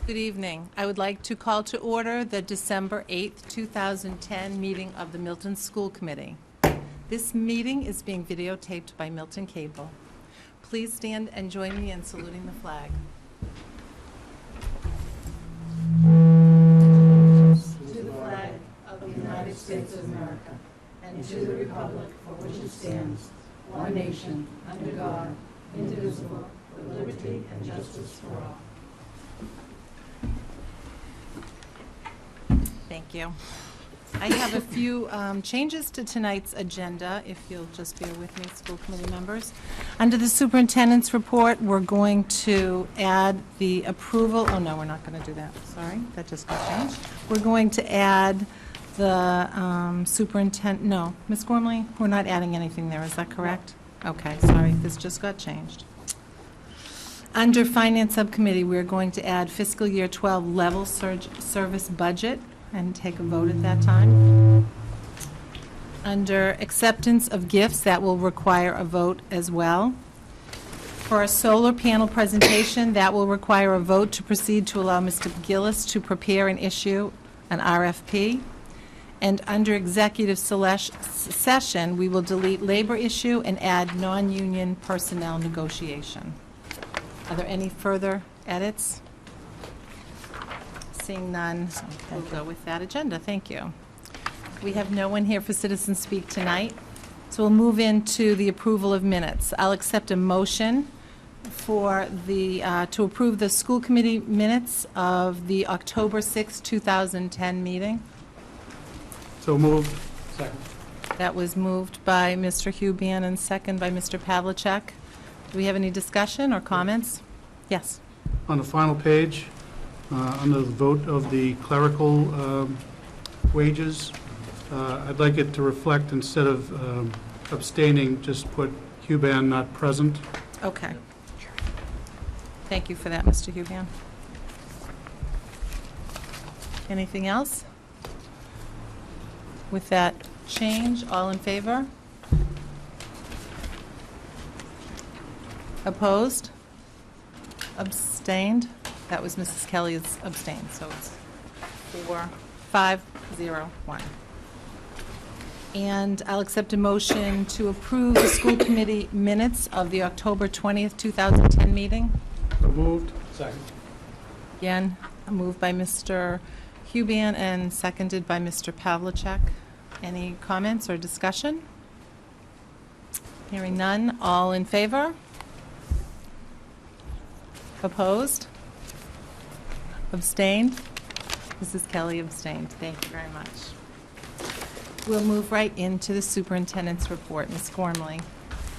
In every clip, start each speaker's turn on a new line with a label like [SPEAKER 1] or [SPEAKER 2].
[SPEAKER 1] Good evening. I would like to call to order the December 8th, 2010 meeting of the Milton School Committee. This meeting is being videotaped by Milton Cable. Please stand and join me in saluting the flag. To the flag of the United States of America and to the republic for which it stands, one nation, under God, indivisible, with liberty and justice for all. Thank you. I have a few changes to tonight's agenda, if you'll just bear with me, school committee members. Under the superintendent's report, we're going to add the approval, oh no, we're not going to do that, sorry, that just got changed. We're going to add the superintendent, no, Ms. Gormley, we're not adding anything there, is that correct? Okay, sorry, this just got changed. Under Finance Subcommittee, we're going to add fiscal year 12 level service budget and take a vote at that time. Under acceptance of gifts, that will require a vote as well. For a solar panel presentation, that will require a vote to proceed to allow Mr. Gillis to prepare and issue an RFP. And under executive session, we will delete labor issue and add non-union personnel negotiation. Are there any further edits? Seeing none, we'll go with that agenda. Thank you. We have no one here for citizen speak tonight, so we'll move into the approval of minutes. I'll accept a motion for the to approve the school committee minutes of the October 6, 2010 meeting.
[SPEAKER 2] So moved. Second.
[SPEAKER 1] That was moved by Mr. Huban and second by Mr. Pavlicek. Do we have any discussion or comments? Yes.
[SPEAKER 2] On the final page, under the vote of the clerical wages, I'd like it to reflect, instead of abstaining, just put Huban not present.
[SPEAKER 1] Okay. Thank you for that, Mr. Huban. Anything else? With that change, all in favor? Opposed? Abstained? That was Mrs. Kelly's abstain, so it's 4-5-0-1. And I'll accept a motion to approve the school committee minutes of the October 20th, 2010 meeting.
[SPEAKER 2] So moved. Second.
[SPEAKER 1] Again, moved by Mr. Huban and seconded by Mr. Pavlicek. Any comments or discussion? Hearing none, all in favor? Opposed? Abstained? Mrs. Kelly abstained. Thank you very much. We'll move right into the superintendent's report. Ms. Gormley.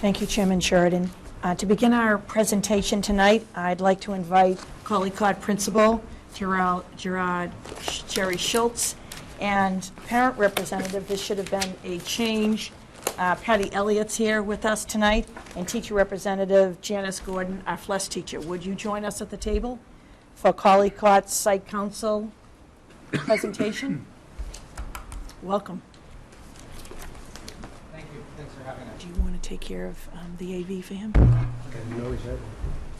[SPEAKER 3] Thank you, Chairman Sheridan. To begin our presentation tonight, I'd like to invite Collycott Principal Gerard Jerry Schultz and parent representative. This should have been a change. Patty Elliott's here with us tonight, and teacher representative Janice Gordon, our FLES teacher. Would you join us at the table for Collycott's Site Council presentation? Welcome.
[SPEAKER 4] Thank you. Thanks for having us.
[SPEAKER 3] Do you want to take care of the AV for him?
[SPEAKER 4] Okay.
[SPEAKER 5] No, he's had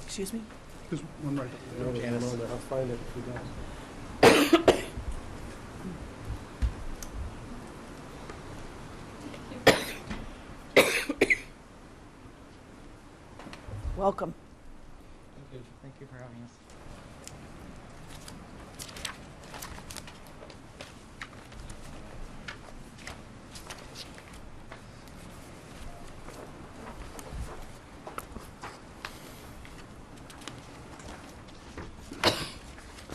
[SPEAKER 3] Excuse me?
[SPEAKER 2] There's one right up there.
[SPEAKER 5] no, I'll find it if he does.
[SPEAKER 3] Welcome.
[SPEAKER 4] Thank you. Thank you for having us.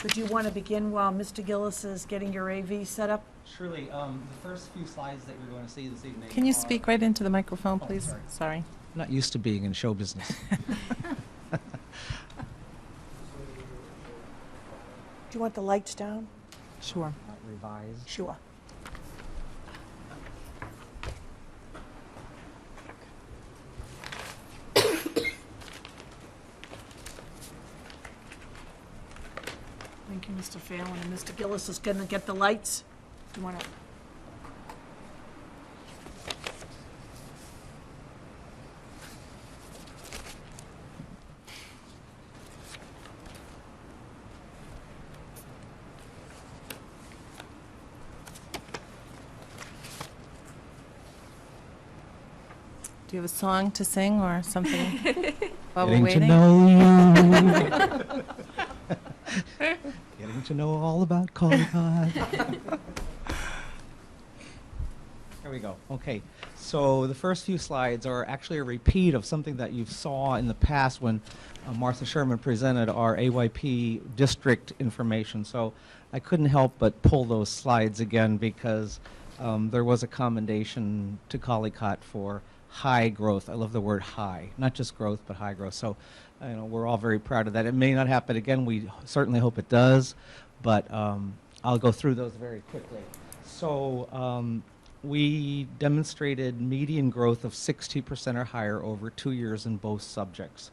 [SPEAKER 3] Would you want to begin while Mr. Gillis is getting your AV set up?
[SPEAKER 4] Surely, the first few slides that you're going to see this evening.
[SPEAKER 1] Can you speak right into the microphone,
[SPEAKER 4] Oh,
[SPEAKER 1] please? Sorry.
[SPEAKER 4] I'm not used to being in show business.
[SPEAKER 3] Do you want the lights down?
[SPEAKER 1] Sure.
[SPEAKER 4] Not revised.
[SPEAKER 3] Sure. Thank you, Mr. Phelan. And Mr. Gillis is going to get the lights. You want to?
[SPEAKER 1] Do you have a song to sing or something while we're
[SPEAKER 5] Getting to
[SPEAKER 1] waiting?
[SPEAKER 5] know you. Getting to know all about Colcott. Here we go. Okay. So the first few slides are actually a repeat of something that you saw in the past when Martha Sherman presented our AYP district information. So I couldn't help but pull those slides again because there was a commendation to Colcott for high growth. I love the word high, not just growth, but high growth. So, we're all very proud of that. It may not happen again. We certainly hope it does, but I'll go through those very quickly. So, we demonstrated median growth of 60% or higher over 2 years in both subjects.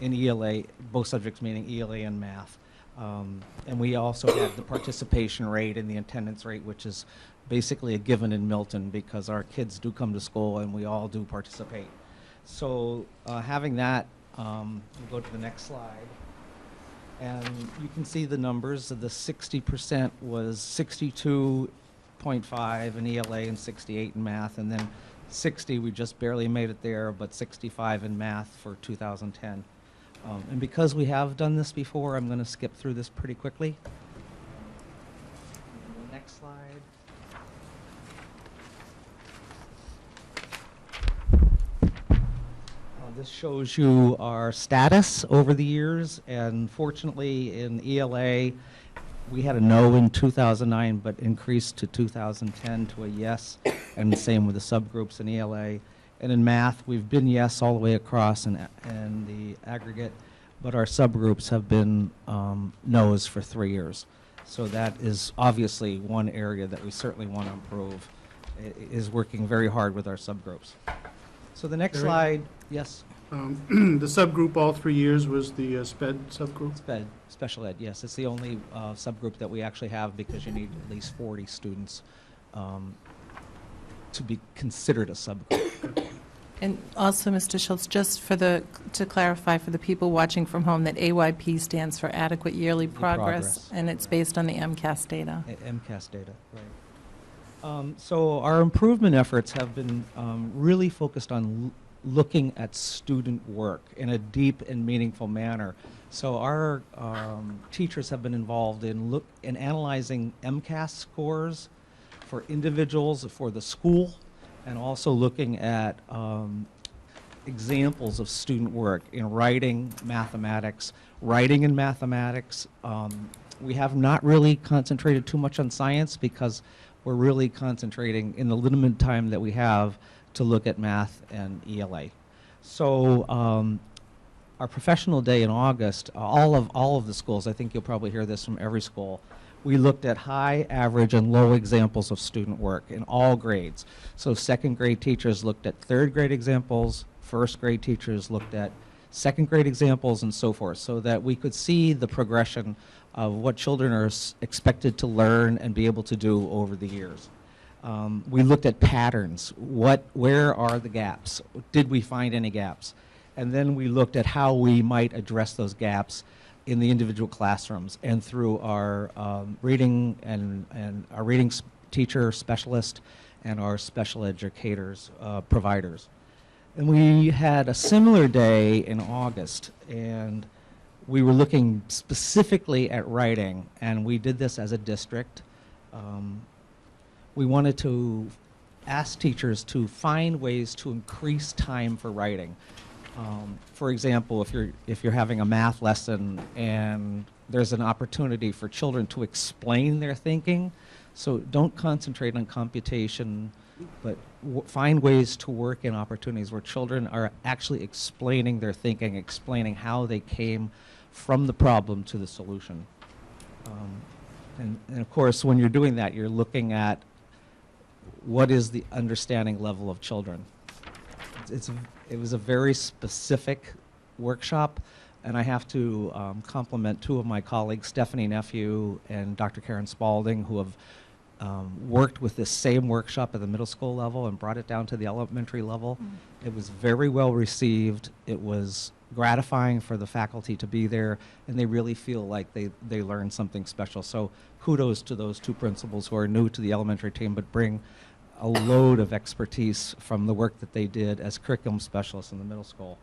[SPEAKER 5] In ELA, both subjects meaning ELA and math. And we also had the participation rate and the attendance rate, which is basically a given in Milton because our kids do come to school and we all do participate. So having that, we'll go to the next slide. And you can see the numbers. The 60% was 62.5 in ELA and 68 in math. And then 60, we just barely made it there, but 65 in math for 2010. And because we have done this before, I'm going to skip through this pretty quickly. Next slide. This shows you our status over the years, and fortunately in ELA, we had a no in 2009, but increased to 2010 to a yes, and the same with the subgroups in ELA. And in math, we've been yes all the way across in the aggregate, but our subgroups have been no's for 3 years. So that is obviously one area that we certainly want to improve, is working very hard with our subgroups. So the next
[SPEAKER 2] Gary?
[SPEAKER 5] slide, yes,
[SPEAKER 2] The subgroup all 3 years was the SPED subgroup?
[SPEAKER 5] special ed, yes. It's the only subgroup that we actually have because you need at least 40 students to be considered a subgroup.
[SPEAKER 1] And also, Mr. Schultz, just to clarify for the people watching from home, that AYP stands for Adequate Yearly Progress, and it's based on the MCAS data.
[SPEAKER 5] MCAS data, right. So our improvement efforts have been really focused on looking at student work in a deep and meaningful manner. So our teachers have been involved in analyzing MCAS scores for individuals, for the school, and also looking at examples of student work in writing, mathematics. Writing and mathematics, we have not really concentrated too much on science because we're really concentrating in the limited time that we have to look at math and ELA. So our professional day in August, all of the schools, I think you'll probably hear this from every school, we looked at high, average, and low examples of student work in all grades. So second grade teachers looked at third grade examples, first grade teachers looked at second grade examples, and so forth, so that we could see the progression of what children are expected to learn and be able to do over the years. We looked at patterns. Where are the gaps? Did we find any gaps? And then we looked at how we might address those gaps in the individual classrooms and through our reading and our reading teacher specialist and our special educators providers. And we had a similar day in August, and we were looking specifically at writing, and we did this as a district. We wanted to ask teachers to find ways to increase time for writing. For example, if you're having a math lesson and there's an opportunity for children to explain their thinking, so don't concentrate on computation, but find ways to work in opportunities where children are actually explaining their thinking, explaining how they came from the problem to the solution. And of course, when you're doing that, you're looking at what is the understanding level of children. It was a very specific workshop, and I have to compliment two of my colleagues, Stephanie Nephew and Dr. Karen Spalding, who have worked with this same workshop at the middle school level and brought it down to the elementary level. It was very well received. It was gratifying for the faculty to be there, and they really feel like they learned something special. So kudos to those two principals who are new to the elementary team but bring a load of expertise from the work that they did as curriculum specialists in the middle school.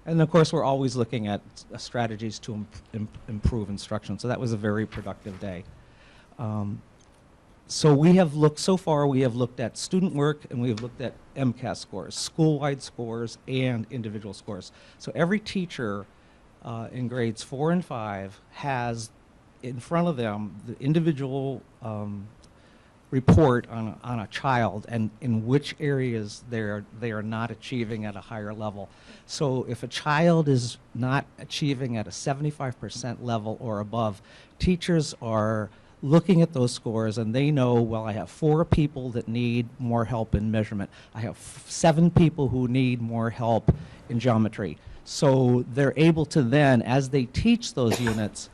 [SPEAKER 5] And of course, we're always looking at strategies to improve instruction. So that was a very productive day. So we have looked, so far we have looked at student work and we have looked at MCAS scores, school-wide scores and individual scores. So every teacher in grades 4 and 5 has in front of them the individual report on a child and in which areas they are not achieving at a higher level. So if a child is not achieving at a 75% level or above, teachers are looking at those scores and they know, well, I have 4 people that need more help in measurement. I have 7 people who need more help in geometry. So they're able to then, as they teach those units,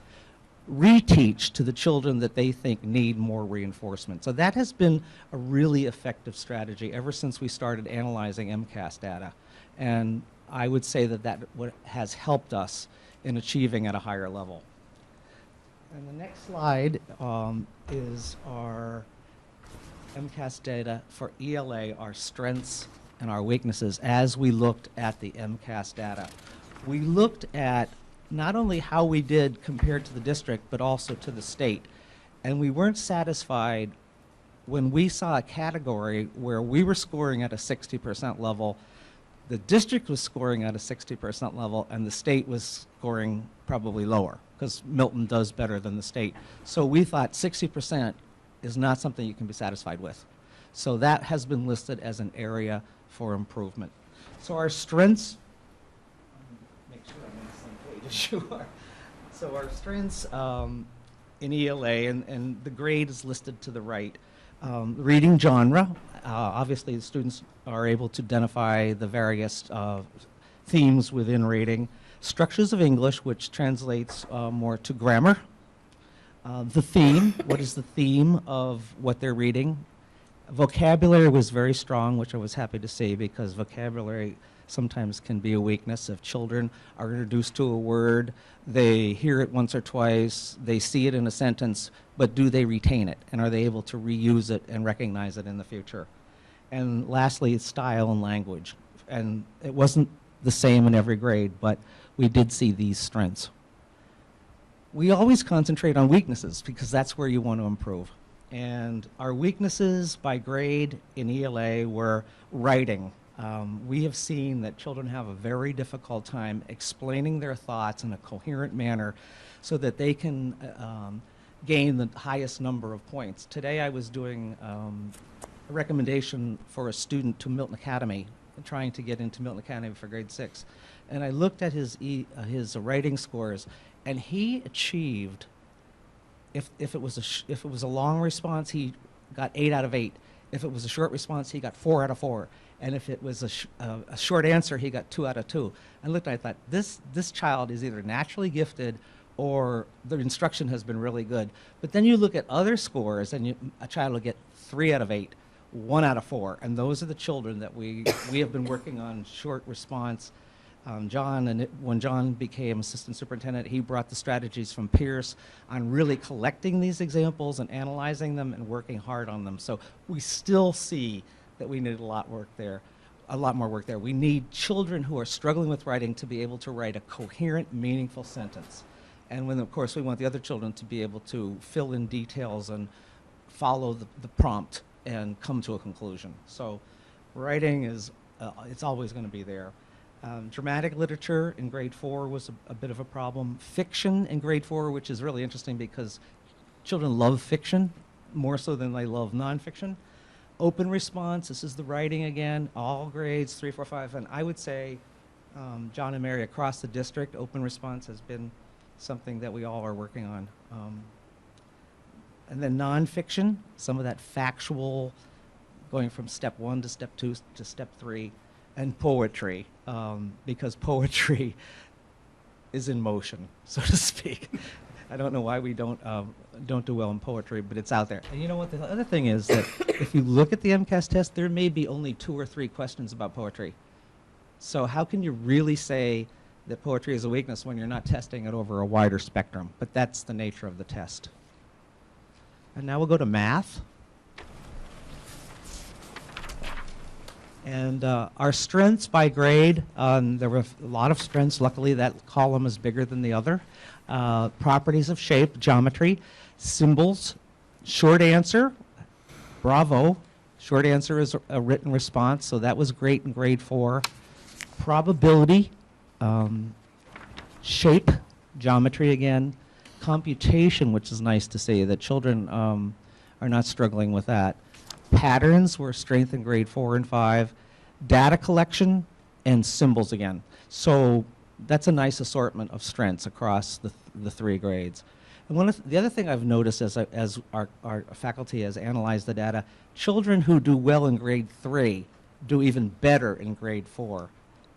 [SPEAKER 5] reteach to the children that they think need more reinforcement. So that has been a really effective strategy ever since we started analyzing MCAS data. And I would say that that has helped us in achieving at a higher level. And the next slide is our MCAS data for ELA, our strengths and our weaknesses as we looked at the MCAS data. We looked at not only how we did compared to the district, but also to the state. And we weren't satisfied when we saw a category where we were scoring at a 60% level, the district was scoring at a 60% level, and the state was scoring probably lower, because Milton does better than the state. So we thought 60% is not something you can be satisfied with. So that has been listed as an area for improvement. So our strengths, make sure I'm on the same page as you are. So our strengths in ELA, and the grade is listed to the right. Reading genre, obviously the students are able to identify the various themes within reading. Structures of English, which translates more to grammar. The theme, what is the theme of what they're reading? Vocabulary was very strong, which I was happy to see, because vocabulary sometimes can be a weakness. If children are introduced to a word, they hear it once or twice, they see it in a sentence, but do they retain it? And are they able to reuse it and recognize it in the future? And lastly, style and language. And it wasn't the same in every grade, but we did see these strengths. We always concentrate on weaknesses because that's where you want to improve. And our weaknesses by grade in ELA were writing. We have seen that children have a very difficult time explaining their thoughts in a coherent manner so that they can gain the highest number of points. Today I was doing a recommendation for a student to Milton Academy, trying to get into Milton Academy for grade 6. And I looked at his writing scores, and he achieved, if it was a long response, he got 8 out of 8. If it was a short response, he got 4 out of 4. And if it was a short answer, he got 2 out of 2. I looked at it, I thought, this child is either naturally gifted or the instruction has been really good. But then you look at other scores, and a child will get 3 out of 8, 1 out of 4. And those are the children that we have been working on short response. When John became assistant superintendent, he brought the strategies from Pierce on really collecting these examples and analyzing them and working hard on them. So we still see that we need a lot more work there. We need children who are struggling with writing to be able to write a coherent, meaningful sentence. And when, of course, we want the other children to be able to fill in details and follow the prompt and come to a conclusion. So writing is, it's always going to be there. Dramatic literature in grade 4 was a bit of a problem. Fiction in grade 4, which is really interesting because children love fiction more so than they love nonfiction. Open response, this is the writing again, all grades 3, 4, 5, and I would say, John and Mary, across the district, open response has been something that we all are working on. And then nonfiction, some of that factual, going from step 1 to step 2 to step 3, and poetry, because poetry is in motion, so to speak. I don't know why we don't do well in poetry, but it's out there. And you know what? The other thing is that if you look at the MCAS test, there may be only 2 or 3 questions about poetry. So how can you really say that poetry is a weakness when you're not testing it over a wider spectrum? But that's the nature of the test. And now we'll go to math. And our strengths by grade, there were a lot of strengths. Luckily, that column is bigger than the other. Properties of shape, geometry, symbols, short answer, bravo. Short answer is a written response, so that was great in grade 4. Probability, shape, geometry again, computation, which is nice to see that children are not struggling with that. Patterns were strength in grade 4 and 5. Data collection and symbols again. So that's a nice assortment of strengths across the 3 grades. And the other thing I've noticed as our faculty has analyzed the data, children who do well in grade 3 do even better in grade 4.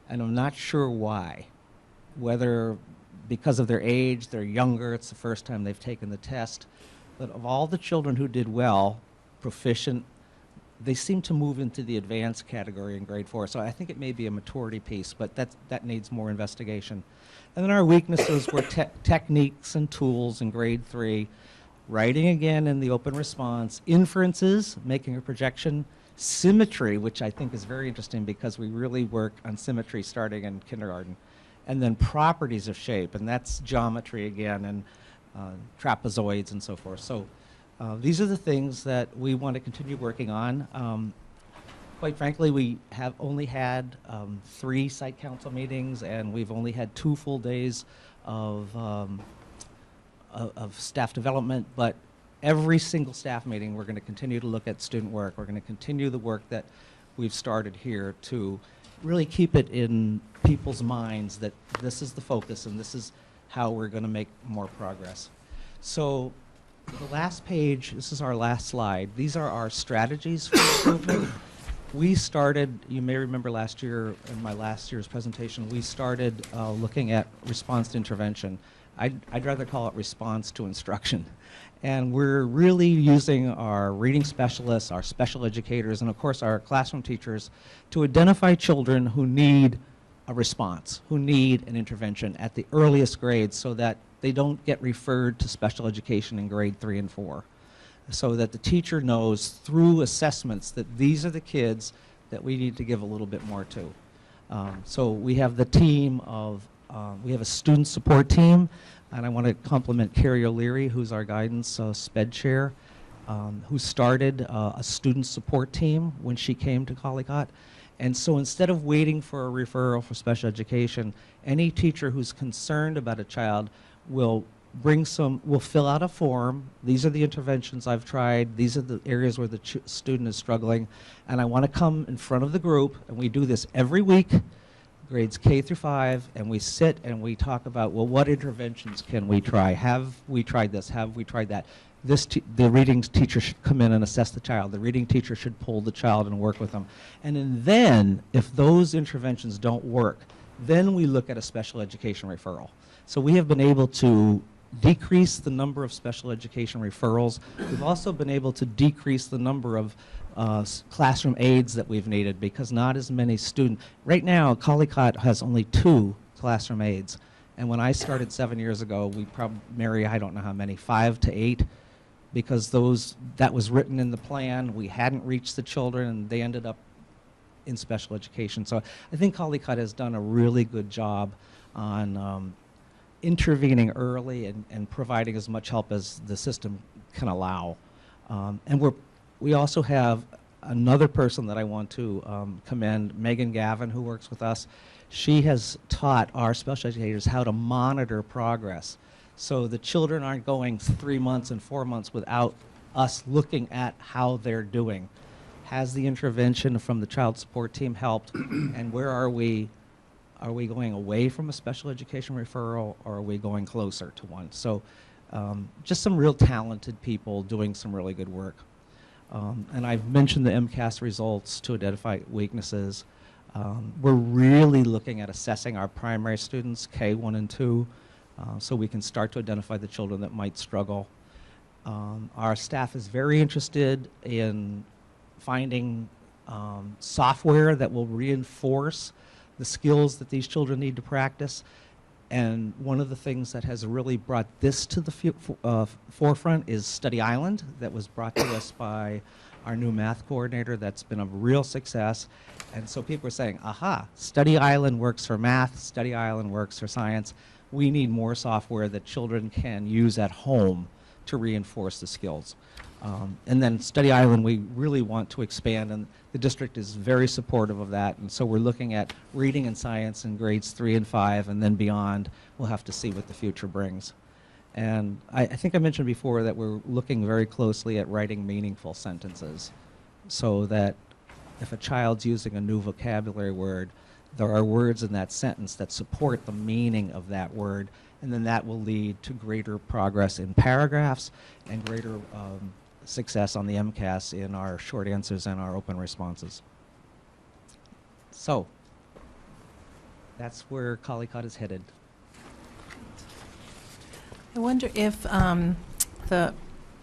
[SPEAKER 5] And I'm not sure why. Whether because of their age, they're younger, it's the first time they've taken the test. But of all the children who did well, proficient, they seem to move into the advanced category in grade 4. So I think it may be a maturity piece, but that needs more investigation. And then our weaknesses were techniques and tools in grade 3, writing again in the open response, inferences, making a projection, symmetry, which I think is very interesting because we really work on symmetry starting in kindergarten, and then properties of shape, and that's geometry again, and trapezoids and so forth. So these are the things that we want to continue working on. Quite frankly, we have only had 3 site council meetings, and we've only had 2 full days of staff development, but every single staff meeting, we're going to continue to look at student work. We're going to continue the work that we've started here to really keep it in people's minds that this is the focus and this is how we're going to make more progress. So the last page, this is our last slide. These are our strategies for improvement. We started, you may remember last year, in my last year's presentation, we started looking at response to intervention. I'd rather call it response to instruction. And we're really using our reading specialists, our special educators, and of course our classroom teachers to identify children who need a response, who need an intervention at the earliest grades so that they don't get referred to special education in grade 3 and 4. So that the teacher knows through assessments that these are the kids that we need to give a little bit more to. So we have the team of, we have a student support team, and I want to compliment Carrie O'Leary, who's our guidance SPED chair, who started a student support team when she came to Collicott. And so instead of waiting for a referral for special education, any teacher who's concerned about a child will we'll fill out a form. These are the interventions I've tried. These are the areas where the student is struggling. And I want to come in front of the group, and we do this every week, grades K through 5, and we sit and we talk about, well, what interventions can we try? Have we tried this? Have we tried that? The reading teacher should come in and assess the child. The reading teacher should pull the child and work with them. And then, if those interventions don't work, then we look at a special education referral. So we have been able to decrease the number of special education referrals. We've also been able to decrease the number of classroom aides that we've needed because not as many students. Right now, Collicott has only 2 classroom aides. And when I started 7 years ago, we probably, Mary, I don't know how many, 5 to 8, because that was written in the plan. We hadn't reached the children, and they ended up in special education. So I think Collicott has done a really good job on intervening early and providing as much help as the system can allow. And we also have another person that I want to commend, Megan Gavin, who works with us. She has taught our special educators how to monitor progress. So the children aren't going 3 months and 4 months without us looking at how they're doing. Has the intervention from the child support team helped? And where are we? Are we going away from a special education referral, or are we going closer to one? So just some real talented people doing some really good work. And I've mentioned the MCAS results to identify weaknesses. We're really looking at assessing our primary students, K1 and 2, so we can start to identify the children that might struggle. Our staff is very interested in finding software that will reinforce the skills that these children need to practice. And one of the things that has really brought this to the forefront is Study Island, that was brought to us by our new math coordinator. That's been a real success. And so people are saying, aha, Study Island works for math, Study Island works for science. We need more software that children can use at home to reinforce the skills. And then Study Island, we really want to expand, and the district is very supportive of that. And so we're looking at reading and science in grades 3 and 5, and then beyond. We'll have to see what the future brings. And I think I mentioned before that we're looking very closely at writing meaningful sentences, so that if a child's using a new vocabulary word, there are words in that sentence that support the meaning of that word, and then that will lead to greater progress in paragraphs and greater success on the MCAS in our short answers and our open responses. So that's where Collycott is headed.
[SPEAKER 1] I wonder if the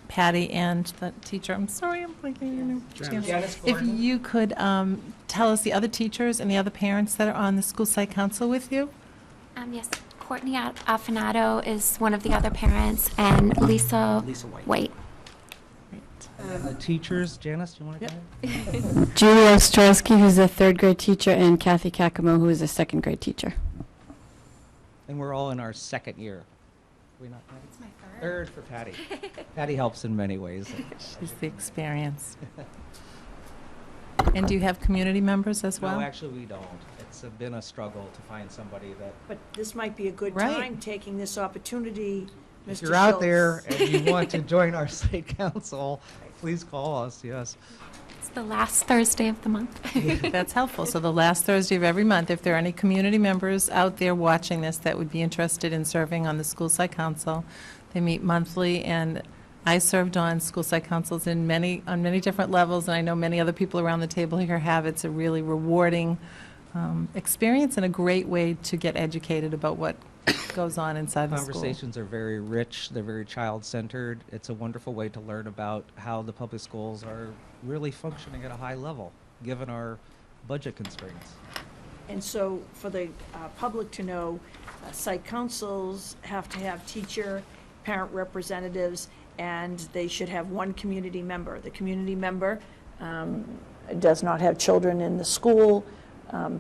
[SPEAKER 1] Patty and the teacher, I'm sorry, I'm blanking your name.
[SPEAKER 5] Janice
[SPEAKER 1] If
[SPEAKER 5] Gordon.
[SPEAKER 1] you could tell us the other teachers and the other parents that are on the school site council with you?
[SPEAKER 6] Yes, Courtney Affinado is one of the other parents, and Lisa White.
[SPEAKER 5] And the teachers, Janice, do you want to go ahead?
[SPEAKER 7] Julia Ostrowski, who's a third grade teacher, and Kathy Kakamo, who is a second grade teacher.
[SPEAKER 5] And we're all in our second year. We not Patty?
[SPEAKER 6] It's my
[SPEAKER 5] Third for Patty. Patty helps in many ways.
[SPEAKER 1] She's the experience. And do you have community members as well?
[SPEAKER 5] No, actually, we don't. It's been a struggle to find somebody that,
[SPEAKER 3] But this might be a good
[SPEAKER 1] Right.
[SPEAKER 3] time, taking this opportunity, Mr.
[SPEAKER 5] if you're out there
[SPEAKER 3] Schultz.
[SPEAKER 5] and you want to join our state council, please call us, yes.
[SPEAKER 6] It's the last Thursday of the month.
[SPEAKER 1] That's helpful. So the last Thursday of every month, if there are any community members out there watching this that would be interested in serving on the school site council, they meet monthly, and I served on school site councils on many different levels, and I know many other people around the table here have. It's a really rewarding experience and a great way to get educated about what goes on inside the school.
[SPEAKER 5] Conversations are very rich, they're very child-centered. It's a wonderful way to learn about how the public schools are really functioning at a high level, given our budget constraints.
[SPEAKER 3] And so for the public to know, site councils have to have teacher, parent representatives, and they should have one community member. The community member does not have children in the school.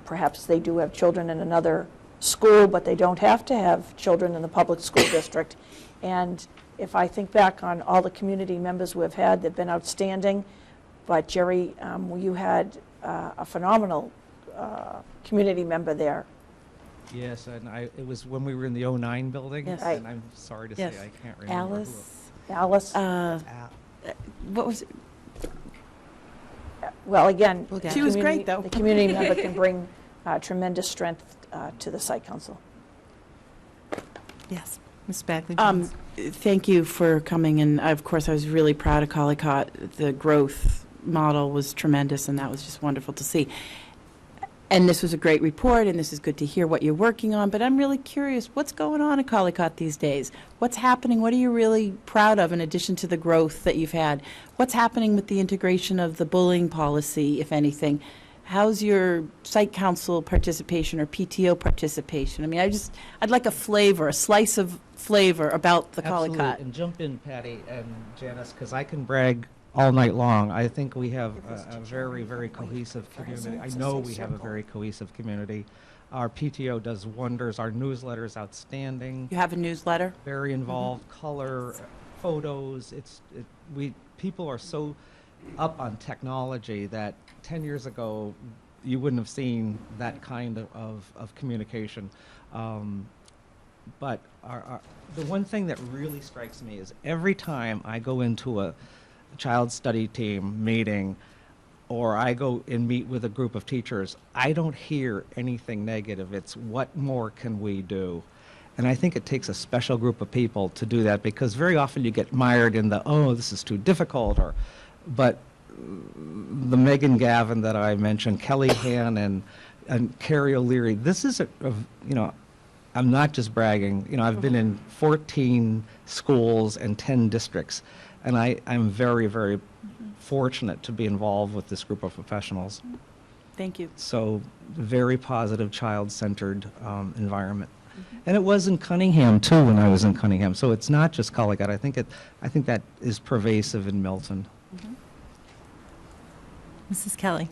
[SPEAKER 3] Perhaps they do have children in another school, but they don't have to have children in the public school district. And if I think back on all the community members we've had, they've been outstanding. But Jerry, you had a phenomenal community member there.
[SPEAKER 5] Yes, and it was when we were in the 09 building,
[SPEAKER 1] Yes.
[SPEAKER 5] and I'm sorry to say,
[SPEAKER 7] Yes.
[SPEAKER 5] I can't remember.
[SPEAKER 3] Alice,
[SPEAKER 7] What was,
[SPEAKER 3] well, again,
[SPEAKER 1] We'll get
[SPEAKER 3] the
[SPEAKER 1] her.
[SPEAKER 7] She was
[SPEAKER 3] community-
[SPEAKER 7] great, though.
[SPEAKER 3] The community member can bring tremendous strength to the site council.
[SPEAKER 1] Yes, Ms. Bagley Jones.
[SPEAKER 7] thank you for coming, and of course, I was really proud of Collycott. The growth model was tremendous, and that was just wonderful to see. And this was a great report, and this is good to hear what you're working on, but I'm really curious, what's going on at Collycott these days? What's happening? What are you really proud of in addition to the growth that you've had? What's happening with the integration of the bullying policy, if anything? How's your site council participation or PTO participation? I mean, I'd like a flavor, a slice of flavor about the
[SPEAKER 5] Absolutely.
[SPEAKER 7] Collycott.
[SPEAKER 5] And jump in, Patty and Janice, because I can brag all night long. I think we have a very, very cohesive community. I know we have a very cohesive community. Our PTO does wonders. Our newsletter is outstanding,
[SPEAKER 7] You have a newsletter?
[SPEAKER 5] very involved, color, photos. People are so up on technology that 10 years ago, you wouldn't have seen that kind of communication. But the one thing that really strikes me is every time I go into a child study team meeting, or I go and meet with a group of teachers, I don't hear anything negative. It's what more can we do? And I think it takes a special group of people to do that, because very often you get mired in the, oh, this is too difficult, but the Megan Gavin that I mentioned, Kelly Han and Carrie O'Leary, this is I'm not just bragging. I've been in 14 schools and 10 districts, and I'm very, very fortunate to be involved with this group of professionals.
[SPEAKER 7] Thank you.
[SPEAKER 5] So, very positive, child-centered environment. And it was in Cunningham, too, when I was in Cunningham. So it's not just Collycott. I think that is pervasive in Milton.
[SPEAKER 1] Mrs. Kelly?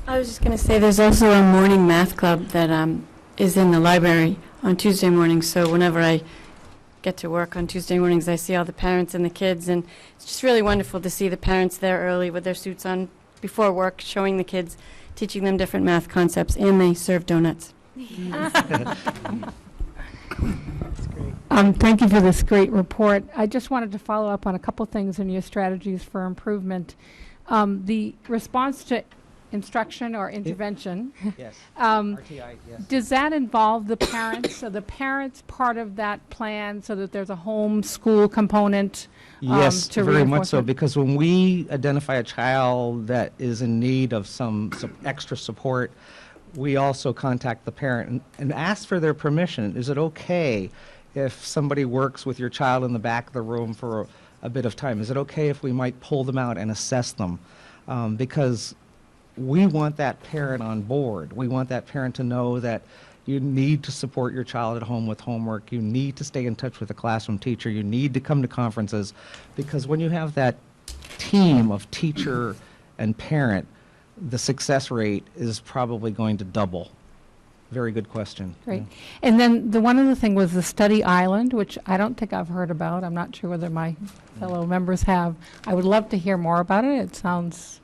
[SPEAKER 8] I was just going to say, there's also a morning math club that is in the library on Tuesday mornings, so whenever I get to work on Tuesday mornings, I see all the parents and the kids, and it's just really wonderful to see the parents there early with their suits on before work, showing the kids, teaching them different math concepts, and they serve donuts.
[SPEAKER 9] Thank you for this great report. I just wanted to follow up on a couple things in your strategies for improvement. The response to instruction or intervention,
[SPEAKER 5] Yes.
[SPEAKER 9] um,
[SPEAKER 5] RTI, yes.
[SPEAKER 9] does that involve the parents? So the parents part of that plan so that there's a home school component?
[SPEAKER 5] Yes,
[SPEAKER 9] to
[SPEAKER 5] very much so,
[SPEAKER 9] reinforcement?
[SPEAKER 5] because when we identify a child that is in need of some extra support, we also contact the parent and ask for their permission. Is it okay if somebody works with your child in the back of the room for a bit of time? Is it okay if we might pull them out and assess them? Because we want that parent on board. We want that parent to know that you need to support your child at home with homework. You need to stay in touch with the classroom teacher. You need to come to conferences, because when you have that team of teacher and parent, the success rate is probably going to double. Very good question.
[SPEAKER 9] Great. And then the one other thing was the study island, which I don't think I've heard about. I'm not sure whether my fellow members have. I would love to hear more about it. It sounds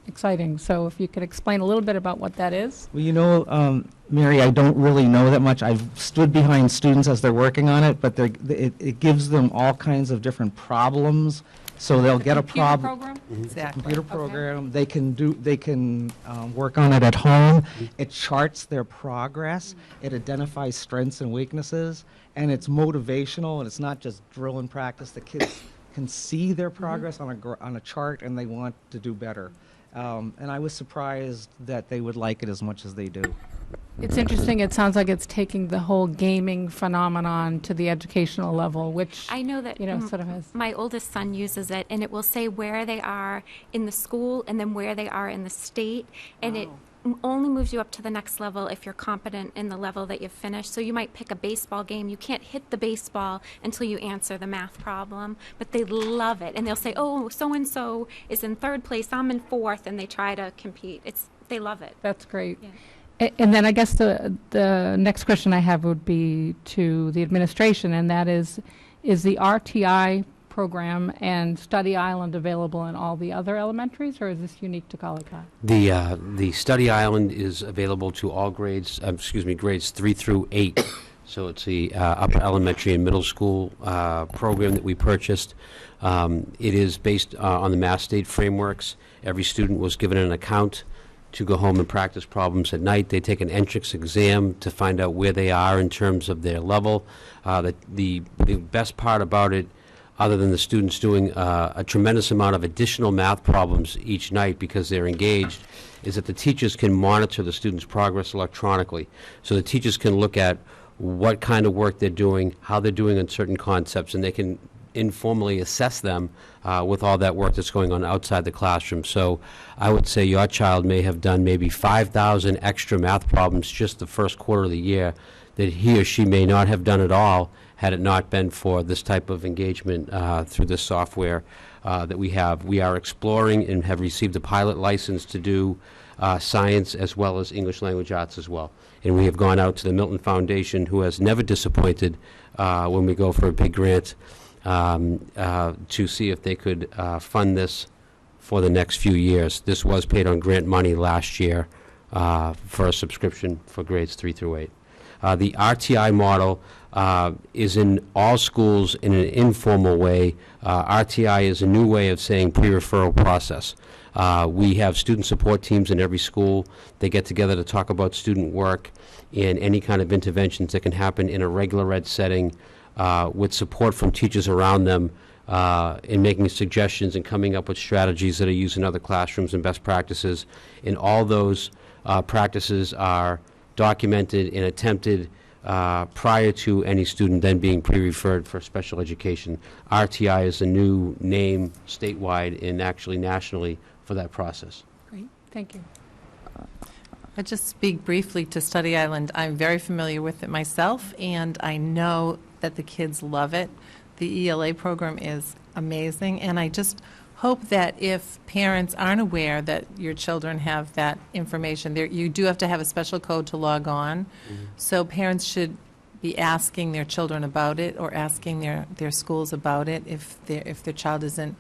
[SPEAKER 9] exciting. So if you could explain a little bit about what that is.
[SPEAKER 5] Well, you know, Mary, I don't really know that much. I've stood behind students as they're working on it, but it gives them all kinds of different problems. So they'll get a problem.
[SPEAKER 9] Program?
[SPEAKER 1] Exactly.
[SPEAKER 5] Computer program. They can work on it at home. It charts their progress. It identifies strengths and weaknesses, and it's motivational. And it's not just drill and practice. The kids can see their progress on a chart, and they want to do better. And I was surprised that they would like it as much as they do.
[SPEAKER 9] It's interesting. It sounds like it's taking the whole gaming phenomenon to the educational level, which,
[SPEAKER 6] I know that
[SPEAKER 9] sort of has.
[SPEAKER 6] my oldest son uses it, and it will say where they are in the school and then where they are in the state, and it only moves you up to the next level if you're competent in the level that you've finished. So you might pick a baseball game. You can't hit the baseball until you answer the math problem, but they love it. And they'll say, oh, so-and-so is in third place, I'm in fourth, and they try to compete. They love it.
[SPEAKER 9] That's great.
[SPEAKER 6] Yeah.
[SPEAKER 9] And then I guess the next question I have would be to the administration, and that is the RTI program and Study Island available in all the other elementaries, or is this unique to Collycott?
[SPEAKER 10] The Study Island is available to all grades, grades 3 through 8. So it's the upper elementary and middle school program that we purchased. It is based on the Mass State frameworks. Every student was given an account to go home and practice problems at night. They take an entrance exam to find out where they are in terms of their level. The best part about it, other than the students doing a tremendous amount of additional math problems each night because they're engaged, is that the teachers can monitor the students' progress electronically. So the teachers can look at what kind of work they're doing, how they're doing on certain concepts, and they can informally assess them with all that work that's going on outside the classroom. So I would say your child may have done maybe 5,000 extra math problems just the first quarter of the year that he or she may not have done at all had it not been for this type of engagement through this software that we have. We are exploring and have received a pilot license to do science as well as English language arts as well. And we have gone out to the Milton Foundation, who has never disappointed when we go for a big grant, to see if they could fund this for the next few years. This was paid on grant money last year for a subscription for grades 3 through 8. The RTI model is in all schools in an informal way. RTI is a new way of saying pre-referral process. We have student support teams in every school. They get together to talk about student work and any kind of interventions that can happen in a regular ed setting with support from teachers around them in making suggestions and coming up with strategies that are used in other classrooms and best practices. And all those practices are documented and attempted prior to any student then being pre-referred for special education. RTI is a new name statewide and actually nationally for that process.
[SPEAKER 9] Great, thank you.
[SPEAKER 1] I'll just speak briefly to Study Island. I'm very familiar with it myself, and I know that the kids love it. The ELA program is amazing, and I just hope that if parents aren't aware that your children have that information, you do have to have a special code to log on. So parents should be asking their children about it or asking their schools about it if their child isn't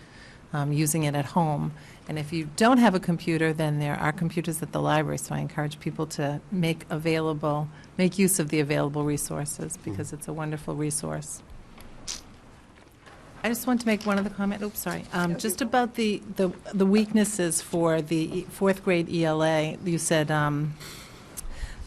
[SPEAKER 1] using it at home. And if you don't have a computer, then there are computers at the library, so I encourage people to make use of the available resources, because it's a wonderful resource. I just want to make one other comment. Oops, sorry. Just about the weaknesses for the fourth grade ELA. You said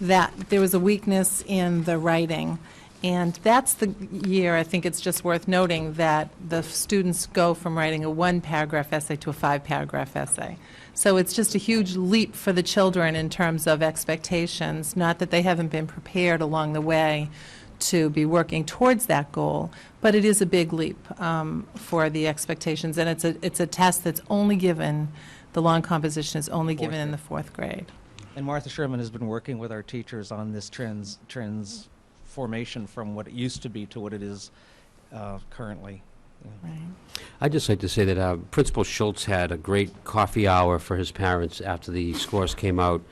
[SPEAKER 1] that there was a weakness in the writing. And that's the year, I think it's just worth noting, that the students go from writing a 1-paragraph essay to a 5-paragraph essay. So it's just a huge leap for the children in terms of expectations, not that they haven't been prepared along the way to be working towards that goal, but it is a big leap for the expectations. And it's a test that's only given, the long composition is only given in the 4th grade.
[SPEAKER 5] And Martha Sherman has been working with our teachers on this transformation from what it used to be to what it is currently.
[SPEAKER 1] Right.
[SPEAKER 10] I'd just like to say that Principal Schultz had a great coffee hour for his parents after the scores came out,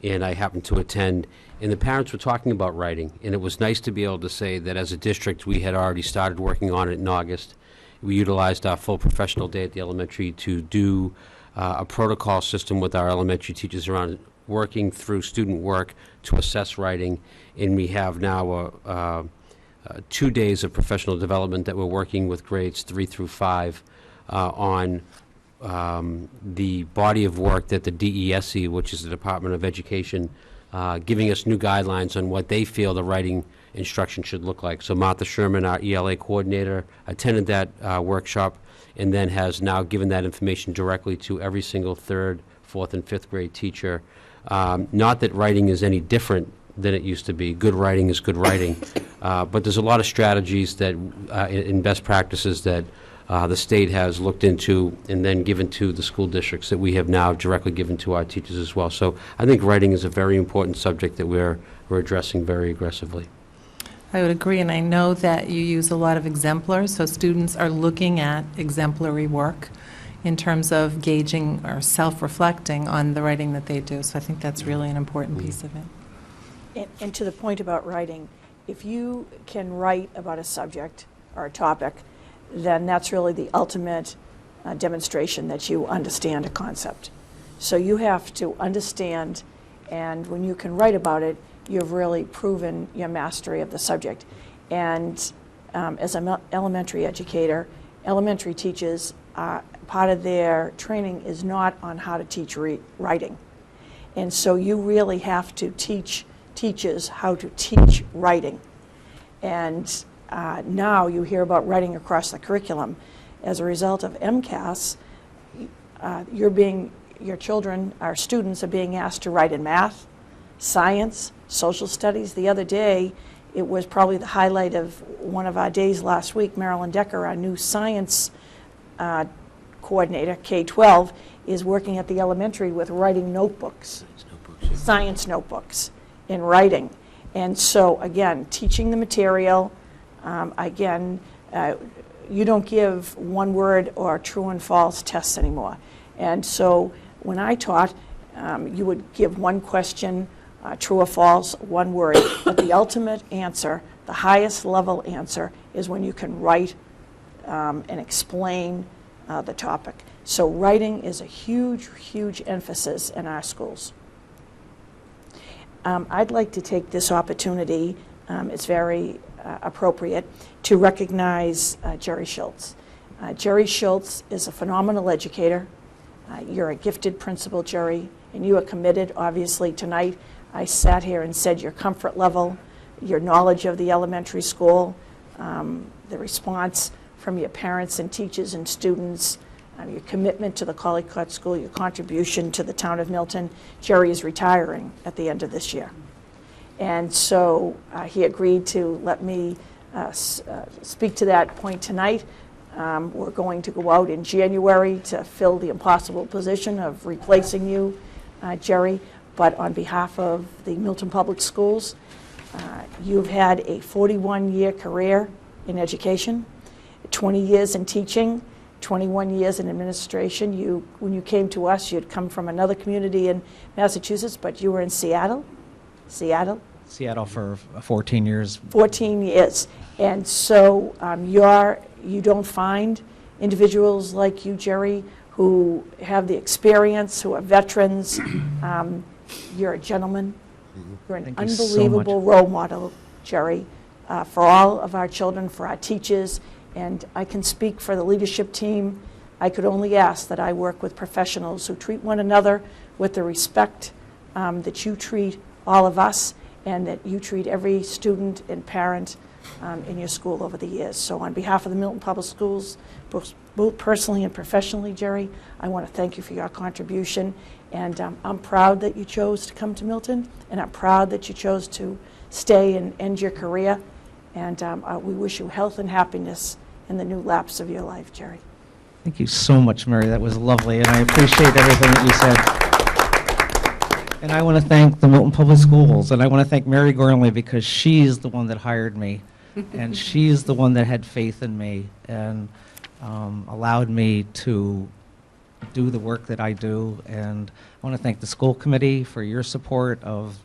[SPEAKER 10] and I happened to attend, and the parents were talking about writing, and it was nice to be able to say that as a district we had already started working on it in August. We utilized our full professional day at the elementary to do a protocol system with our elementary teachers around working through student work to assess writing, and we have now 2 days of professional development that we're working with grades 3 through 5 on the body of work that the DESE, which is the Department of Education, giving us new guidelines on what they feel the writing instruction should look like. So Martha Sherman, our ELA coordinator, attended that workshop and then has now given that information directly to every single 3rd, 4th, and 5th grade teacher. Not that writing is any different than it used to be. Good writing is good writing. But there's a lot of strategies that, in best practices that the state has looked into and then given to the school districts that we have now directly given to our teachers as well. So I think writing is a very important subject that we're addressing very aggressively.
[SPEAKER 1] I would agree, and I know that you use a lot of exemplars, so students are looking at exemplary work in terms of gauging or self-reflecting on the writing that they do. So I think that's really an important piece of it.
[SPEAKER 3] And to the point about writing, if you can write about a subject or a topic, then that's really the ultimate demonstration that you understand a concept. So you have to understand, and when you can write about it, you've really proven your mastery of the subject. And as an elementary educator, elementary teachers, part of their training is not on how to teach writing. And so you really have to teach teachers how to teach writing. And now you hear about writing across the curriculum. As a result of MCAS, your children, our students, are being asked to write in math, science, social studies. The other day, it was probably the highlight of one of our days last week. Marilyn Decker, our new science coordinator, K-12, is working at the elementary with writing notebooks, science notebooks in writing. And so, again, teaching the material, you don't give one word or true and false tests anymore. And so when I taught, you would give one question, true or false, one word. But the ultimate answer, the highest level answer, is when you can write and explain the topic. So writing is a huge, huge emphasis in our schools. I'd like to take this opportunity, it's very appropriate, to recognize Jerry Schultz. Jerry Schultz is a phenomenal educator. You're a gifted principal, Jerry, and you are committed. Obviously, tonight I sat here and said your comfort level, your knowledge of the elementary school, the response from your parents and teachers and students, your commitment to the Collycott School, your contribution to the town of Milton. Jerry is retiring at the end of this year. And so he agreed to let me speak to that point tonight. We're going to go out in January to fill the impossible position of replacing you, Jerry. But on behalf of the Milton Public Schools, you've had a 41-year career in education, 20 years in teaching, 21 years in administration. When you came to us, you had come from another community in Massachusetts, but you were in Seattle? Seattle?
[SPEAKER 5] Seattle for 14 years.
[SPEAKER 3] 14 years. And so you don't find individuals like you, Jerry, who have the experience, who are veterans. You're a gentleman. You're an
[SPEAKER 5] Thank you so
[SPEAKER 3] unbelievable role model, Jerry, for all of our children, for our teachers. And I can speak for the leadership team. I could only ask that I work with professionals who treat one another with the respect that you treat all of us, and that you treat every student and parent in your school over the years. So on behalf of the Milton Public Schools, both personally and professionally, Jerry, I want to thank you for your contribution. And I'm proud that you chose to come to Milton, and I'm proud that you chose to stay and end your career. And we wish you health and happiness in the new lapse of your life, Jerry.
[SPEAKER 5] Thank you so much, Mary. That was lovely, and I appreciate everything that you said. And I want to thank the Milton Public Schools, and I want to thank Mary Gormley, because she's the one that hired me, and she's the one that had faith in me and allowed me to do the work that I do. And I want to thank the school committee for your support of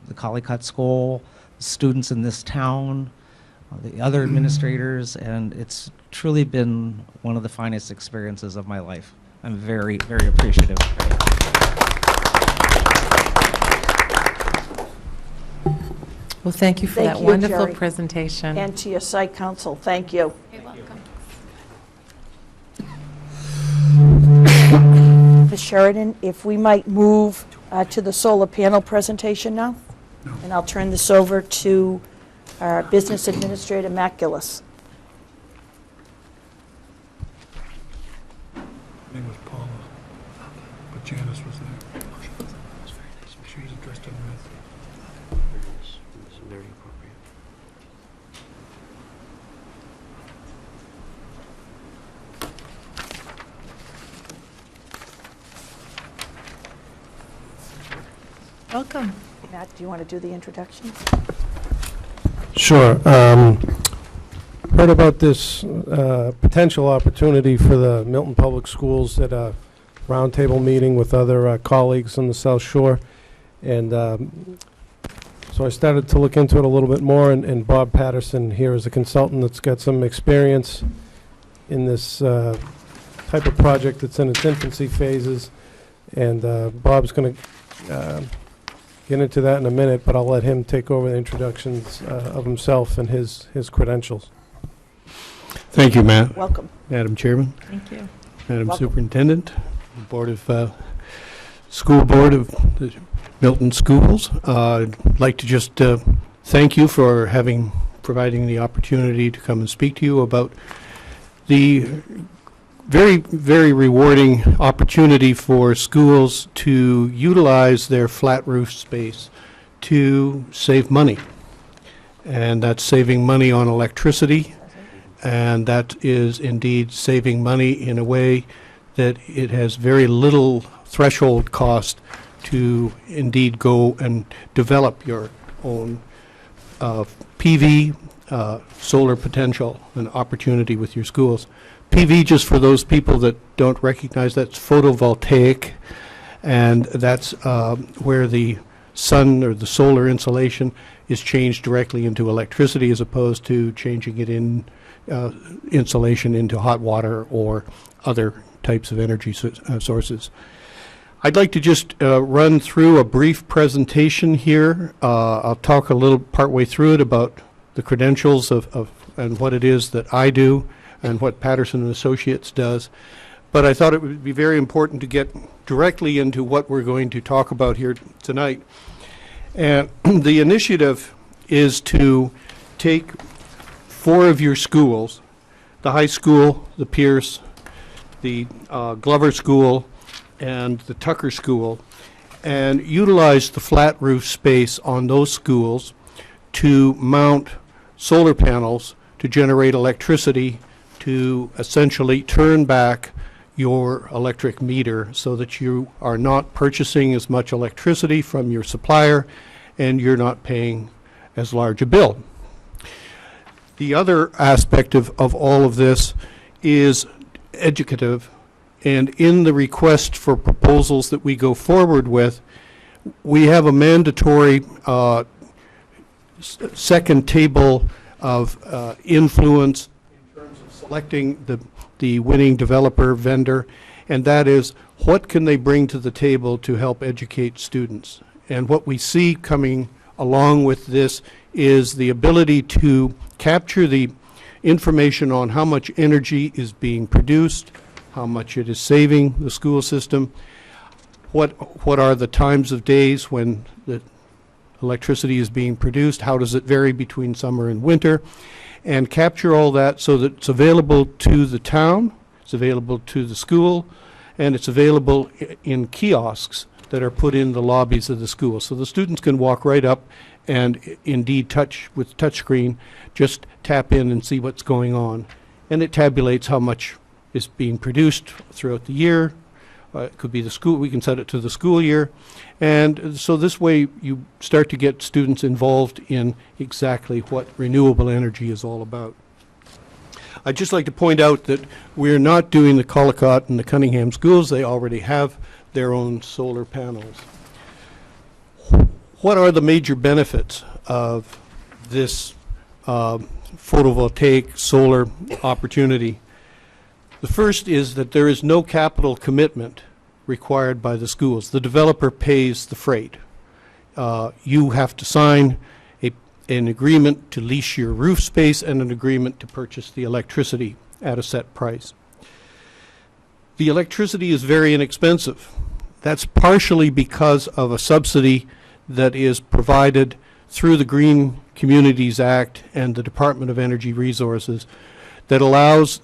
[SPEAKER 5] the Collycott School, the students in this town, the other administrators, and it's truly been one of the finest experiences of my life. I'm very, very appreciative.
[SPEAKER 1] Well, thank you for
[SPEAKER 3] Thank
[SPEAKER 1] that
[SPEAKER 3] you,
[SPEAKER 1] wonderful
[SPEAKER 3] Jerry.
[SPEAKER 1] presentation.
[SPEAKER 3] And to your site council, thank you.
[SPEAKER 6] You're welcome.
[SPEAKER 3] Ms. Sheridan, if we might move to the solar panel presentation now? And I'll turn this over to our business administrator, Matt Gillis.
[SPEAKER 2] Her name was Paula, but Janice was there. She was dressed in red.
[SPEAKER 10] It's very appropriate.
[SPEAKER 1] Welcome.
[SPEAKER 3] Matt, do you want to do the introduction?
[SPEAKER 11] Sure. Heard about this potential opportunity for the Milton Public Schools at a roundtable meeting with other colleagues on the South Shore. And so I started to look into it a little bit more, and Bob Patterson here is a consultant that's got some experience in this type of project that's in its infancy phases. And Bob's going to get into that in a minute, but I'll let him take over the introductions of himself and his credentials.
[SPEAKER 12] Thank you, Matt.
[SPEAKER 3] Welcome.
[SPEAKER 12] Madam Chairman,
[SPEAKER 1] Thank you.
[SPEAKER 12] Madam
[SPEAKER 3] Welcome.
[SPEAKER 12] Superintendent, Board of School Board of the Milton Schools. I'd like to just thank you for providing the opportunity to come and speak to you about the very, very rewarding opportunity for schools to utilize their flat roof space to save money. And that's saving money on electricity, and that is indeed saving money in a way that it has very little threshold cost to indeed go and develop your own PV, solar potential and opportunity with your schools. PV, just for those people that don't recognize, that's photovoltaic, and that's where the sun or the solar insolation is changed directly into electricity, as opposed to changing it in insulation into hot water or other types of energy sources. I'd like to just run through a brief presentation here. I'll talk a little partway through it about the credentials of and what it is that I do and what Patterson and Associates does. But I thought it would be very important to get directly into what we're going to talk about here tonight. And the initiative is to take 4 of your schools, the high school, the Pierce, the Glover School, and the Tucker School, and utilize the flat roof space on those schools to mount solar panels to generate electricity, to essentially turn back your electric meter so that you are not purchasing as much electricity from your supplier and you're not paying as large a bill. The other aspect of all of this is educative, and in the request for proposals that we go forward with, we have a mandatory second table of influence in terms of selecting the winning developer vendor, and that is, what can they bring to the table to help educate students? And what we see coming along with this is the ability to capture the information on how much energy is being produced, how much it is saving the school system, what are the times of days when the electricity is being produced, how does it vary between summer and winter, and capture all that so that it's available to the town, it's available to the school, and it's available in kiosks that are put in the lobbies of the school. So the students can walk right up and indeed with touchscreen, just tap in and see what's going on. And it tabulates how much is being produced throughout the year. It could be the school, we can set it to the school year. And so this way you start to get students involved in exactly what renewable energy is all about. I'd just like to point out that we're not doing the Collicott and the Cunningham schools. They already have their own solar panels. What are the major benefits of this photovoltaic solar opportunity? The first is that there is no capital commitment required by the schools. The developer pays the freight. You have to sign an agreement to lease your roof space and an agreement to purchase the electricity at a set price. The electricity is very inexpensive. That's partially because of a subsidy that is provided through the Green Communities Act and the Department of Energy Resources that allows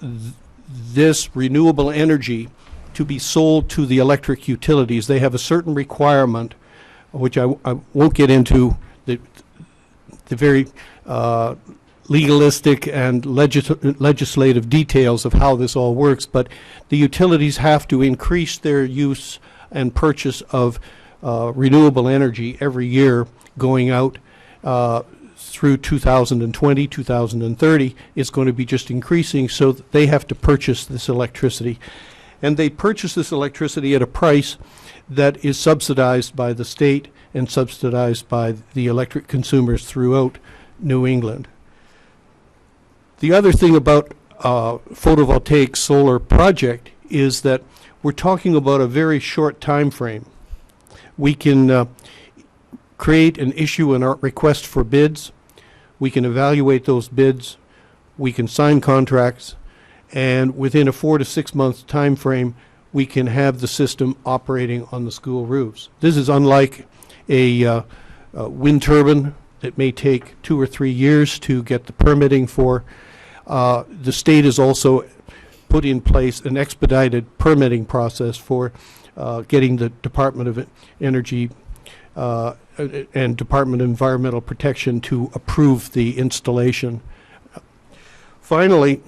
[SPEAKER 12] this renewable energy to be sold to the electric utilities. They have a certain requirement, which I won't get into, the very legalistic and legislative details of how this all works, but the utilities have to increase their use and purchase of renewable energy every year going out through 2020, 2030. It's going to be just increasing, so that they have to purchase this electricity. And they purchase this electricity at a price that is subsidized by the state and subsidized by the electric consumers throughout New England. The other thing about photovoltaic solar project is that we're talking about a very short time frame. We can create and issue a request for bids. We can evaluate those bids. We can sign contracts. And within a 4 to 6 month time frame, we can have the system operating on the school roofs. This is unlike a wind turbine that may take 2 or 3 years to get the permitting for. The state has also put in place an expedited permitting process for getting the Department of Energy and Department of Environmental Protection to approve the installation. Finally,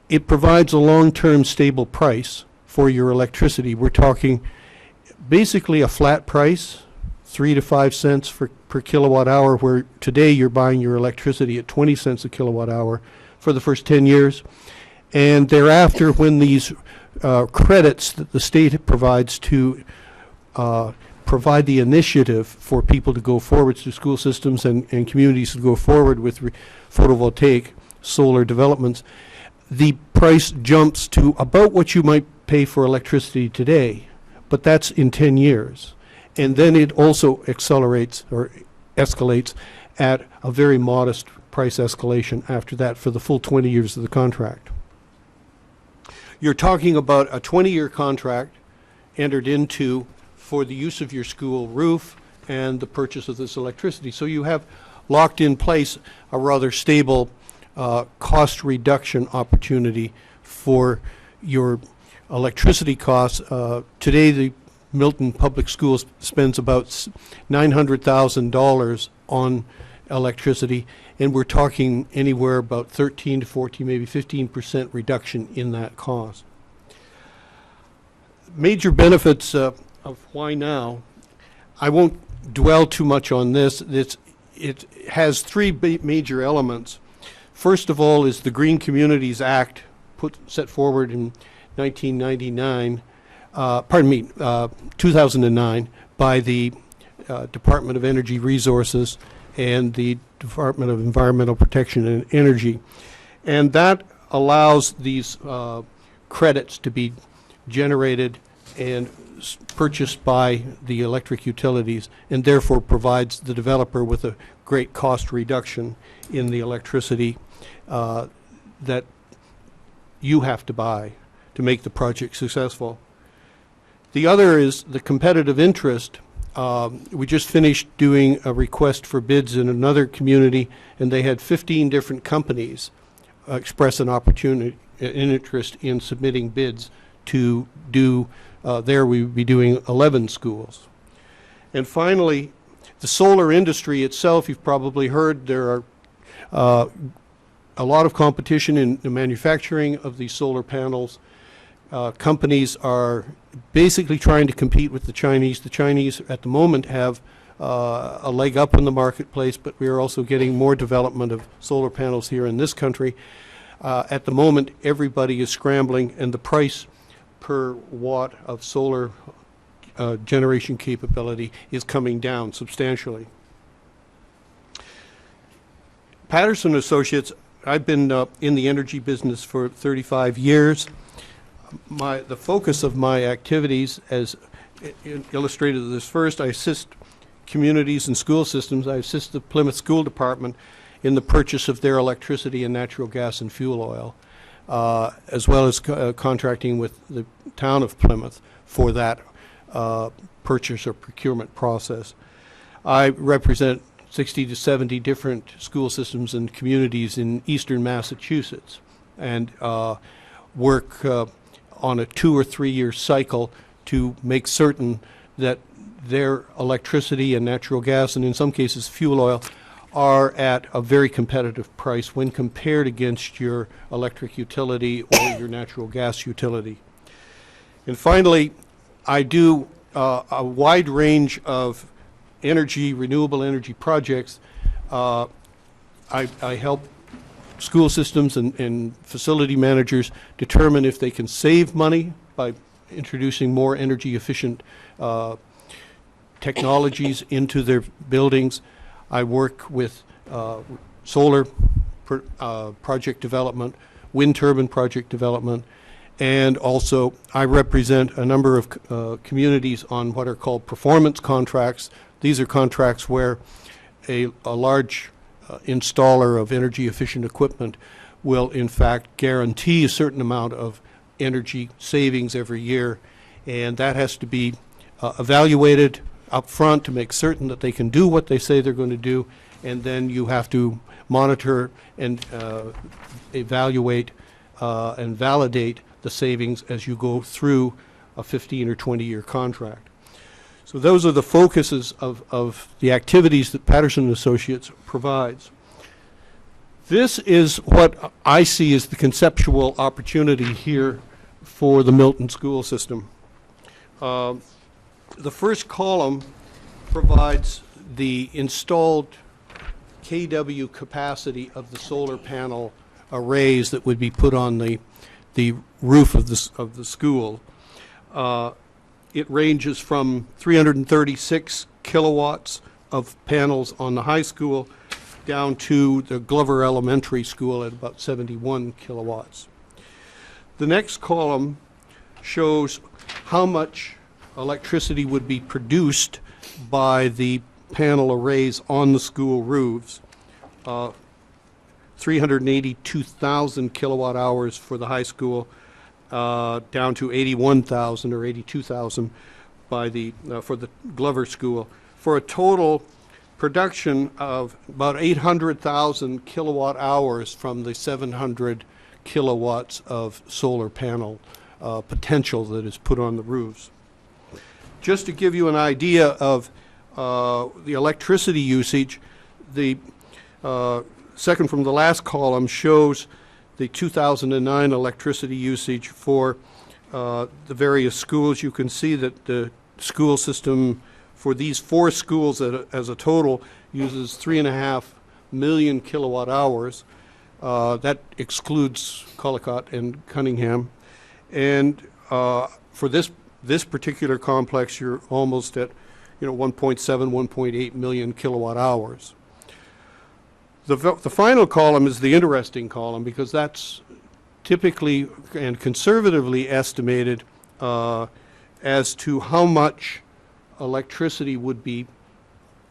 [SPEAKER 12] it provides a long-term stable price for your electricity. We're talking basically a flat price, 3 to 5 cents per kilowatt hour, where today you're buying your electricity at 20 cents a kilowatt hour for the first 10 years. And thereafter, when these credits that the state provides to provide the initiative for people to go forward to school systems and communities to go forward with photovoltaic solar developments, the price jumps to about what you might pay for electricity today, but that's in 10 years. And then it also accelerates or escalates at a very modest price escalation after that for the full 20 years of the contract. You're talking about a 20-year contract entered into for the use of your school roof and the purchase of this electricity. So you have locked in place a rather stable cost reduction opportunity for your electricity costs. Today, the Milton Public Schools spends about $900,000 on electricity, and we're talking anywhere about 13 to 14, maybe 15% reduction in that cost. Major benefits of why now. I won't dwell too much on this. It has three major elements. First of all is the Green Communities Act set forward in 1999, 2009, by the Department of Energy Resources and the Department of Environmental Protection and Energy. And that allows these credits to be generated and purchased by the electric utilities, and therefore provides the developer with a great cost reduction in the electricity that you have to buy to make the project successful. The other is the competitive interest. We just finished doing a request for bids in another community, and they had 15 different companies express an opportunity, an interest in submitting bids to do, there we would be doing 11 schools. And finally, the solar industry itself, you've probably heard there are a lot of competition in the manufacturing of these solar panels. Companies are basically trying to compete with the Chinese. The Chinese at the moment have a leg up in the marketplace, but we are also getting more development of solar panels here in this country. At the moment, everybody is scrambling, and the price per watt of solar generation capability is coming down substantially. Patterson Associates, I've been in the energy business for 35 years. The focus of my activities, as illustrated in this first, I assist communities and school systems. I assist the Plymouth School Department in the purchase of their electricity and natural gas and fuel oil, as well as contracting with the town of Plymouth for that purchase or procurement process. I represent 60 to 70 different school systems and communities in eastern Massachusetts, and work on a 2 or 3 year cycle to make certain that their electricity and natural gas, and in some cases fuel oil, are at a very competitive price when compared against your electric utility or your natural gas utility. And finally, I do a wide range of renewable energy projects. I help school systems and facility managers determine if they can save money by introducing more energy efficient technologies into their buildings. I work with solar project development, wind turbine project development, and also I represent a number of communities on what are called performance contracts. These are contracts where a large installer of energy efficient equipment will in fact guarantee a certain amount of energy savings every year, and that has to be evaluated up front to make certain that they can do what they say they're going to do, and then you have to monitor and evaluate and validate the savings as you go through a 15 or 20 year contract. So those are the focuses of the activities that Patterson Associates provides. This is what I see as the conceptual opportunity here for the Milton school system. The first column provides the installed kW capacity of the solar panel arrays that would be put on the roof of the school. It ranges from 336 kilowatts of panels on the high school down to the Glover Elementary School at about 71 kilowatts. The next column shows how much electricity would be produced by the panel arrays on the school roofs. 382,000 kilowatt hours for the high school, down to 81,000 or 82,000 by for the Glover School, for a total production of about 800,000 kilowatt hours from the 700 kilowatts of solar panel potential that is put on the roofs. Just to give you an idea of the electricity usage, the second from the last column shows the 2009 electricity usage for the various schools. You can see that the school system for these 4 schools as a total uses 3.5 million kilowatt hours. That excludes Collicott and Cunningham. And for this particular complex, you're almost at 1.7, 1.8 million kilowatt hours. The final column is the interesting column, because that's typically and conservatively estimated as to how much electricity would be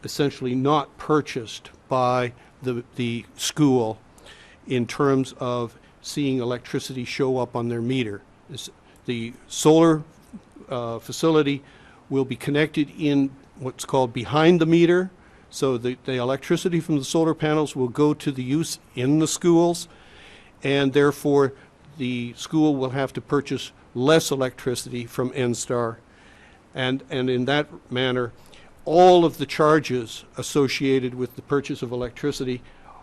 [SPEAKER 12] essentially not purchased by the school in terms of seeing electricity show up on their meter. The solar facility will be connected in what's called behind the meter, so the electricity from the solar panels will go to the use in the schools, and therefore the school will have to purchase less electricity from NSTAR. And in that manner, all of the charges associated with the purchase of electricity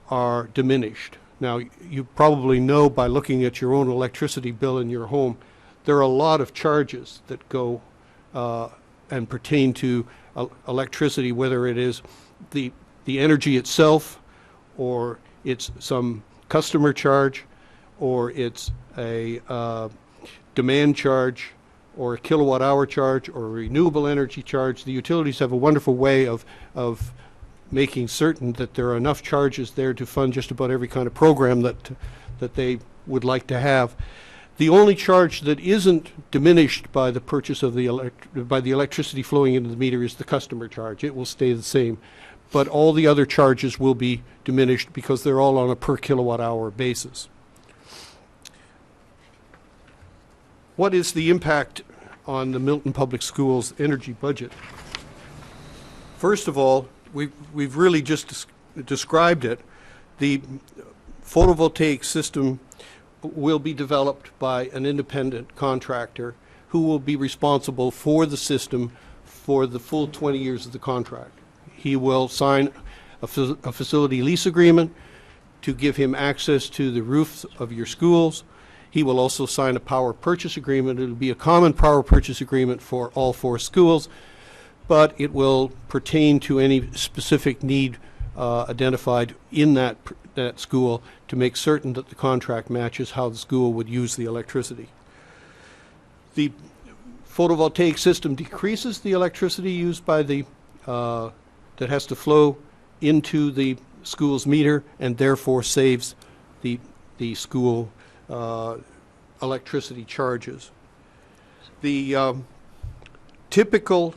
[SPEAKER 12] are diminished. Now, you probably know by looking at your own electricity bill in your home, there are a lot of charges that go and pertain to electricity, whether it is the energy itself, or it's some customer charge, or it's a demand charge, or a kilowatt hour charge, or a renewable energy charge. The utilities have a wonderful way of making certain that there are enough charges there to fund just about every kind of program that they would like to have. The only charge that isn't diminished by the purchase of the electricity flowing into the meter is the customer charge. It will stay the same, but all the other charges will be diminished because they're all on a per kilowatt hour basis. What is the impact on the Milton Public Schools energy budget? First of all, we've really just described it. The photovoltaic system will be developed by an independent contractor who will be responsible for the system for the full 20 years of the contract. He will sign a facility lease agreement to give him access to the roofs of your schools. He will also sign a power purchase agreement. It will be a common power purchase agreement for all 4 schools, but it will pertain to any specific need identified in that school to make certain that the contract matches how the school would use the electricity. The photovoltaic system decreases the electricity used by that has to flow into the school's meter, and therefore saves the school electricity charges. The typical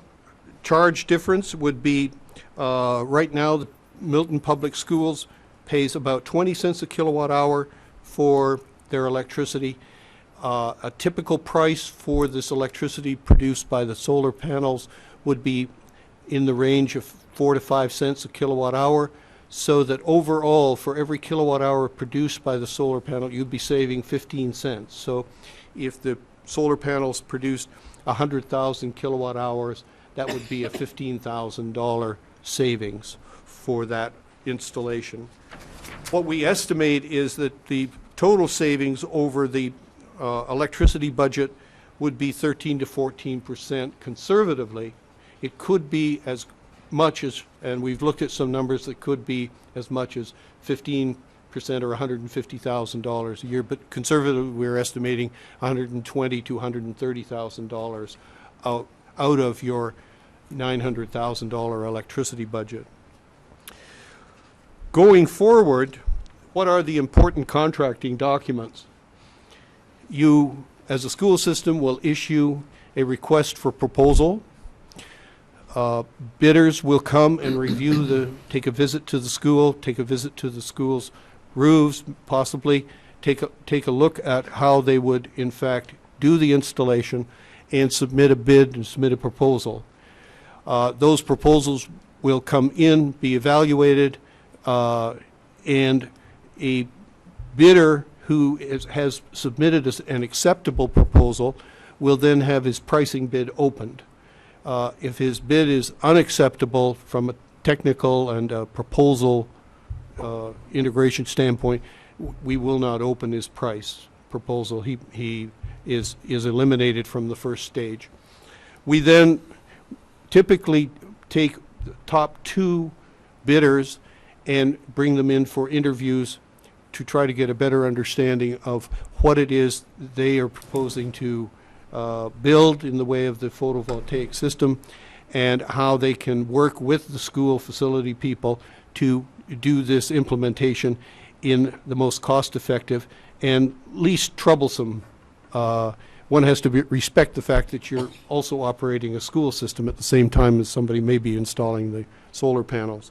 [SPEAKER 12] charge difference would be, right now, the Milton Public Schools pays about 20 cents a kilowatt hour for their electricity. A typical price for this electricity produced by the solar panels would be in the range of 4 to 5 cents a kilowatt hour, so that overall, for every kilowatt hour produced by the solar panel, you'd be saving 15 cents. So if the solar panels produced 100,000 kilowatt hours, that would be a $15,000 savings for that installation. What we estimate is that the total savings over the electricity budget would be 13 to 14% conservatively. It could be as much as, and we've looked at some numbers that could be as much as 15% or $150,000 a year, but conservatively we're estimating $120,000 to $130,000 out of your $900,000 electricity budget. Going forward, what are the important contracting documents? You, as a school system, will issue a request for proposal. Bidders will come and review take a visit to the school, take a visit to the school's roofs, possibly take a look at how they would, in fact, do the installation, and submit a bid and submit a proposal. Those proposals will come in, be evaluated, and a bidder who has submitted an acceptable proposal will then have his pricing bid opened. If his bid is unacceptable from a technical and proposal integration standpoint, we will not open his price proposal. He is eliminated from the first stage. We then typically take the top 2 bidders and bring them in for interviews to try to get a better understanding of what it is they are proposing to build in the way of the photovoltaic system, and how they can work with the school facility people to do this implementation in the most cost-effective and least troublesome. One has to respect the fact that you're also operating a school system at the same time as somebody may be installing the solar panels.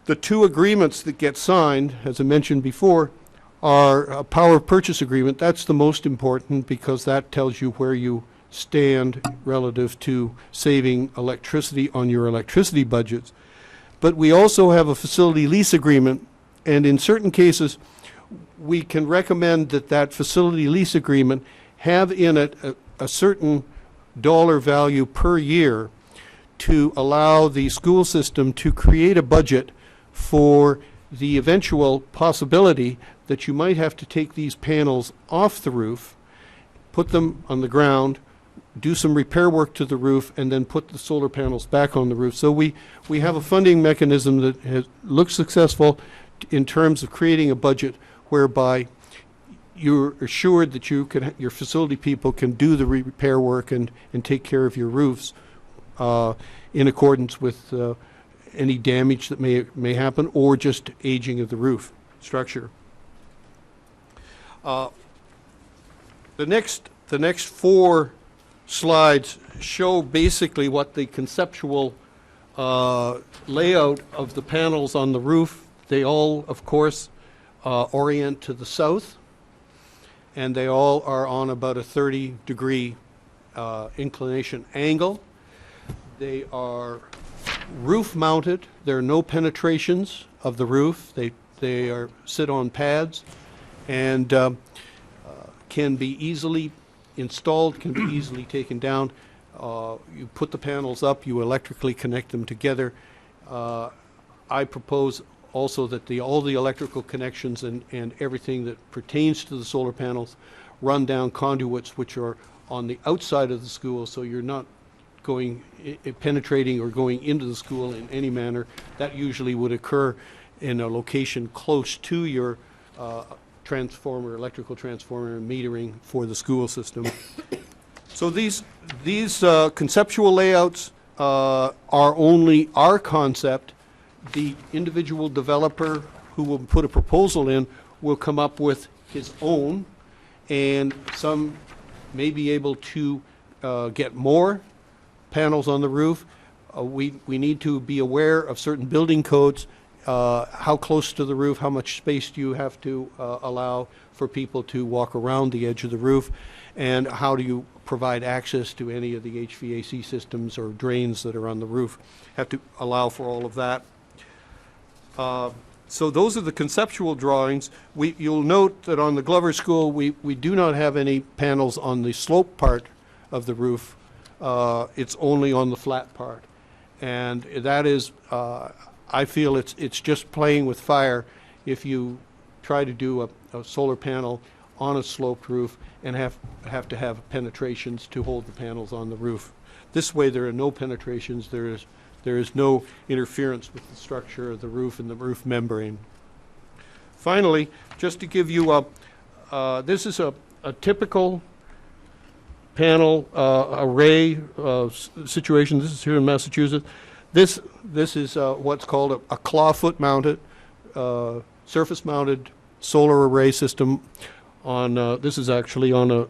[SPEAKER 12] The two agreements that get signed, as I mentioned before, are a power purchase agreement. That's the most important because that tells you where you stand relative to saving electricity on your electricity budgets. But we also have a facility lease agreement, and in certain cases, we can recommend that that facility lease agreement have in it a certain dollar value per year to allow the school system to create a budget for the eventual possibility that you might have to take these panels off the roof, put them on the ground, do some repair work to the roof, and then put the solar panels back on the roof. So we have a funding mechanism that looks successful in terms of creating a budget whereby you're assured that your facility people can do the repair work and take care of your roofs in accordance with any damage that may happen, or just aging of the roof structure. The next 4 slides show basically what the conceptual layout of the panels on the roof. They all, of course, orient to the south, and they all are on about a 30-degree inclination angle. They are roof mounted. There are no penetrations of the roof. They are sit on pads and can be easily installed, can be easily taken down. You put the panels up, you electrically connect them together. I propose also that all the electrical connections and everything that pertains to the solar panels run down conduits which are on the outside of the school, so you're not penetrating or going into the school in any manner. That usually would occur in a location close to your electrical transformer and metering for the school system. So these conceptual layouts are only our concept. The individual developer who will put a proposal in will come up with his own, and some may be able to get more panels on the roof. We need to be aware of certain building codes, how close to the roof, how much space do you have to allow for people to walk around the edge of the roof, and how do you provide access to any of the HVAC systems or drains that are on the roof. Have to allow for all of that. So those are the conceptual drawings. You'll note that on the Glover School, we do not have any panels on the slope part of the roof. It's only on the flat part. And that is, I feel it's just playing with fire if you try to do a solar panel on a sloped roof and have to have penetrations to hold the panels on the roof. This way there are no penetrations, there is no interference with the structure of the roof and the roof membrane. Finally, just to give you this is a typical panel array situation. This is here in Massachusetts. This is what's called a clawfoot mounted, surface mounted solar array system on, this is actually on an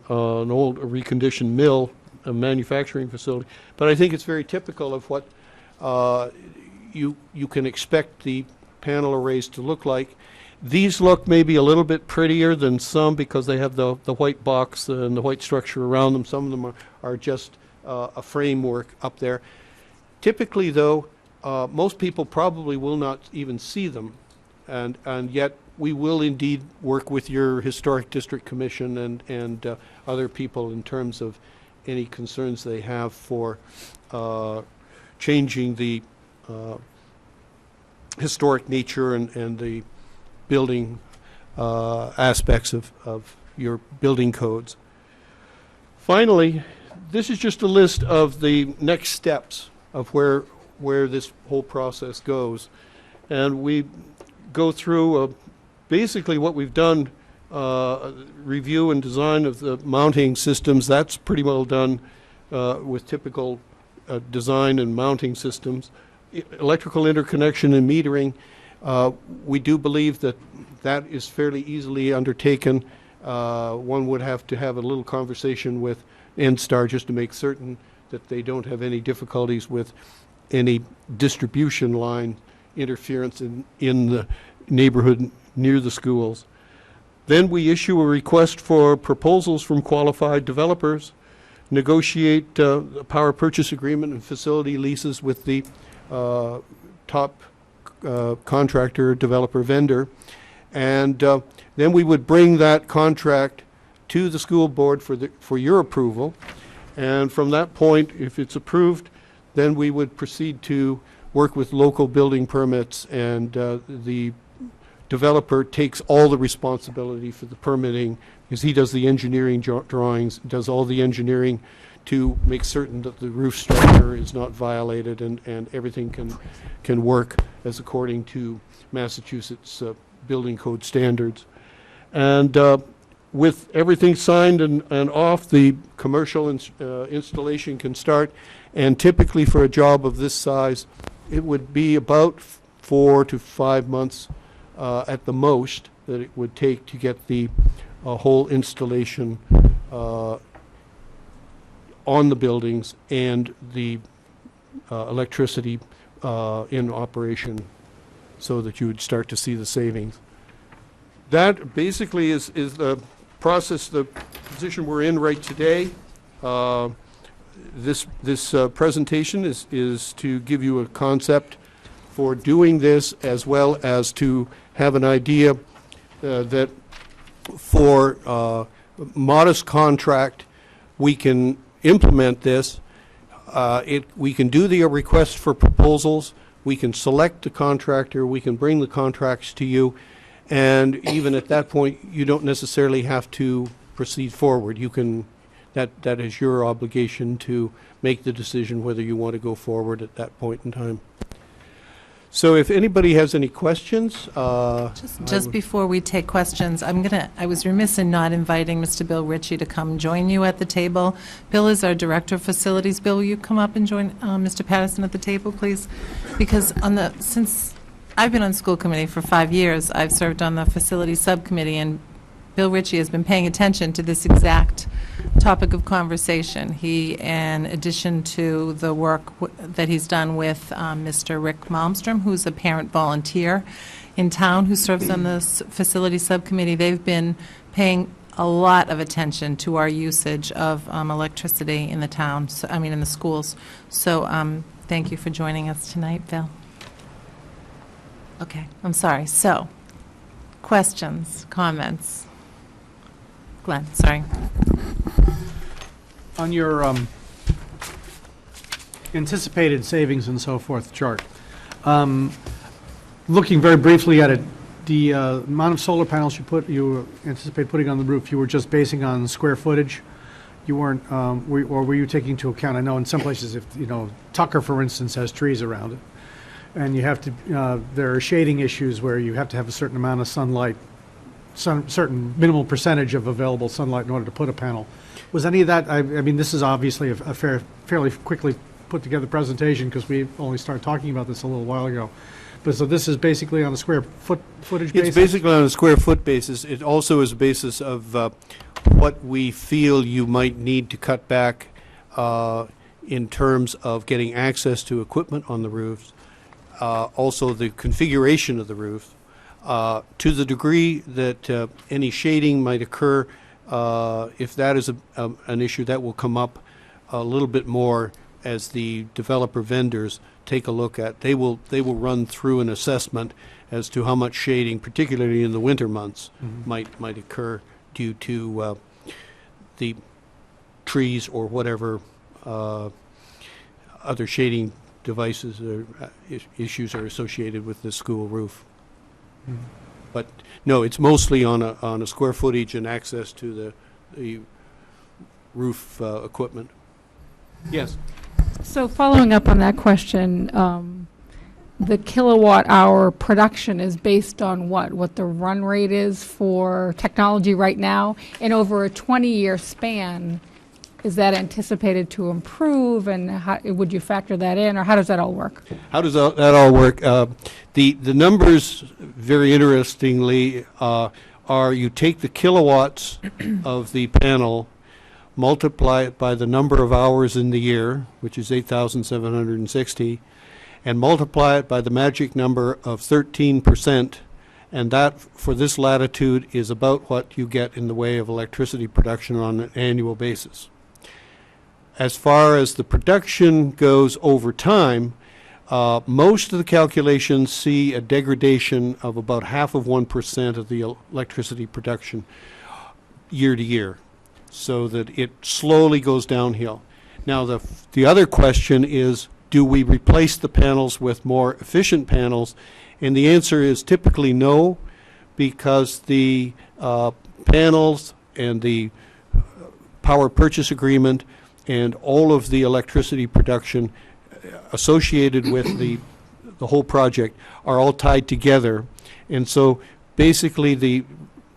[SPEAKER 12] old reconditioned mill, a manufacturing facility. But I think it's very typical of what you can expect the panel arrays to look like. These look maybe a little bit prettier than some because they have the white box and the white structure around them. Some of them are just a framework up there. Typically, though, most people probably will not even see them, and yet we will indeed work with your Historic District Commission and other people in terms of any concerns they have for changing the historic nature and the building aspects of your building codes. Finally, this is just a list of the next steps of where this whole process goes. And we go through basically what we've done, review and design of the mounting systems, that's pretty well done with typical design and mounting systems. Electrical interconnection and metering, we do believe that that is fairly easily undertaken. One would have to have a little conversation with NSTAR just to make certain that they don't have any difficulties with any distribution line interference in the neighborhood near the schools. Then we issue a request for proposals from qualified developers, negotiate a power purchase agreement and facility leases with the top contractor, developer, vendor, and then we would bring that contract to the school board for your approval. And from that point, if it's approved, then we would proceed to work with local building permits, and the developer takes all the responsibility for the permitting, because he does the engineering drawings, does all the engineering to make certain that the roof structure is not violated and everything can work as according to Massachusetts building code standards. And with everything signed and off, the commercial installation can start. And typically for a job of this size, it would be about 4 to 5 months at the most that it would take to get the whole installation on the buildings and the electricity in operation, so that you would start to see the savings. That basically is the process, the position we're in right today. This presentation is to give you a concept for doing this, as well as to have an idea that for modest contract we can implement this. We can do the request for proposals, we can select the contractor, we can bring the contracts to you, and even at that point you don't necessarily have to proceed forward. You can, that is your obligation to make the decision whether you want to go forward at that point in time. So if anybody has any questions,
[SPEAKER 1] Just before we take questions, I was remiss in not inviting Mr. Bill Ritchie to come join you at the table. Bill is our Director of Facilities. Bill, will you come up and join Mr. Patterson at the table, please? Because since I've been on school committee for 5 years, I've served on the Facilities Subcommittee, and Bill Ritchie has been paying attention to this exact topic of conversation. He, in addition to the work that he's done with Mr. Rick Malmstrom, who's a parent volunteer in town who serves on the Facility Subcommittee, they've been paying a lot of attention to our usage of electricity in the town, in the schools. So thank you for joining us tonight, Bill. Okay, I'm sorry. So, questions, comments? Glenn, sorry.
[SPEAKER 13] On your anticipated savings and so forth chart, looking very briefly at it, the amount of solar panels you anticipate putting on the roof, you were just basing on square footage? You weren't, or were you taking into account, I know in some places, if, Tucker, for instance, has trees around it, and you have to, there are shading issues where you have to have a certain amount of sunlight, certain minimal percentage of available sunlight in order to put a panel. Was any of that, I mean, this is obviously a fairly quickly put together presentation, because we only started talking about this a little while ago. But so this is basically on a footage basis?
[SPEAKER 12] It's basically on a square foot basis. It also is a basis of what we feel you might need to cut back in terms of getting access to equipment on the roofs, also the configuration of the roof. To the degree that any shading might occur, if that is an issue, that will come up a little bit more as the developer vendors take a look at. They will run through an assessment as to how much shading, particularly in the winter months, might occur due to the trees or whatever other shading devices or issues are associated with the school roof. But no, it's mostly on a square footage and access to the roof equipment. Yes.
[SPEAKER 9] So following up on that question, the kilowatt hour production is based on what? What the run rate is for technology right now? And over a 20-year span, is that anticipated to improve? And how, would you factor that in, or how does that all work?
[SPEAKER 12] How does that all work? The numbers, very interestingly, are you take the kilowatts of the panel, multiply it by the number of hours in the year, which is 8,760, and multiply it by the magic number of 13%, and that, for this latitude, is about what you get in the way of electricity production on an annual basis. As far as the production goes over time, most of the calculations see a degradation of about 0.5% of the electricity production year to year, so that it slowly goes downhill. Now, the other question is, do we replace the panels with more efficient panels? And the answer is typically no, because the panels and the power purchase agreement and all of the electricity production associated with the whole project are all tied together. And so basically the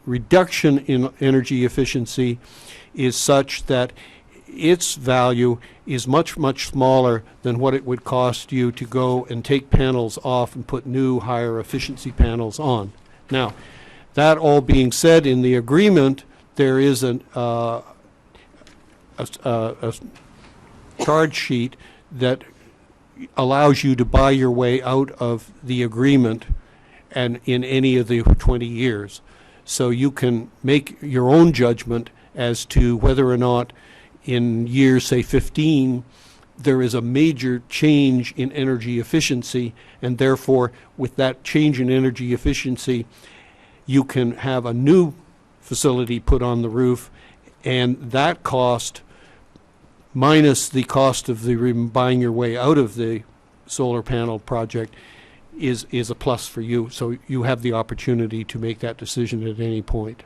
[SPEAKER 12] reduction in energy efficiency is such that its value is much, much smaller than what it would cost you to go and take panels off and put new, higher efficiency panels on. Now, that all being said, in the agreement, there is a charge sheet that allows you to buy your way out of the agreement and in any of the 20 years. So you can make your own judgment as to whether or not in years, say 15, there is a major change in energy efficiency, and therefore with that change in energy efficiency you can have a new facility put on the roof, and that cost minus the cost of the buying your way out of the solar panel project is a plus for you. So you have the opportunity to make that decision at any point.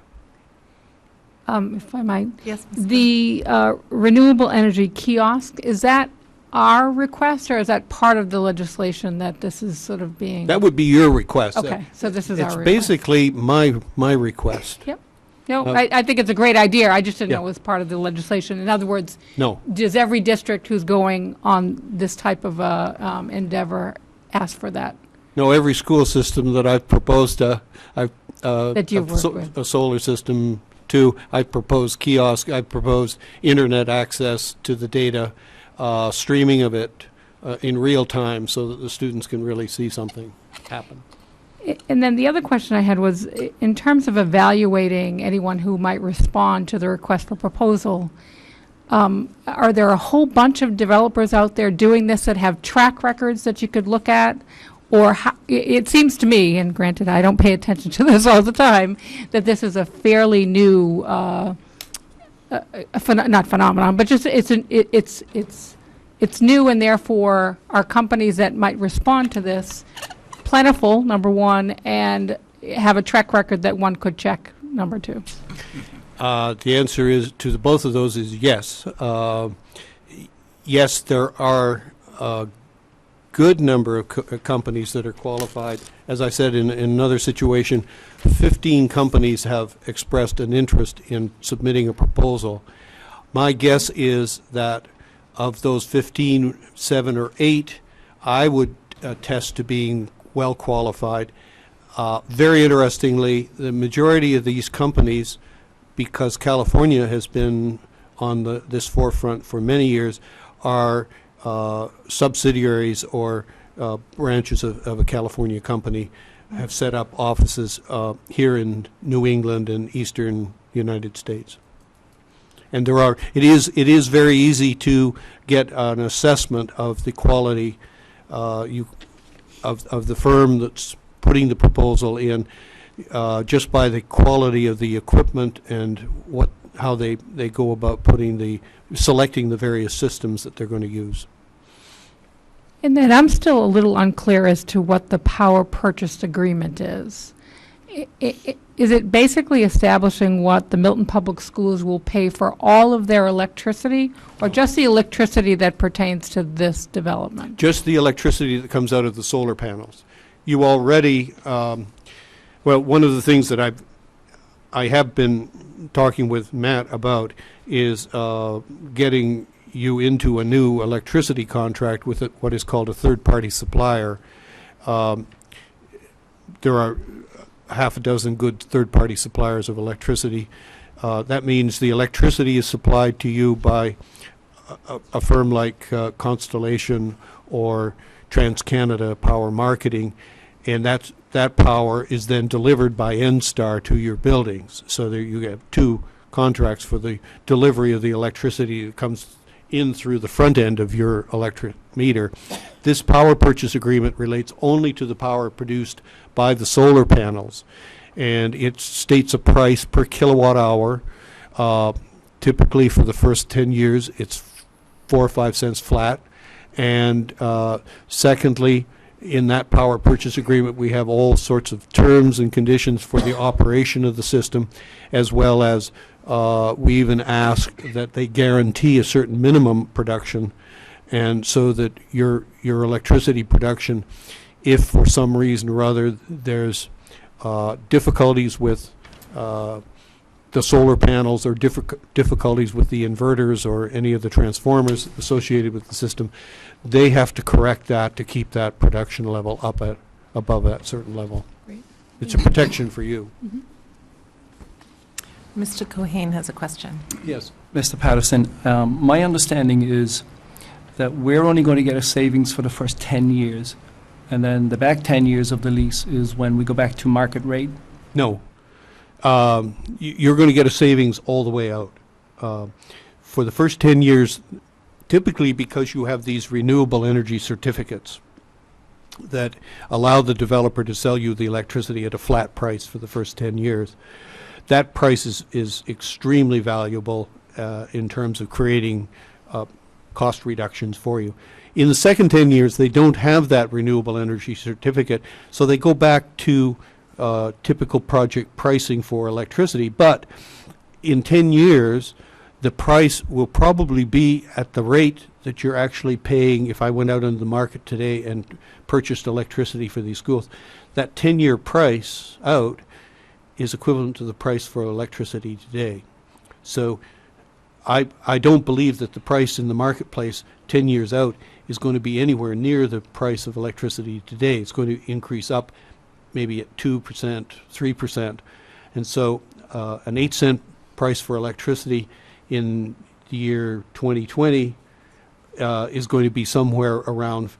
[SPEAKER 9] If I might.
[SPEAKER 1] Yes, Ms.
[SPEAKER 9] The renewable energy kiosk, is that our request, or is that part of the legislation that this is sort of being?
[SPEAKER 12] That would be your request.
[SPEAKER 9] Okay, so this is our
[SPEAKER 12] It's
[SPEAKER 9] request.
[SPEAKER 12] basically my request.
[SPEAKER 9] Yep. No, I think it's a great idea. I just didn't
[SPEAKER 12] Yeah.
[SPEAKER 9] know it was part of the legislation. In other words,
[SPEAKER 12] No.
[SPEAKER 9] does every district who's going on this type of endeavor ask for that?
[SPEAKER 12] No, every school system that I've proposed,
[SPEAKER 9] That you've worked with.
[SPEAKER 12] a solar system to, I've proposed kiosk, I've proposed internet access to the data, streaming of it in real time so that the students can really see something happen.
[SPEAKER 9] And then the other question I had was, in terms of evaluating anyone who might respond to the request for proposal, are there a whole bunch of developers out there doing this that have track records that you could look at? Or it seems to me, and granted I don't pay attention to this all the time, that this is a fairly new, not phenomenon, but just it's new, and therefore are companies that might respond to this plentiful, number one, and have a track record that one could check, number two?
[SPEAKER 12] The answer is to both of those is yes. Yes, there are a good number of companies that are qualified. As I said, in another situation, 15 companies have expressed an interest in submitting a proposal. My guess is that of those 15, 7 or 8, I would attest to being well qualified. Very interestingly, the majority of these companies, because California has been on this forefront for many years, are subsidiaries or branches of a California company, have set up offices here in New England and eastern United States. And it is very easy to get an assessment of the quality of the firm that's putting the proposal in, just by the quality of the equipment and how they go about selecting the various systems that they're going to use.
[SPEAKER 9] And then I'm still a little unclear as to what the power purchase agreement is. Is it basically establishing what the Milton Public Schools will pay for all of their electricity, or just the electricity that pertains to this development?
[SPEAKER 12] Just the electricity that comes out of the solar panels. You already, well, one of the things that I have been talking with Matt about is getting you into a new electricity contract with what is called a third-party supplier. There are half a dozen good third-party suppliers of electricity. That means the electricity is supplied to you by a firm like Constellation or TransCanada Power Marketing, and that power is then delivered by NSTAR to your buildings. So there you have two contracts for the delivery of the electricity that comes in through the front end of your electric meter. This power purchase agreement relates only to the power produced by the solar panels, and it states a price per kilowatt hour. Typically for the first 10 years it's 4 or 5 cents flat, and secondly, in that power purchase agreement we have all sorts of terms and conditions for the operation of the system, as well as we even ask that they guarantee a certain minimum production, and so that your electricity production, if for some reason or other there's difficulties with the solar panels or difficulties with the inverters or any of the transformers associated with the system, they have to correct that to keep that production level up at above that certain level.
[SPEAKER 1] Great.
[SPEAKER 12] It's a protection for you.
[SPEAKER 1] Mr. Cohane has a question.
[SPEAKER 12] Yes.
[SPEAKER 14] Mr. Patterson, my understanding is that we're only going to get a savings for the first 10 years, and then the back 10 years of the lease is when we go back to market rate?
[SPEAKER 12] No. You're going to get a savings all the way out. For the first 10 years, typically because you have these renewable energy certificates that allow the developer to sell you the electricity at a flat price for the first 10 years, that price is extremely valuable in terms of creating cost reductions for you. In the second 10 years, they don't have that renewable energy certificate, so they go back to typical project pricing for electricity. But in 10 years, the price will probably be at the rate that you're actually paying if I went out into the market today and purchased electricity for these schools. That 10-year price out is equivalent to the price for electricity today. So I don't believe that the price in the marketplace 10 years out is going to be anywhere near the price of electricity today. It's going to increase up maybe at 2%, 3%. And so an 8-cent price for electricity in the year 2020 is going to be somewhere around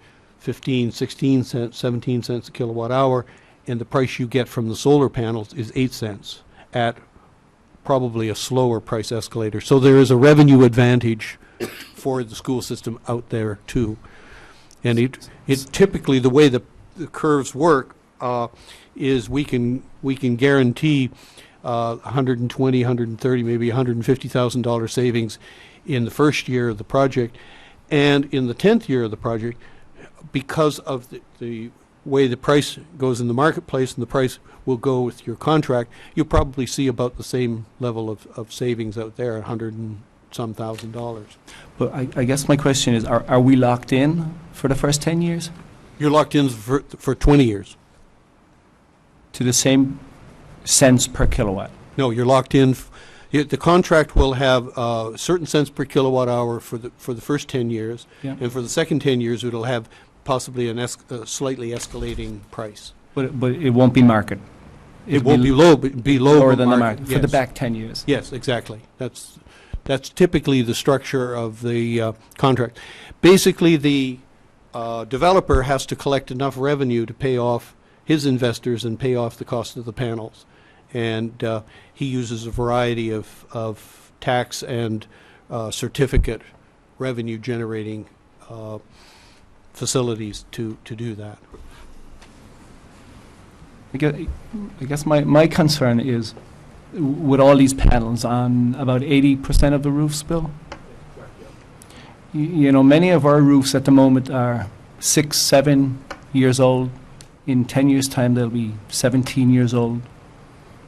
[SPEAKER 12] 15, 16 cents, 17 cents a kilowatt hour, and the price you get from the solar panels is 8 cents at probably a slower price escalator. So there is a revenue advantage for the school system out there too. And it typically, the way the curves work is we can guarantee 120, 130, maybe $150,000 savings in the first year of the project, and in the 10th year of the project, because of the way the price goes in the marketplace and the price will go with your contract, you'll probably see about the same level of savings out there, $100 and some thousand.
[SPEAKER 14] But I guess my question is, are we locked in for the first 10 years?
[SPEAKER 12] You're locked in for 20 years.
[SPEAKER 14] To the same cents per kilowatt?
[SPEAKER 12] No, you're locked in. The contract will have certain cents per kilowatt hour for the first 10 years,
[SPEAKER 14] Yeah.
[SPEAKER 12] and for the second 10 years it'll have possibly a slightly escalating price.
[SPEAKER 14] But it won't be market?
[SPEAKER 12] It won't be low, but be
[SPEAKER 14] lower than the
[SPEAKER 12] market,
[SPEAKER 14] market for the
[SPEAKER 12] yes.
[SPEAKER 14] back 10 years?
[SPEAKER 12] Yes, exactly. That's typically the structure of the contract. Basically, the developer has to collect enough revenue to pay off his investors and pay off the cost of the panels. And he uses a variety of tax and certificate revenue generating facilities to do that.
[SPEAKER 14] I guess my concern is, with all these panels on about 80% of the roofs, Bill, you know, many of our roofs at the moment are 6, 7 years old. In 10 years' time, they'll be 17 years old.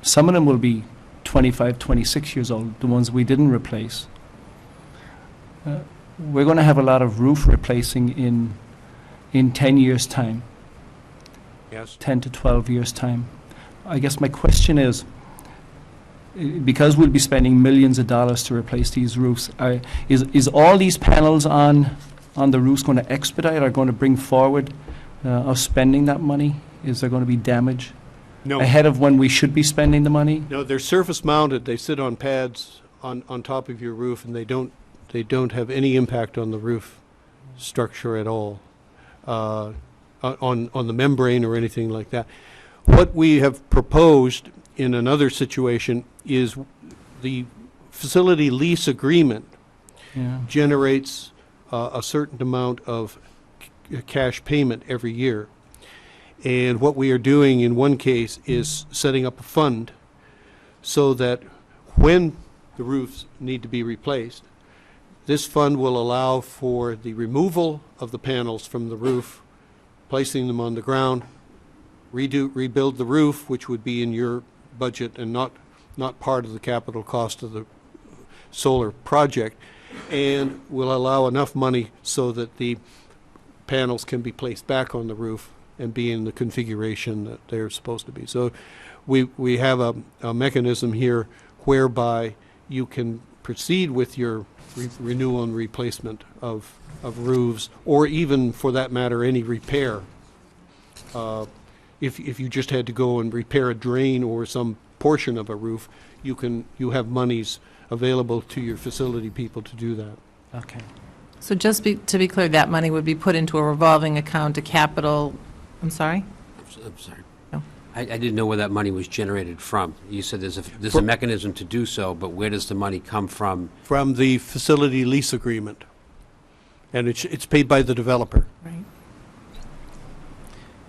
[SPEAKER 14] Some of them will be 25, 26 years old, the ones we didn't replace. We're going to have a lot of roof replacing in 10 years' time.
[SPEAKER 10] Yes.
[SPEAKER 14] 10 to 12 years' time. I guess my question is, because we'll be spending millions of dollars to replace these roofs, is all these panels on the roofs going to expedite or going to bring forward us spending that money? Is there going to be damage
[SPEAKER 12] No.
[SPEAKER 14] ahead of when we should be spending the money?
[SPEAKER 12] No, they're surface mounted. They sit on pads on top of your roof, and they don't have any impact on the roof structure at all, on the membrane or anything like that. What we have proposed in another situation is the facility lease agreement
[SPEAKER 14] Yeah.
[SPEAKER 12] generates a certain amount of cash payment every year. And what we are doing in one case is setting up a fund so that when the roofs need to be replaced, this fund will allow for the removal of the panels from the roof, placing them on the ground, rebuild the roof, which would be in your budget and not part of the capital cost of the solar project, and will allow enough money so that the panels can be placed back on the roof and be in the configuration that they're supposed to be. So we have a mechanism here whereby you can proceed with your renewal and replacement of roofs, or even, for that matter, any repair. If you just had to go and repair a drain or some portion of a roof, you have monies available to your facility people to do that.
[SPEAKER 14] Okay.
[SPEAKER 1] So just to be clear, that money would be put into a revolving account, a capital, I'm sorry?
[SPEAKER 10] I'm sorry.
[SPEAKER 1] No.
[SPEAKER 10] I didn't know where that money was generated from. You said there's a mechanism to do so, but where does the money come from?
[SPEAKER 12] From the facility lease agreement. And it's paid by the developer.
[SPEAKER 1] Right.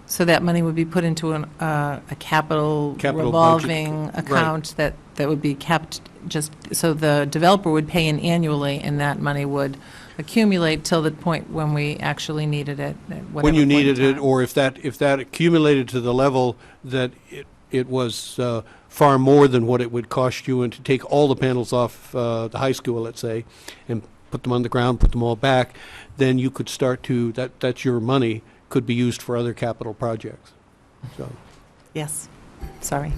[SPEAKER 1] So that money would be put into a capital revolving
[SPEAKER 12] budget.
[SPEAKER 1] account that would be kept just, so the developer would pay in annually, and that money would accumulate till the point when we actually needed it, at whatever
[SPEAKER 12] When you
[SPEAKER 1] point in
[SPEAKER 12] needed it,
[SPEAKER 1] time.
[SPEAKER 12] or if that accumulated to the level that it was far more than what it would cost you, and to take all the panels off the high school, let's say, and put them on the ground, put them all back, then you could start to, that's your money, could be used for other capital projects. So,
[SPEAKER 1] Yes, sorry,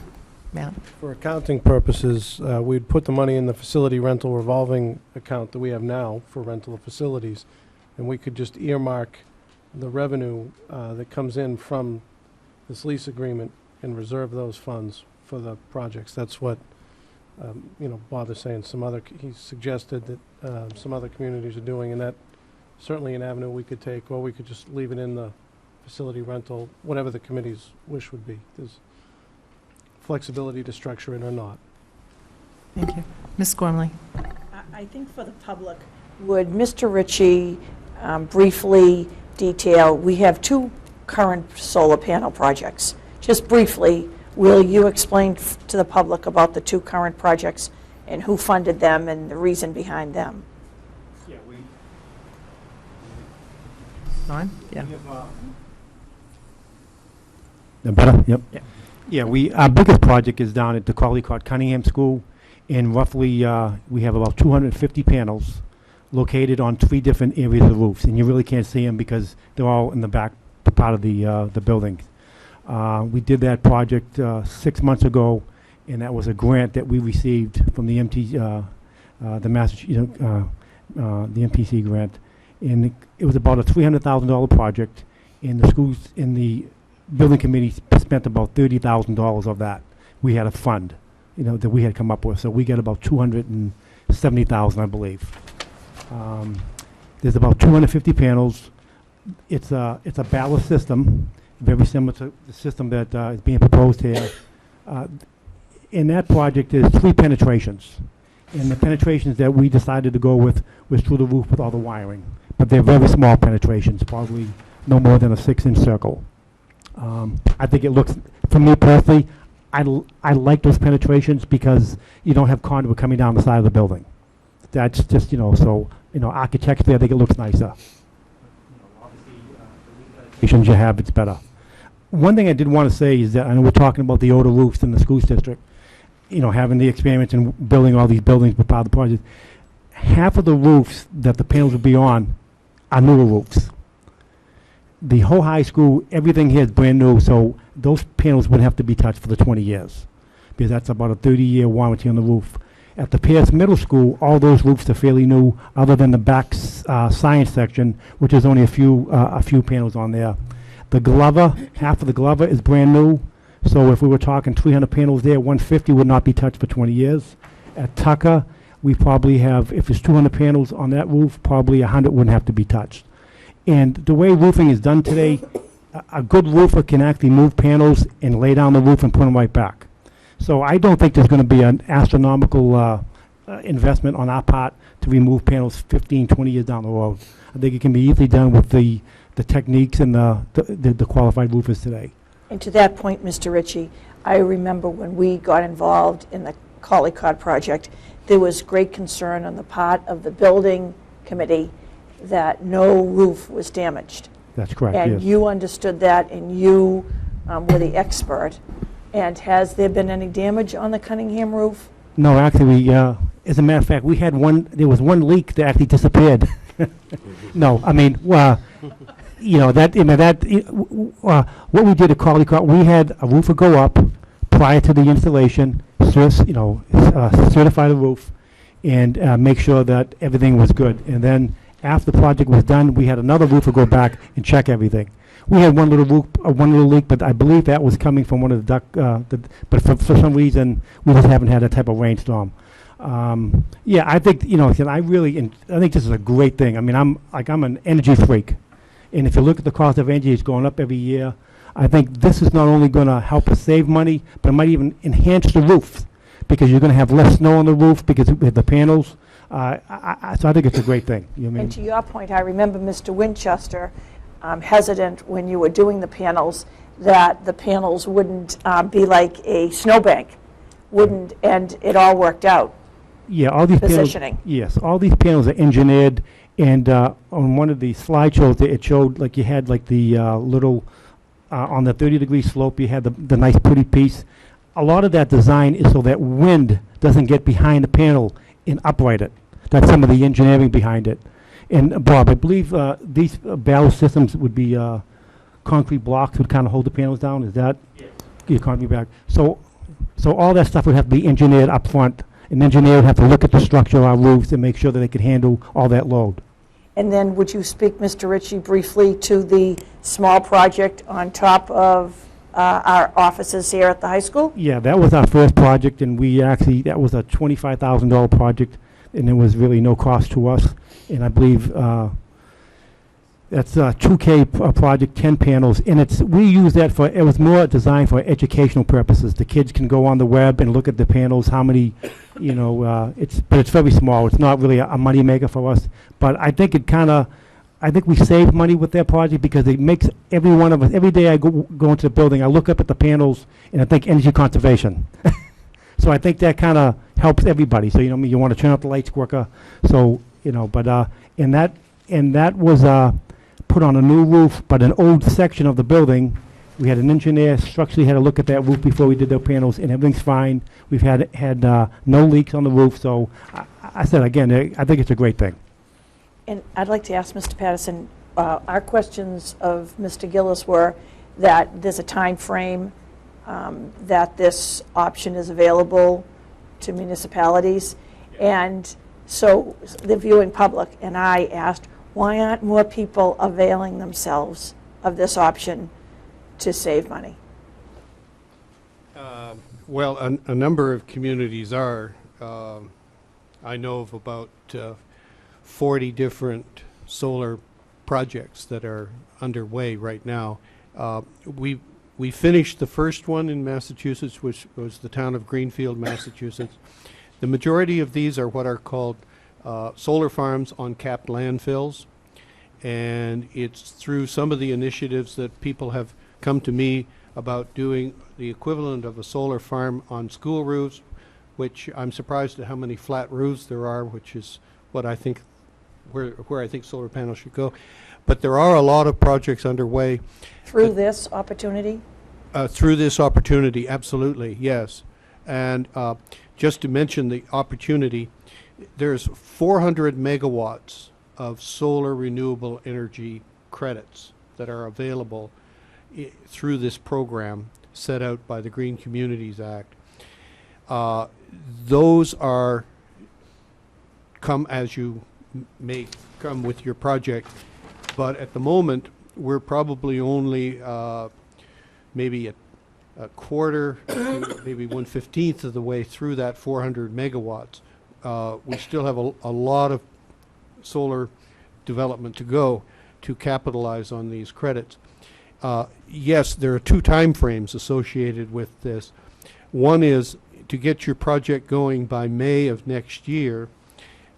[SPEAKER 1] Matt.
[SPEAKER 11] For accounting purposes, we'd put the money in the facility rental revolving account that we have now for rental of facilities, and we could just earmark the revenue that comes in from this lease agreement and reserve those funds for the projects. That's what, Bob is saying. He suggested that some other communities are doing, and that certainly an avenue we could take, or we could just leave it in the facility rental, whatever the committee's wish would be. There's flexibility to structure it or not.
[SPEAKER 1] Thank you. Ms. Gormley?
[SPEAKER 3] I think for the public, would Mr. Ritchie briefly detail, we have two current solar panel projects. Just briefly, will you explain to the public about the two current projects and who funded them and the reason behind them?
[SPEAKER 13] Yeah,
[SPEAKER 1] On? Yeah.
[SPEAKER 15] Better? Yep.
[SPEAKER 1] Yeah.
[SPEAKER 15] Yeah, our biggest project is down at the Collycott Cunningham School, and roughly, we have about 250 panels located on 3 different areas of the roofs, and you really can't see them because they're all in the back part of the building. We did that project 6 months ago, and that was a grant that we received from the the MPC grant, and it was about a $300,000 project, and the building committee spent about $30,000 of that. We had a fund, that we had come up with, so we get about $270,000, I believe. There's about 250 panels. It's a ballast system, very similar to the system that is being proposed here. In that project, there's 3 penetrations, and the penetrations that we decided to go with was through the roof with all the wiring, but they're very small penetrations, probably no more than a 6-inch circle. I think it looks, for me personally, I like those penetrations because you don't have conduit coming down the side of the building. That's just, architecturally, I think it looks nicer. Penetrations you have, it's better. One thing I did want to say is that I know we're talking about the odor roofs in the schools district. having the experience in building all these buildings with part of the project, half of the roofs that the panels will be on are newer roofs. The whole high school, everything here is brand new, so those panels wouldn't have to be touched for the 20 years, because that's about a 30-year warranty on the roof. At the Pierce Middle School, all those roofs are fairly new, other than the back science section, which is only a few panels on there. The Glover, half of the Glover is brand new, so if we were talking 300 panels there, 150 would not be touched for 20 years. At Tucker, we probably have, if there's 200 panels on that roof, probably 100 wouldn't have to be touched. And the way roofing is done today, a good roofer can actually move panels and lay down the roof and put them right back. So I don't think there's going to be an astronomical investment on our part to remove panels 15, 20 years down the road. I think it can be easily done with the techniques and the qualified roofers today.
[SPEAKER 3] And to that point, Mr. Ritchie, I remember when we got involved in the Collycott project, there was great concern on the part of the building committee that no roof was damaged.
[SPEAKER 15] That's correct,
[SPEAKER 3] And
[SPEAKER 15] yes.
[SPEAKER 3] you understood that, and you were the expert. And has there been any damage on the Cunningham roof?
[SPEAKER 15] No, actually, as a matter of fact, there was one leak that actually disappeared. No, I mean, what we did at Collycott, we had a roofer go up prior to the installation, certify the roof, and make sure that everything was good. And then after the project was done, we had another roofer go back and check everything. We had one little leak, but I believe that was coming from one of the but for some reason, we just haven't had that type of rainstorm. Yeah, I think, I think this is a great thing. I mean, I'm an energy freak. And if you look at the cost of energy, it's going up every year. I think this is not only going to help us save money, but it might even enhance the roof, because you're going to have less snow on the roof because of the panels. So I think it's a great thing.
[SPEAKER 3] And to your point, I remember Mr. Winchester hesitant when you were doing the panels that the panels wouldn't be like a snowbank, and it all worked out.
[SPEAKER 15] Yeah, all these
[SPEAKER 3] positioning.
[SPEAKER 15] Panels, yes, all these panels are engineered, and on one of the slideshows, it showed like you had like the little on the 30-degree slope, you had the nice pretty piece. A lot of that design is so that wind doesn't get behind the panel and upright it. That's some of the engineering behind it. And Bob, I believe these ballast systems would be concrete blocks would kind of hold the panels down. Is that your concrete back? So all that stuff would have to be engineered up front. An engineer would have to look at the structure of our roofs and make sure that they could handle all that load.
[SPEAKER 3] And then would you speak, Mr. Ritchie, briefly to the small project on top of our offices here at the high school?
[SPEAKER 15] Yeah, that was our first project, and that was a $25,000 project, and there was really no cost to us. And I believe that's a 2K project, 10 panels, and we use that it was more designed for educational purposes. The kids can go on the web and look at the panels, how many, but it's very small. It's not really a money maker for us, but I think I think we save money with that project because it makes every one of us, every day I go into the building, I look up at the panels and I think energy conservation. So I think that kind of helps everybody. So, you want to turn up the lights quicker. So, and that was put on a new roof, but an old section of the building. We had an engineer structurally had a look at that roof before we did the panels, and everything's fine. We've had no leaks on the roof. So I said, again, I think it's a great thing.
[SPEAKER 3] And I'd like to ask Mr. Patterson, our questions of Mr. Gillis were that there's a time frame that this option is available to municipalities. And so the viewing public and I asked, why aren't more people availing themselves of this option to save money?
[SPEAKER 12] Well, a number of communities are. I know of about 40 different solar projects that are underway right now. We finished the first one in Massachusetts, which was the town of Greenfield, Massachusetts. The majority of these are what are called solar farms on capped landfills, and it's through some of the initiatives that people have come to me about doing the equivalent of a solar farm on school roofs, which I'm surprised at how many flat roofs there are, which is what I think where I think solar panels should go. But there are a lot of projects underway.
[SPEAKER 3] Through this opportunity?
[SPEAKER 12] Through this opportunity, absolutely, yes. And just to mention the opportunity, there's 400 megawatts of solar renewable energy credits that are available through this program set out by the Green Communities Act. Those are come as you may come with your project, but at the moment we're probably only maybe a quarter, maybe 1/15 of the way through that 400 megawatts. We still have a lot of solar development to go to capitalize on these credits. Yes, there are two time frames associated with this. One is to get your project going by May of next year.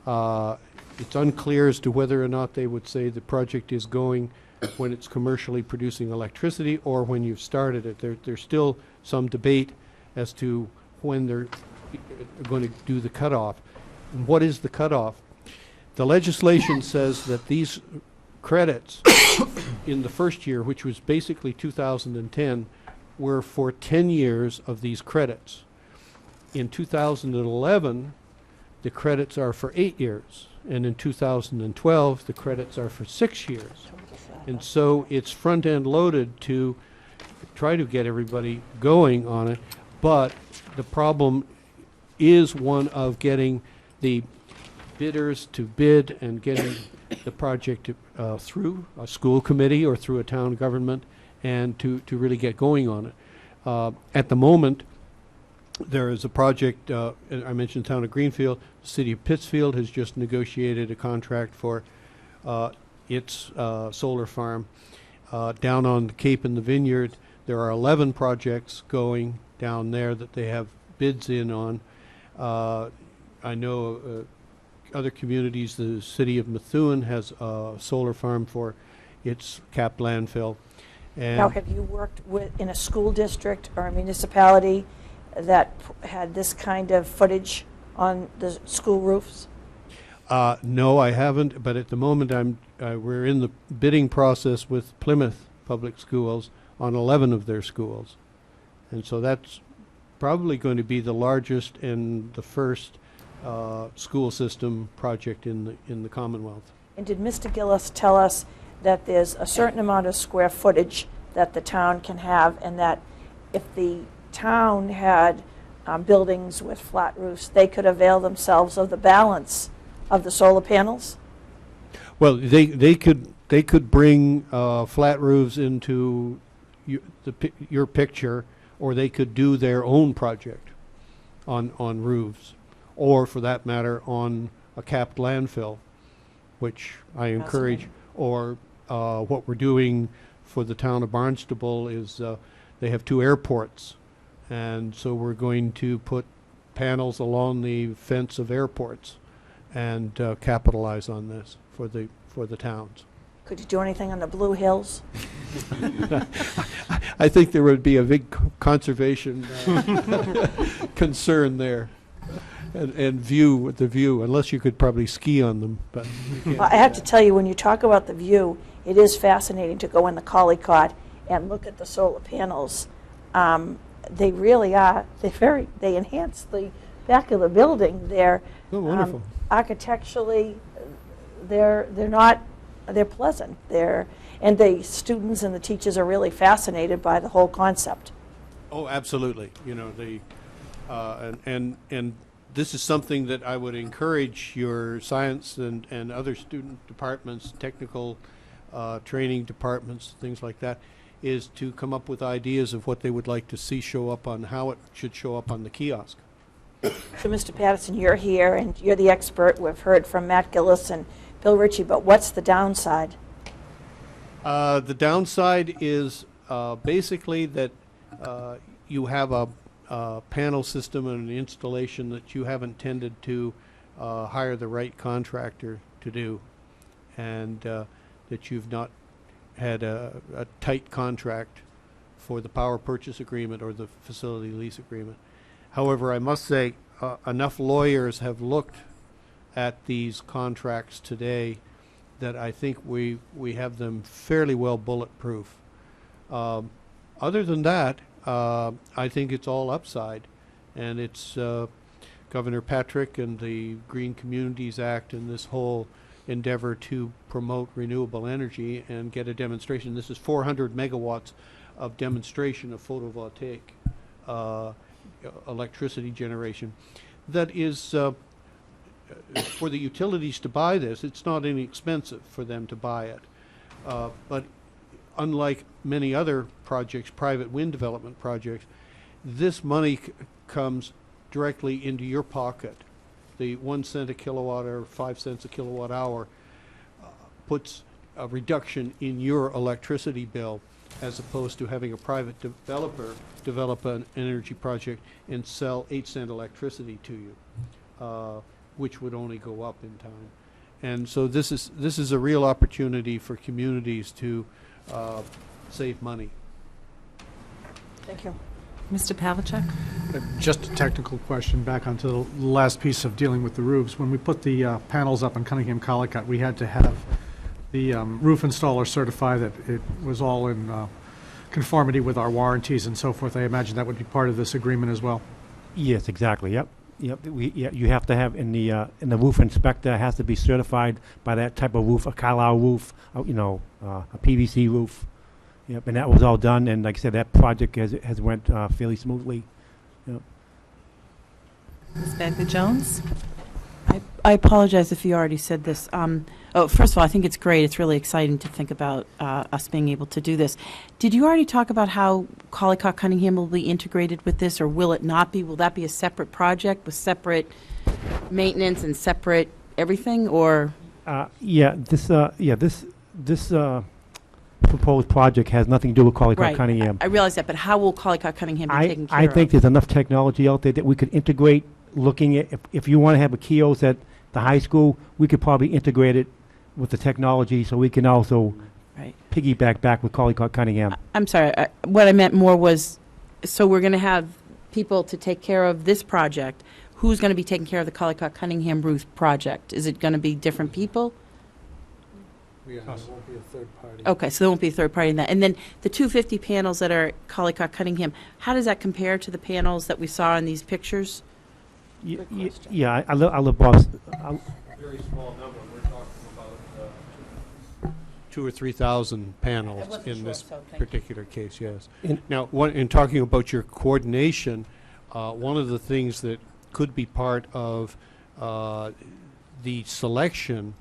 [SPEAKER 12] It's unclear as to whether or not they would say the project is going when it's commercially producing electricity or when you've started it. There's still some debate as to when they're going to do the cutoff. What is the cutoff? The legislation says that these credits in the first year, which was basically 2010, were for 10 years of these credits. In 2011, the credits are for 8 years. And in 2012, the credits are for 6 years. And so it's front-end loaded to try to get everybody going on it. But the problem is one of getting the bidders to bid and getting the project through a school committee or through a town government and to really get going on it. At the moment, there is a project, I mentioned the town of Greenfield. The city of Pittsfield has just negotiated a contract for its solar farm. Down on the Cape in the Vineyard, there are 11 projects going down there that they have bids in on. I know other communities, the city of Methuen has a solar farm for its capped landfill. And
[SPEAKER 3] Now, have you worked in a school district or a municipality that had this kind of footage on the school roofs?
[SPEAKER 12] No, I haven't, but at the moment we're in the bidding process with Plymouth Public Schools on 11 of their schools. And so that's probably going to be the largest and the first school system project in the Commonwealth.
[SPEAKER 3] And did Mr. Gillis tell us that there's a certain amount of square footage that the town can have, and that if the town had buildings with flat roofs, they could avail themselves of the balance of the solar panels?
[SPEAKER 12] Well, they could bring flat roofs into your picture, or they could do their own project on roofs, or for that matter on a capped landfill, which I encourage. Or what we're doing for the town of Barnstable is they have 2 airports, and so we're going to put panels along the fence of airports and capitalize on this for the towns.
[SPEAKER 3] Could you do anything on the Blue Hills?
[SPEAKER 12] I think there would be a big conservation concern there, and view, unless you could probably ski on them. But
[SPEAKER 3] Well, I have to tell you, when you talk about the view, it is fascinating to go in the Collycott and look at the solar panels. They really are. They enhance the back of the building. They're
[SPEAKER 12] wonderful.
[SPEAKER 3] Architecturally, they're pleasant. And the students and the teachers are really fascinated by the whole concept.
[SPEAKER 12] Oh, absolutely. You know, and this is something that I would encourage your science and other student departments, technical training departments, things like that, is to come up with ideas of what they would like to see show up on how it should show up on the kiosk.
[SPEAKER 3] So, Mr. Patterson, you're here, and you're the expert. We've heard from Matt Gillis and Bill Ritchie, but what's the downside?
[SPEAKER 12] The downside is basically that you have a panel system and an installation that you haven't tended to hire the right contractor to do, and that you've not had a tight contract for the power purchase agreement or the facility lease agreement. However, I must say enough lawyers have looked at these contracts today that I think we have them fairly well bulletproof. Other than that, I think it's all upside,
[SPEAKER 11] And it's Governor Patrick and the Green Communities Act and this whole endeavor to promote renewable energy and get a demonstration. This is 400 megawatts of demonstration of photovoltaic electricity generation. That is, for the utilities to buy this, it's not inexpensive for them to buy it. But unlike many other projects, private wind development projects, this money comes directly into your pocket. The 1 cent a kilowatt or 5 cents a kilowatt hour puts a reduction in your electricity bill, as opposed to having a private developer develop an energy project and sell 8-cent electricity to you, which would only go up in time. And so this is a real opportunity for communities to save money.
[SPEAKER 3] Thank you.
[SPEAKER 1] Mr. Pavlicek?
[SPEAKER 13] Just a technical question back onto the last piece of dealing with the roofs. When we put the panels up on Cunningham Collicott, we had to have the roof installer certify that it was all in conformity with our warranties and so forth. I imagine that would be part of this agreement as well.
[SPEAKER 15] Yes, exactly, yep. Yep, you have to have, in the roof inspector has to be certified by that type of roof, a Carlisle roof, a PVC roof. Yep, and that was all done, and like I said, that project has went fairly smoothly. Yep.
[SPEAKER 1] Ms. Bagley-Jones?
[SPEAKER 7] I apologize if you already said this. First of all, I think it's great. It's really exciting to think about us being able to do this. Did you already talk about how Collicott Cunningham will be integrated with this, or will it not be? Will that be a separate project with separate maintenance and separate everything, or?
[SPEAKER 15] This proposed project has nothing to do with Collicott Cunningham.
[SPEAKER 7] I realize that, but how will Collicott Cunningham be taken care of?
[SPEAKER 15] I think there's enough technology out there that we could integrate. Looking at, if you want to have a kiosk at the high school, we could probably integrate it with the technology, so we can also piggyback back with Collicott Cunningham.
[SPEAKER 7] I'm sorry, what I meant more was, so we're going to have people to take care of this project. Who's going to be taking care of the Collicott Cunningham roof project? Is it going to be different people?
[SPEAKER 11] There won't be a third party.
[SPEAKER 7] Okay, so there won't be a third party in that. And then the 250 panels that are Collicott Cunningham, how does that compare to the panels that we saw in these pictures?
[SPEAKER 15] Yeah, I live Boss.
[SPEAKER 11] Very small number. We're talking about 2,000 or 3,000 panels in this particular case. Yes. Now, in talking about your coordination, one of the things that could be part of the selection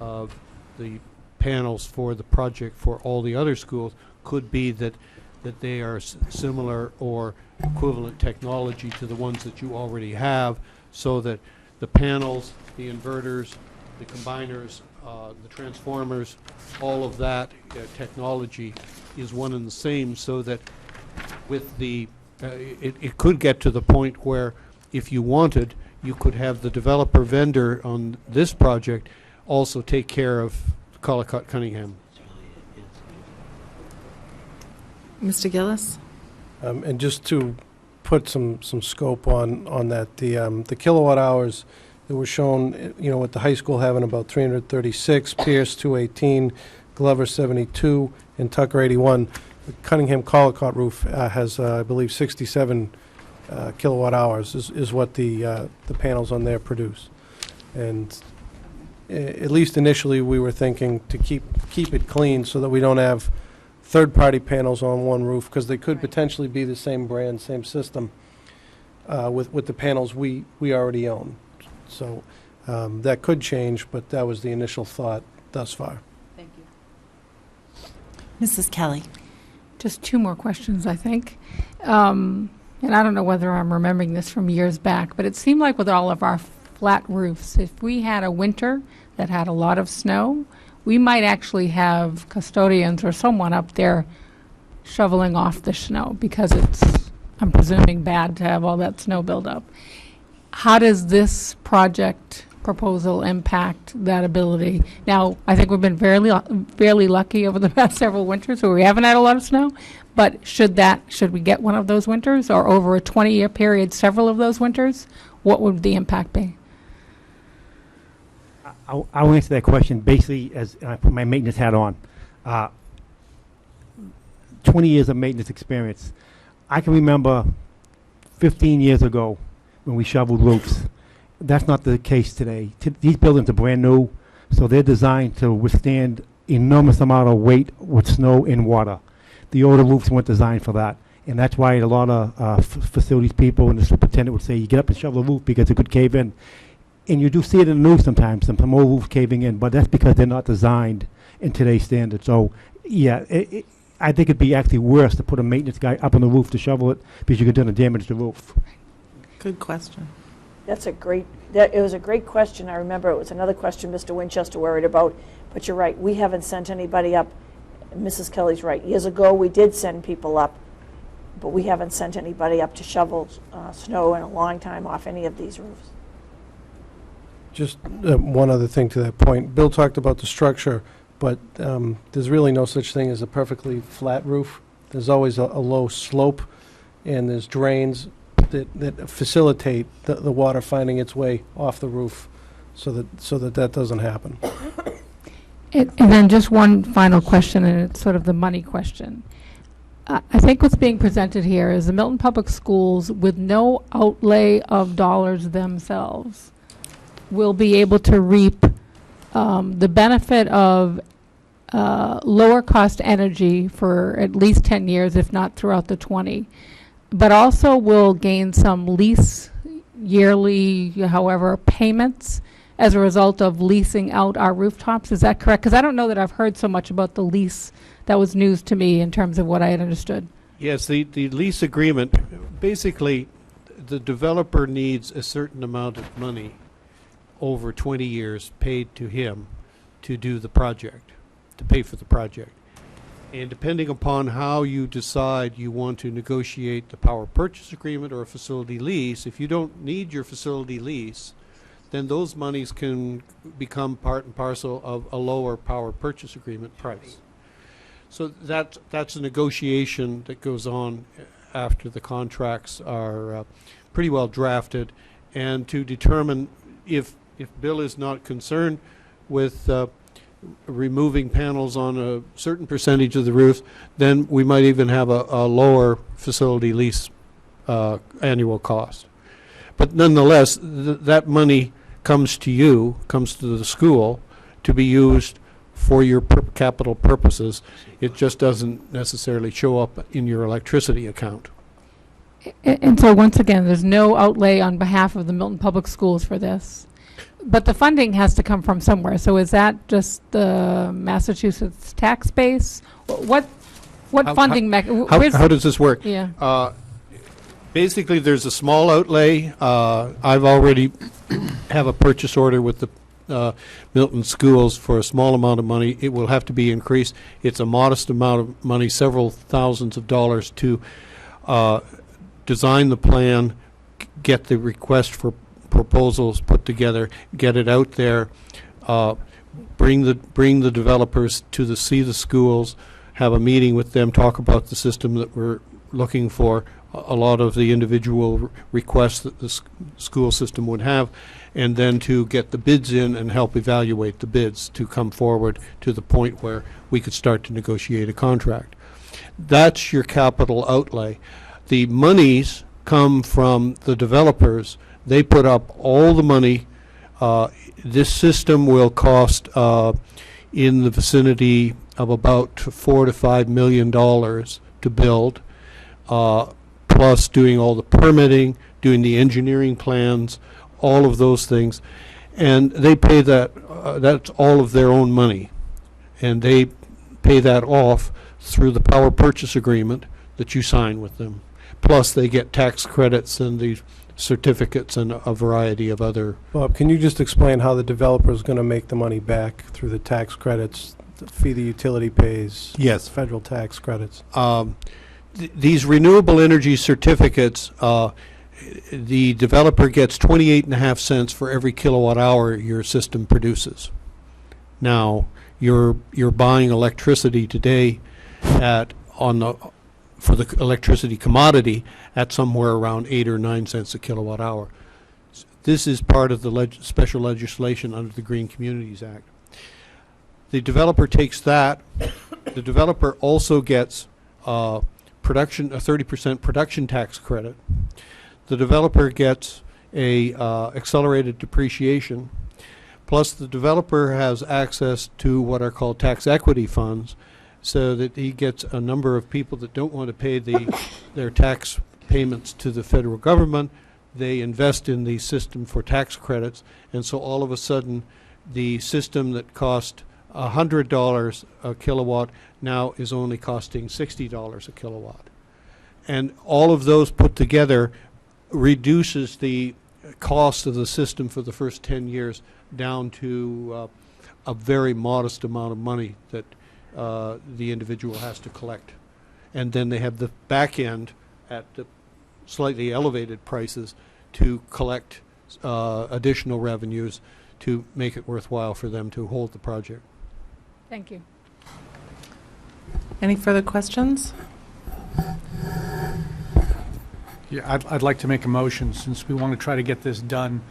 [SPEAKER 11] of the panels for the project for all the other schools could be that they are similar or equivalent technology to the ones that you already have, so that the panels, the inverters, the combiners, the transformers, all of that technology is one and the same, so that with the it could get to the point where, if you wanted, you could have the developer vendor on this project also take care of Collicott Cunningham.
[SPEAKER 1] Mr. Gillis?
[SPEAKER 11] And just to put some scope on that, the kilowatt hours that were shown, with the high school having about 336, Pierce 218, Glover 72, and Tucker 81. The Cunningham Collicott roof has, I believe, 67 kilowatt hours is what the panels on there produce. And at least initially, we were thinking to keep it clean so that we don't have third-party panels on one roof, because they could potentially be the same brand, same system with the panels we already own. So that could change, but that was the initial thought thus far.
[SPEAKER 7] Thank you.
[SPEAKER 1] Mrs. Kelly?
[SPEAKER 9] Just two more questions, I think. And I don't know whether I'm remembering this from years back, but it seemed like with all of our flat roofs, if we had a winter that had a lot of snow, we might actually have custodians or someone up there shoveling off the snow, because it's, I'm presuming, bad to have all that snow build up. How does this project proposal impact that ability? Now, I think we've been fairly lucky over the past several winters where we haven't had a lot of snow, but should we get one of those winters, or over a 20-year period, several of those winters, what would the impact be?
[SPEAKER 15] I'll answer that question basically as I put my maintenance hat on. 20 years of maintenance experience. I can remember 15 years ago when we shoveled roofs. That's not the case today. These buildings are brand new, so they're designed to withstand enormous amount of weight with snow and water. The older roofs weren't designed for that. And that's why a lot of facilities people and the superintendent would say, you get up and shovel the roof because it could cave in. And you do see it in the news sometimes, some old roofs caving in, but that's because they're not designed in today's standards. So, yeah, I think it'd be actually worse to put a maintenance guy up on the roof to shovel it because you could then damage the roof.
[SPEAKER 1] Good question.
[SPEAKER 3] It was a great question. I remember it was another question Mr. Winchester worried about, but you're right, we haven't sent anybody up. Mrs. Kelly's right. Years ago, we did send people up, but we haven't sent anybody up to shovel snow in a long time off any of these roofs.
[SPEAKER 11] Just one other thing to that point. Bill talked about the structure, but there's really no such thing as a perfectly flat roof. There's always a low slope, and there's drains that facilitate the water finding its way off the roof so that doesn't happen.
[SPEAKER 9] And then just one final question, and it's sort of the money question. I think what's being presented here is the Milton Public Schools, with no outlay of dollars themselves, will be able to reap the benefit of lower cost energy for at least 10 years, if not throughout the 20, but also will gain some lease yearly, however, payments as a result of leasing out our rooftops. Is that correct? Because I don't know that I've heard so much about the lease. That was news to me in terms of what I had understood.
[SPEAKER 11] Yes, the lease agreement, basically, the developer needs a certain amount of money over 20 years paid to him to do the project, to pay for the project. And depending upon how you decide you want to negotiate the power purchase agreement or a facility lease, if you don't need your facility lease, then those monies can become part and parcel of a lower power purchase agreement price. So that's a negotiation that goes on after the contracts are pretty well drafted, and to determine if Bill is not concerned with removing panels on a certain percentage of the roof, then we might even have a lower facility lease annual cost. But nonetheless, that money comes to you, comes to the school to be used for your capital purposes. It just doesn't necessarily show up in your electricity account.
[SPEAKER 9] And so once again, there's no outlay on behalf of the Milton Public Schools for this. But the funding has to come from somewhere. So is that just the Massachusetts tax base? What funding
[SPEAKER 11] How does this work?
[SPEAKER 9] Yeah.
[SPEAKER 11] Basically, there's a small outlay. I've already have a purchase order with the Milton schools for a small amount of money. It will have to be increased. It's a modest amount of money, several thousands of dollars, to design the plan, get the request for proposals put together, get it out there, bring the developers to see the schools, have a meeting with them, talk about the system that we're looking for, a lot of the individual requests that the school system would have, and then to get the bids in and help evaluate the bids to come forward to the point where we could start to negotiate a contract. That's your capital outlay. The monies come from the developers. They put up all the money. This system will cost in the vicinity of about $4 to $5 million to build, plus doing all the permitting, doing the engineering plans, all of those things. And they pay that, that's all of their own money. And they pay that off through the power purchase agreement that you sign with them. Plus they get tax credits and the certificates and a variety of other.
[SPEAKER 16] Bob, can you just explain how the developer is going to make the money back through the tax credits, the fee the utility pays?
[SPEAKER 11] Yes.
[SPEAKER 16] Federal tax credits.
[SPEAKER 11] These renewable energy certificates, the developer gets 28.5 cents for every kilowatt hour your system produces. Now, you're buying electricity today for the electricity commodity at somewhere around 8 or 9 cents a kilowatt hour. This is part of the special legislation under the Green Communities Act. The developer takes that. The developer also gets a 30% production tax credit.
[SPEAKER 12] the developer gets a accelerated depreciation, plus the developer has access to what are called tax equity funds, so that he gets a number of people that don't want to pay their tax payments to the federal government. They invest in the system for tax credits, and so all of a sudden, the system that cost $100 a kilowatt now is only costing $60 a kilowatt. And all of those put together reduces the cost of the system for the first 10 years down to a very modest amount of money that the individual has to collect. And then they have the back end at the slightly elevated prices to collect additional revenues to make it worthwhile for them to hold the project.
[SPEAKER 9] Thank you.
[SPEAKER 1] Any further questions?
[SPEAKER 13] Yeah, I'd like to make a motion, since we want to try to get this done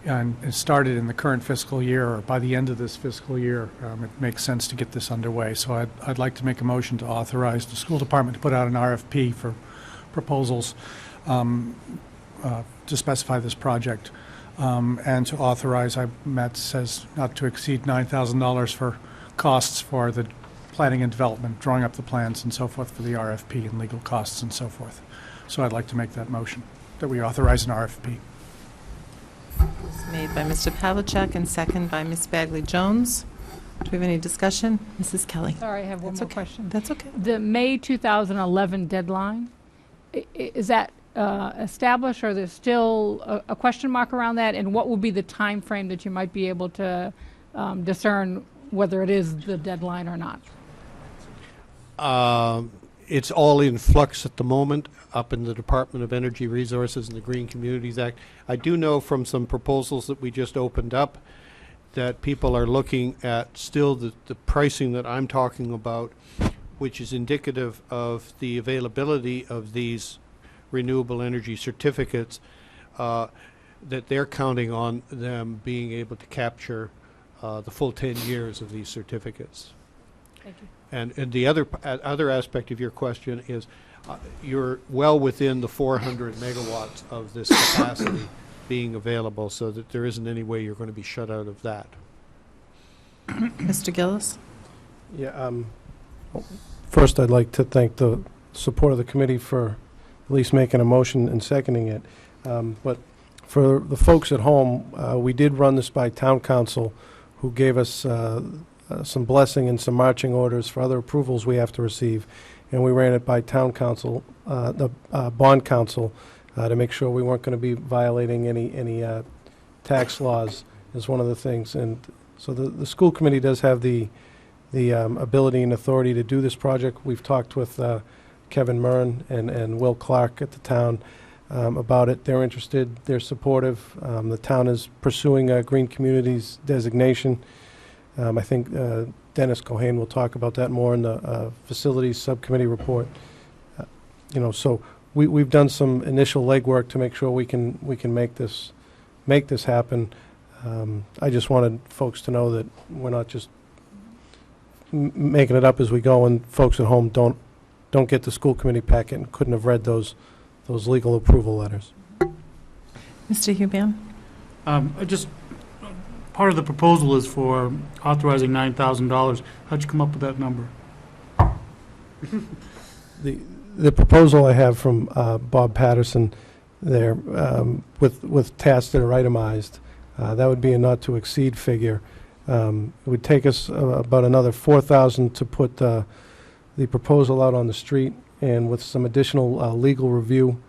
[SPEAKER 13] and started in the current fiscal year, or by the end of this fiscal year. It makes sense to get this underway. So I'd like to make a motion to authorize the school department to put out an RFP for proposals to specify this project, and to authorize, Matt says, not to exceed $9,000 for costs for the planning and development, drawing up the plans and so forth for the RFP and legal costs and so forth. So I'd like to make that motion, that we authorize an RFP.
[SPEAKER 1] It's made by Mr. Pavlicek and second by Ms. Bagley Jones. Do we have any discussion? Mrs. Kelly?
[SPEAKER 9] Sorry, I have one more question.
[SPEAKER 1] That's okay.
[SPEAKER 9] The May 2011 deadline, is that established, or there's still a question mark around that? And what will be the time frame that you might be able to discern whether it is the deadline or not?
[SPEAKER 12] It's all in flux at the moment up in the Department of Energy Resources and the Green Communities Act. I do know from some proposals that we just opened up that people are looking at still the pricing that I'm talking about, which is indicative of the availability of these renewable energy certificates, that they're counting on them being able to capture the full 10 years of these certificates.
[SPEAKER 9] Thank you.
[SPEAKER 12] And the other aspect of your question is you're well within the 400 megawatts of this capacity being available, so that there isn't any way you're going to be shut out of that.
[SPEAKER 1] Mr. Gillis?
[SPEAKER 16] Yeah. First, I'd like to thank the support of the committee for at least making a motion and seconding it. But for the folks at home, we did run this by town council, who gave us some blessing and some marching orders for other approvals we have to receive. And we ran it by town council, the bond council, to make sure we weren't going to be violating any tax laws is one of the things. And so the school committee does have the ability and authority to do this project. We've talked with Kevin Murn and Will Clark at the town about it. They're interested. They're supportive. The town is pursuing a green communities designation. I think Dennis Cohane will talk about that more in the facilities subcommittee report. So we've done some initial legwork to make sure we can make this happen. I just wanted folks to know that we're not just making it up as we go, and folks at home don't get the school committee packet and couldn't have read those legal approval letters.
[SPEAKER 1] Mr. Huban?
[SPEAKER 2] Part of the proposal is for authorizing $9,000. How'd you come up with that number?
[SPEAKER 16] The proposal I have from Bob Patterson there, with tasks that are itemized, that would be a not to exceed figure. It would take us about another $4,000 to put the proposal out on the street, and with some additional legal review.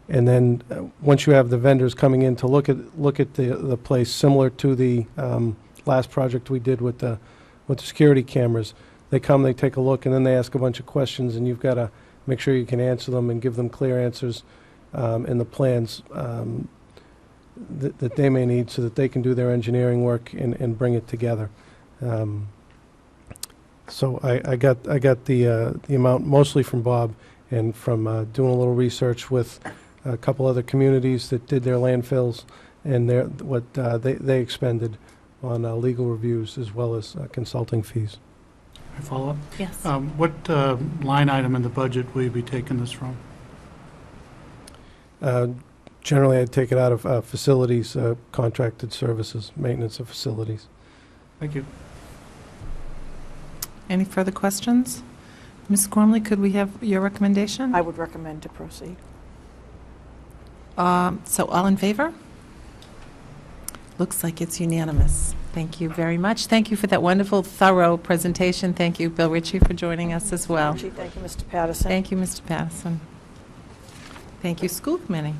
[SPEAKER 16] And then once you have the vendors coming in to look at the place, similar to the last project we did with the security cameras, they come, they take a look, and then they ask a bunch of questions, and you've got to make sure you can answer them and give them clear answers in the plans that they may need, so that they can do their engineering work and bring it together. So I got the amount mostly from Bob, and from doing a little research with a couple other communities that did their landfills, and what they expended on legal reviews as well as consulting fees.
[SPEAKER 2] I follow up?
[SPEAKER 1] Yes.
[SPEAKER 2] What line item in the budget will you be taking this from?
[SPEAKER 16] generally, I'd take it out of facilities, contracted services, maintenance of facilities.
[SPEAKER 2] Thank you.
[SPEAKER 1] Any further questions? Ms. Gormley, could we have your recommendation?
[SPEAKER 3] I would recommend to proceed.
[SPEAKER 1] So all in favor? Looks like it's unanimous. Thank you very much. Thank you for that wonderful, thorough presentation. Thank you, Bill Ritchie, for joining us as well.
[SPEAKER 3] Thank you, Mr. Patterson.
[SPEAKER 1] Thank you, Mr. Patterson. Thank you, school committee.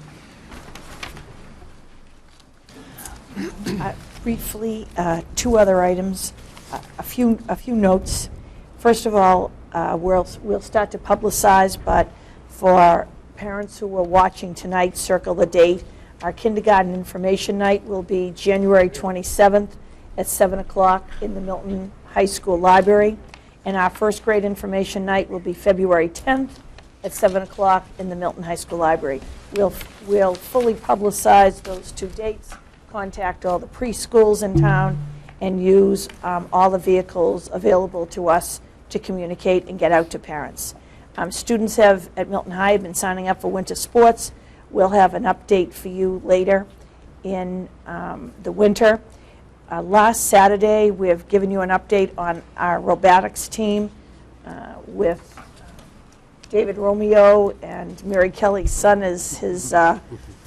[SPEAKER 3] Briefly, two other items, a few notes. First of all, we'll start to publicize, but for parents who are watching tonight, circle the date. Our kindergarten information night will be January 27th at 7 o'clock in the Milton High School Library, and our first grade information night will be February 10th at 7 o'clock in the Milton High School Library. We'll fully publicize those two dates, contact all the preschools in town, and use all the vehicles available to us to communicate and get out to parents. Students at Milton High have been signing up for winter sports. We'll have an update for you later in the winter. Last Saturday, we have given you an update on our robotics team with David Romeo and Mary Kelly's son as his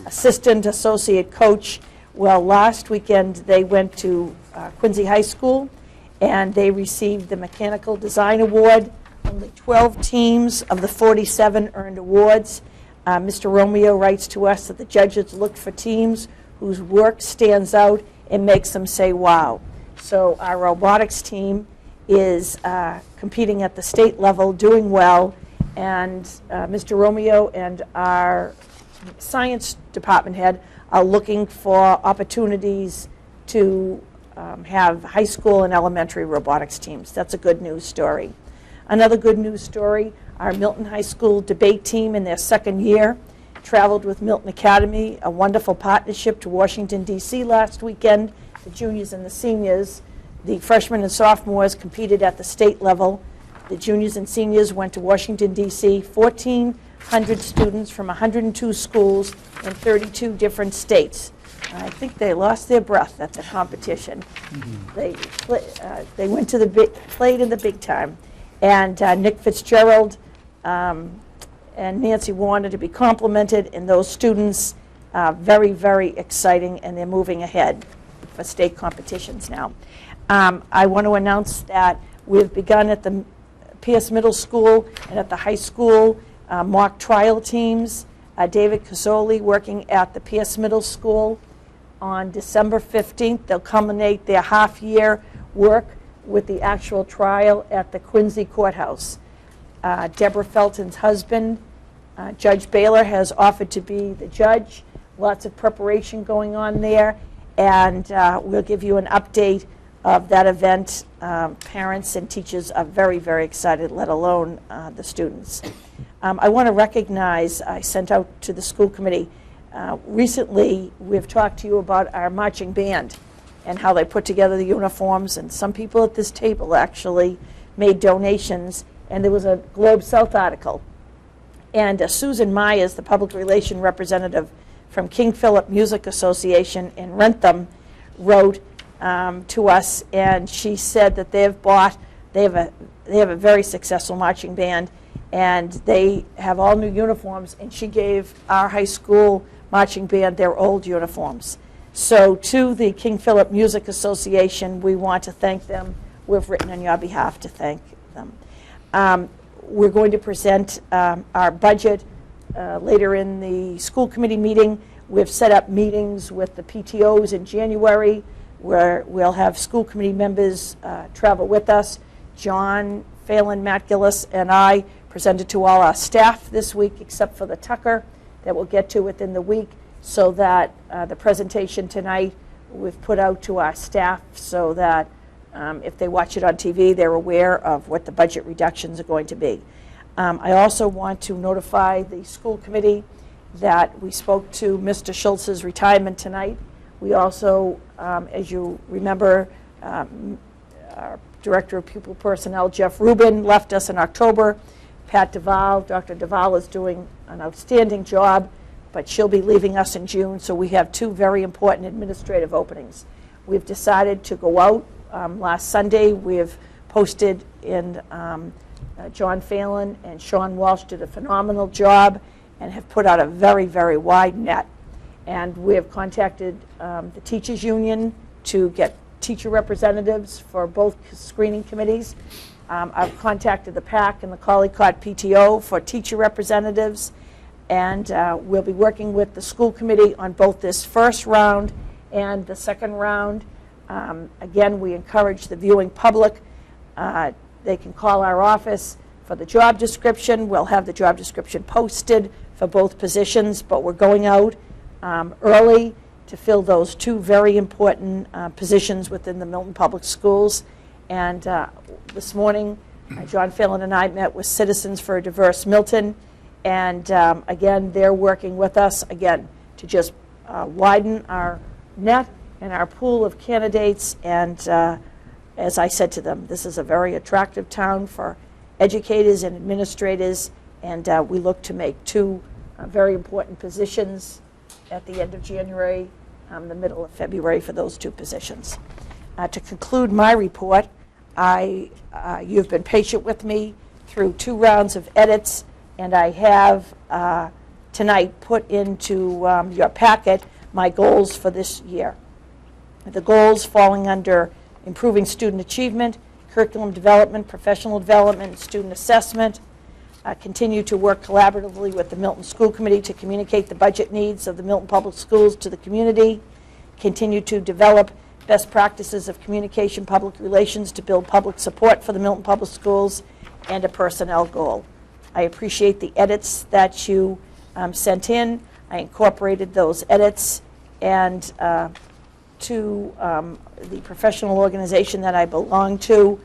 [SPEAKER 3] assistant associate coach. Well, last weekend they went to Quincy High School and they received the Mechanical Design Award. Only 12 teams of the 47 earned awards. Mr. Romeo writes to us that the judges looked for teams whose work stands out and makes them say, wow. So our robotics team is competing at the state level, doing well, and Mr. Romeo and our science department head are looking for opportunities to have high school and elementary robotics teams. That's a good news story. Another good news story, our Milton High School debate team in their second year traveled with Milton Academy, a wonderful partnership, to Washington, D.C. last weekend. The juniors and the seniors, the freshmen and sophomores competed at the state level. The juniors and seniors went to Washington, D.C., 1,400 students from 102 schools in 32 different states. I think they lost their breath at the competition. They went to played in the big time. And Nick Fitzgerald and Nancy Warner to be complimented, and those students very, very exciting, and they're moving ahead for state competitions now. I want to announce that we've begun at the Pierce Middle School and at the high school mock trial teams. David Cazzoli working at the Pierce Middle School on December 15th. They'll culminate their half-year work with the actual trial at the Quincy Courthouse. Deborah Felton's husband, Judge Baylor, has offered to be the judge. Lots of preparation going on there, and we'll give you an update of that event. Parents and teachers are very, very excited, let alone the students. I want to recognize, I sent out to the school committee, recently we've talked to you about our marching band and how they put together the uniforms, and some people at this table actually made donations, and there was a Globe South article. And Susan Myers, the public relation representative from King Philip Music Association in Rentham, wrote to us, and she said that they have a very successful marching band, and they have all new uniforms, and she gave our high school marching band their old uniforms. So to the King Philip Music Association, we want to thank them. We've written on your behalf to thank them. We're going to present our budget later in the school committee meeting. We've set up meetings with the PTOs in January where we'll have school committee members travel with us. John Phelan, Matt Gillis, and I presented to all our staff this week, except for the Tucker that we'll get to within the week, so that the presentation tonight we've put out to our staff so that if they watch it on TV, they're aware of what the budget reductions are going to be. I also want to notify the school committee that we spoke to Mr. Schultz's retirement tonight. We also, as you remember, our Director of Pupil Personnel, Jeff Rubin, left us in October. Pat Duvall, Dr. Duvall is doing an outstanding job but she'll be leaving us in June, so we have two very important administrative openings. We've decided to go out. Last Sunday, we have posted in John Phelan and Sean Walsh did a phenomenal job and have put out a very, very wide net. And we have contacted the teachers union to get teacher representatives for both screening committees. I've contacted the PAC and the Collycott PTO for teacher representatives, and we'll be working with the school committee on both this first round and the second round. Again, we encourage the viewing public. They can call our office for the job description. We'll have the job description posted for both positions, but we're going out early to fill those two very important positions within the Milton Public Schools. And this morning, John Phelan and I met with Citizens for a Diverse Milton, and again, they're working with us, again, to just widen our net and our pool of candidates. And as I said to them, this is a very attractive town for educators and administrators, and we look to make two very important positions at the end of January, the middle of February for those two positions. To conclude my report, you've been patient with me through two rounds of edits, and I have tonight put into your packet my goals for this year. The goals falling under improving student achievement, curriculum development, professional development, and student assessment. Continue to work collaboratively with the Milton School Committee to communicate the budget needs of the Milton Public Schools to the community. Continue to develop best practices of communication, public relations to build public support for the Milton Public Schools, and a personnel goal. I appreciate the edits that you sent in. I incorporated those edits, and to the professional organization that I belong to.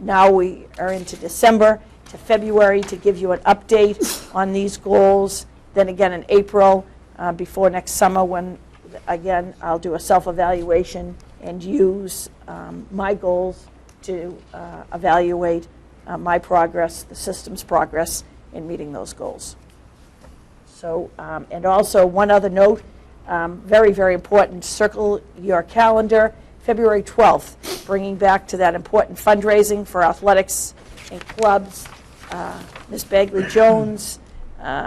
[SPEAKER 3] Now we are into December to February to give you an update on these goals. Then again in April, before next summer, when again I'll do a self-evaluation and use my goals to evaluate my progress, the system's progress in meeting those goals. So, and also one other note, very, very important, circle your calendar, February 12th, bringing back to that important fundraising for athletics and clubs. Ms. Bagley-Jones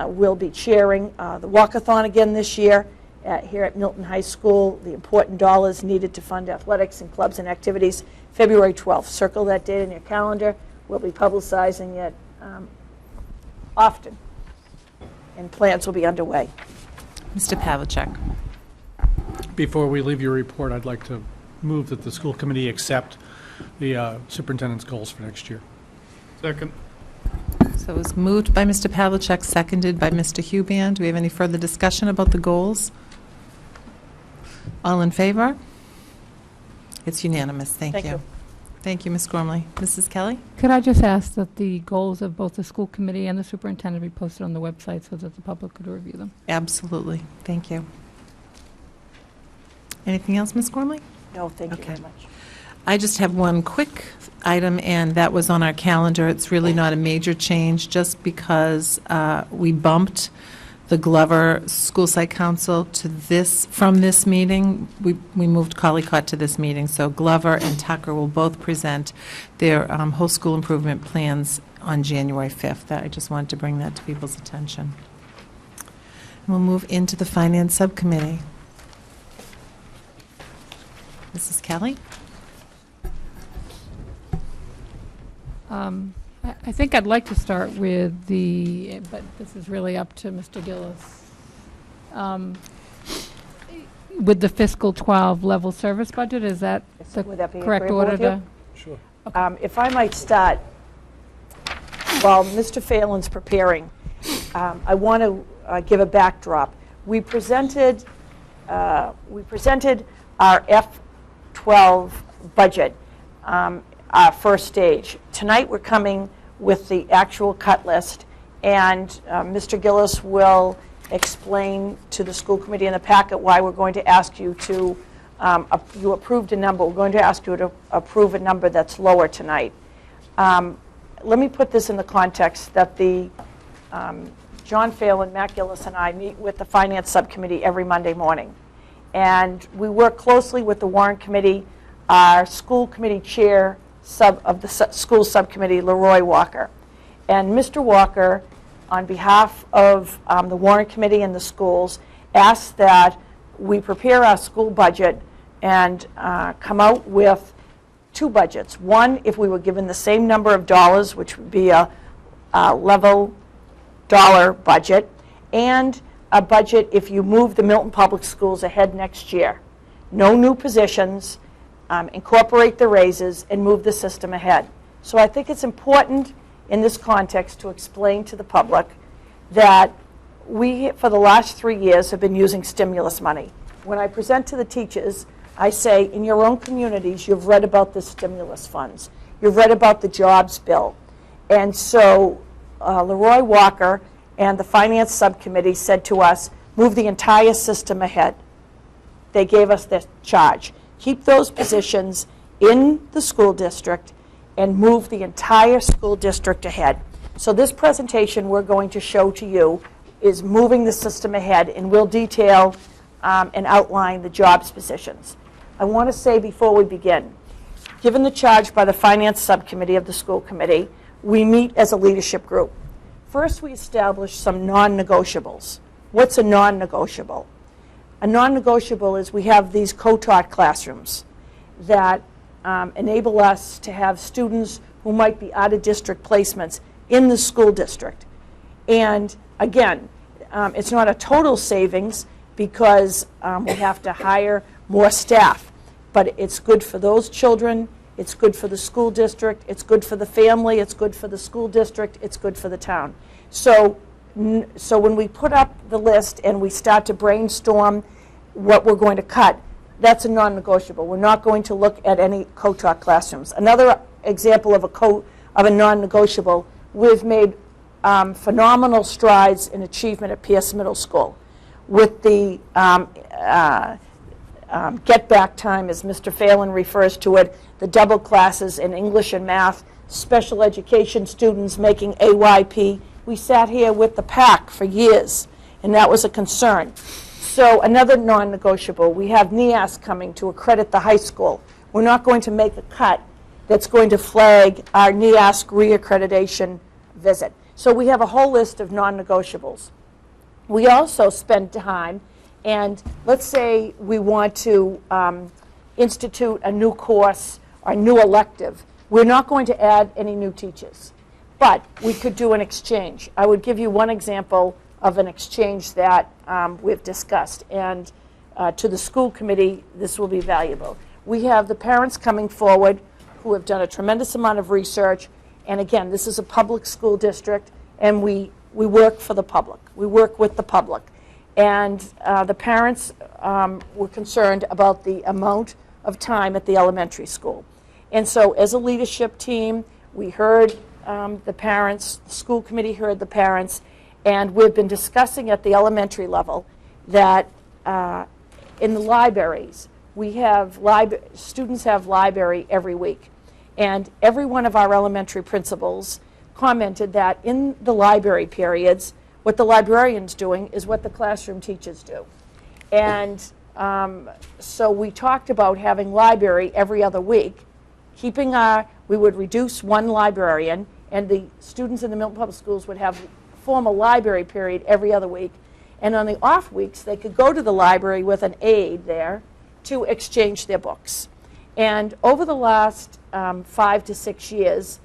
[SPEAKER 3] will be chairing the walkathon again this year here at Milton High School. The important dollars needed to fund athletics and clubs and activities, February 12th. Circle that date in your calendar. We'll be publicizing it often, and plans will be underway.
[SPEAKER 1] Mr. Pavlicek.
[SPEAKER 13] Before we leave your report, I'd like to move that the school committee accept the superintendent's goals for next year.
[SPEAKER 2] Second.
[SPEAKER 1] So it was moved by Mr. Pavlicek, seconded by Mr. Huban. Do we have any further discussion about the goals? All in favor? It's unanimous. Thank you. Thank you, Ms. Gormley. Mrs. Kelly?
[SPEAKER 9] Could I just ask that the goals of both the school committee and the superintendent be posted on the website so that the public could review them?
[SPEAKER 1] Absolutely. Thank you. Anything else, Ms. Gormley?
[SPEAKER 3] No, thank you very much.
[SPEAKER 1] I just have one quick item, and that was on our calendar. It's really not a major change, just because we bumped the Glover School Site Council to this, from this meeting. We moved Collycott to this meeting, so Glover and Tucker will both present their whole school improvement plans on January 5th. I just wanted to bring that to people's attention. And we'll move into the Finance Subcommittee. Mrs. Kelly?
[SPEAKER 9] I think I'd like to start with the, but this is really up to Mr. Gillis. With the fiscal 12 level service budget, is that the
[SPEAKER 3] Would that be
[SPEAKER 9] correct
[SPEAKER 3] agreeable
[SPEAKER 9] order
[SPEAKER 3] with you?
[SPEAKER 9] to?
[SPEAKER 11] Sure.
[SPEAKER 3] If I might start, while Mr. Phelan's preparing, I want to give a backdrop. We presented our F12 budget, our first stage. Tonight we're coming with the actual cut list, and Mr. Gillis will explain to the school committee in the packet why we're going to ask you to, you approved a number, we're going to ask you to approve a number that's lower tonight. Let me put this in the context that the John Phelan, Matt Gillis, and I meet with the Finance Subcommittee every Monday morning. And we work closely with the Warrant Committee, our school committee chair of the school subcommittee, Leroy Walker. And Mr. Walker, on behalf of the Warrant Committee and the schools, asked that we prepare our school budget and come out with two budgets. One, if we were given the same number of dollars, which would be a level dollar budget, and a budget if you move the Milton Public Schools ahead next year. No new positions, incorporate the raises, and move the system ahead. So I think it's important in this context to explain to the public that we, for the last 3 years, have been using stimulus money. When I present to the teachers, I say, in your own communities, you've read about the stimulus funds. You've read about the jobs bill. And so Leroy Walker and the Finance Subcommittee said to us, move the entire system ahead. They gave us the charge. Keep those positions in the school district and move the entire school district ahead. So this presentation we're going to show to you is moving the system ahead, and we'll detail and outline the jobs positions. I want to say before we begin, given the charge by the Finance Subcommittee of the school committee, we meet as a leadership group. First, we establish some non-negotiables. What's a non-negotiable? A non-negotiable is we have these co-taught classrooms that enable us to have students who might be out-of-district placements in the school district. And again, it's not a total savings because we have to hire more staff, but it's good for those children, it's good for the school district, it's good for the family, it's good for the school district, it's good for the town. So when we put up the list and we start to brainstorm what we're going to cut, that's a non-negotiable. We're not going to look at any co-taught classrooms. Another example of a non-negotiable, we've made phenomenal strides in achievement at Pierce Middle School with the get back time, as Mr. Phelan refers to it, the double classes in English and math, special education students making AYP. We sat here with the PAC for years, and that was a concern. So another non-negotiable, we have NEAS coming to accredit the high school. We're not going to make a cut that's going to flag our NEAS reaccreditation visit. So we have a whole list of non-negotiables. We also spend time, and let's say we want to institute a new course or new elective. We're not going to add any new teachers, but we could do an exchange. I would give you one example of an exchange that we've discussed, and to the school committee, this will be valuable. We have the parents coming forward who have done a tremendous amount of research, and again, this is a public school district, and we work for the public. We work with the public. And the parents were concerned about the amount of time at the elementary school. And so as a leadership team, we heard the parents, the school committee heard the parents, and we've been discussing at the elementary level that in the libraries, we have students have library every week. And every one of our elementary principals commented that in the library periods, what the librarian's doing is what the classroom teachers do. And so we talked about having library every other week, we would reduce one librarian, and the students in the Milton Public Schools would form a library period every other week. And on the off weeks, they could go to the library with an aide there to exchange their books. And over the last 5 to 6 years,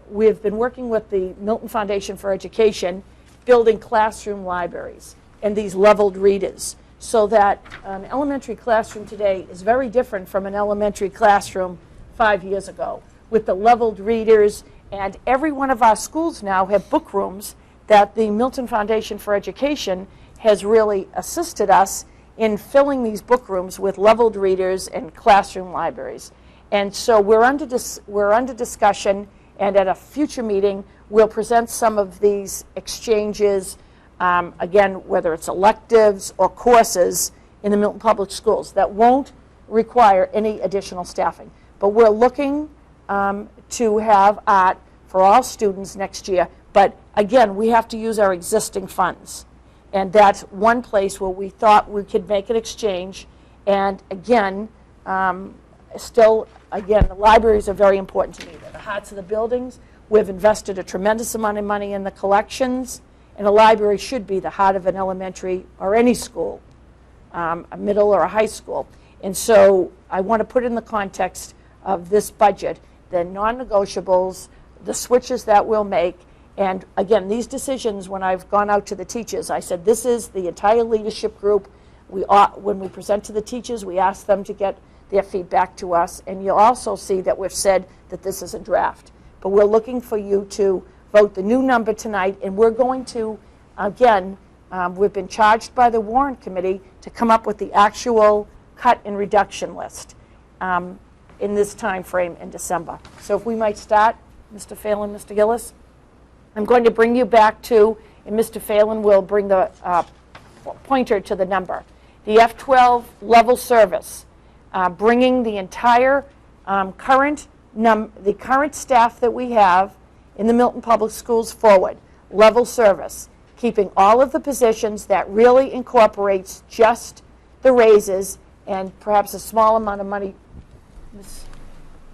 [SPEAKER 3] we've been working with the Milton Foundation for Education, building classroom libraries and these leveled readers, so that an elementary classroom today is very different from an elementary classroom 5 years ago, with the leveled readers. And every one of our schools now have book rooms that the Milton Foundation for Education has really assisted us in filling these book rooms with leveled readers and classroom libraries. And so we're under discussion, and at a future meeting, we'll present some of these exchanges, again, whether it's electives or courses in the Milton Public Schools that won't require any additional staffing. But we're looking to have art for all students next year, but again, we have to use our existing funds. And that's one place where we thought we could make an exchange. And again, the libraries are very important to me. They're the hearts of the buildings. We've invested a tremendous amount of money in the collections, and a library should be the heart of an elementary or any school, a middle or a high school. And so I want to put in the context of this budget, the non-negotiables, the switches that we'll make. And again, these decisions, when I've gone out to the teachers, I said, this is the entire leadership group. When we present to the teachers, we ask them to get their feedback to us. And you'll also see that we've said that this is a draft. But we're looking for you to vote the new number tonight. And we're going to, again, we've been charged by the Warrant Committee to come up with the actual cut and reduction list in this time frame in December. So if we might start, Mr. Phelan, Mr. Gillis. I'm going to bring you back to, and Mr. Phelan will bring the pointer to the number. The F-12 level service, bringing the entire current staff that we have in the Milton Public Schools forward. Level service, keeping all of the positions that really incorporates just the raises and perhaps a small amount of money.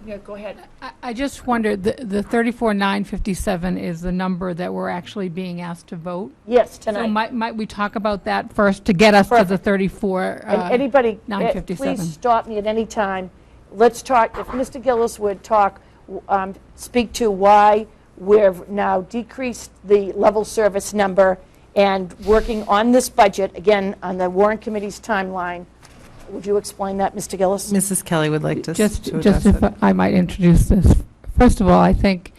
[SPEAKER 3] Yeah, go ahead.
[SPEAKER 9] I just wondered, the 34,957 is the number that we're actually being asked to vote?
[SPEAKER 3] Yes, tonight.
[SPEAKER 9] So might we talk about that first to get us to the 34,
[SPEAKER 3] And anybody,
[SPEAKER 9] 957?
[SPEAKER 3] please stop me at any time. Let's talk, if Mr. Gillis would talk, speak to why we've now decreased the level service number and working on this budget, again, on the Warrant Committee's timeline. Would you explain that, Mr. Gillis?
[SPEAKER 1] Mrs. Kelly would like to
[SPEAKER 9] Just
[SPEAKER 1] address
[SPEAKER 9] if
[SPEAKER 1] it.
[SPEAKER 9] I might introduce this. First of all, I think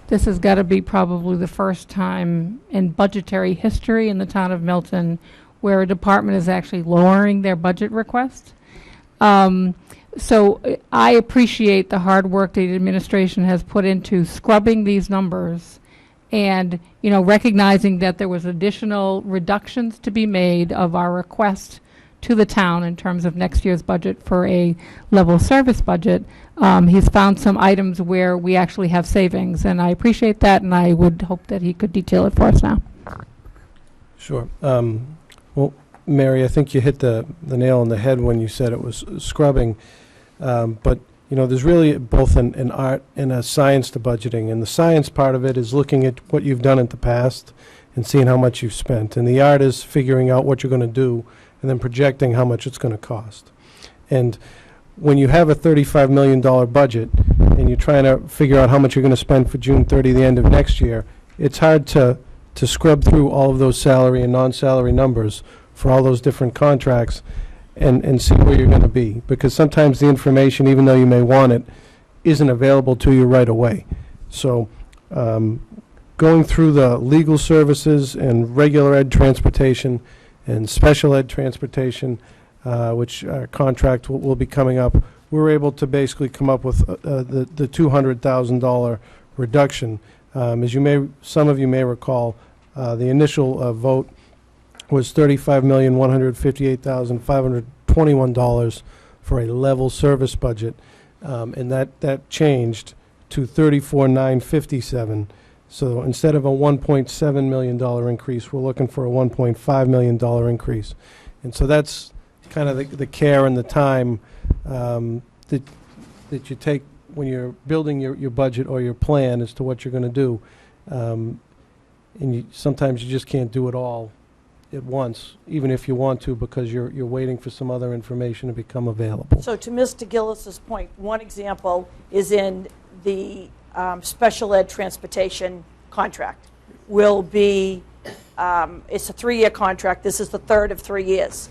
[SPEAKER 9] this has got to be probably the first time in budgetary history in the town of Milton where a department is actually lowering their budget request. So I appreciate the hard work the administration has put into scrubbing these numbers and, you know, recognizing that there was additional reductions to be made of our request to the town in terms of next year's budget for a level service budget. He's found some items where we actually have savings, and I appreciate that, and I would hope that he could detail it for us now.
[SPEAKER 16] Sure. Well, Mary, I think you hit the nail on the head when you said it was scrubbing. But, you know, there's really both an art and a science to budgeting. And the science part of it is looking at what you've done in the past and seeing how much you've spent. And the art is figuring out what you're going to do and then projecting how much it's going to cost. And when you have a $35 million budget and you're trying to figure out how much you're going to spend for June 30, the end of next year, it's hard to scrub through all of those salary and non-salary numbers for all those different contracts and see where you're going to be. Because sometimes the information, even though you may want it, isn't available to you right away. So going through the legal services and regular ed transportation and special ed transportation, which contract will be coming up, we're able to basically come up with the $200,000 reduction. As some of you may recall, the initial vote was $35,158,521 for a level service budget, and that changed to $34,957. So instead of a $1.7 million increase, we're looking for a $1.5 million increase. And so that's kind of the care and the time that you take when you're building your budget or your plan as to what you're going to do. And sometimes you just can't do it all at once, even if you want to, because you're waiting for some other information to become available.
[SPEAKER 3] So to Mr. Gillis's point, one example is in the special ed transportation contract. Will be, it's a 3-year contract. This is the third of 3 years.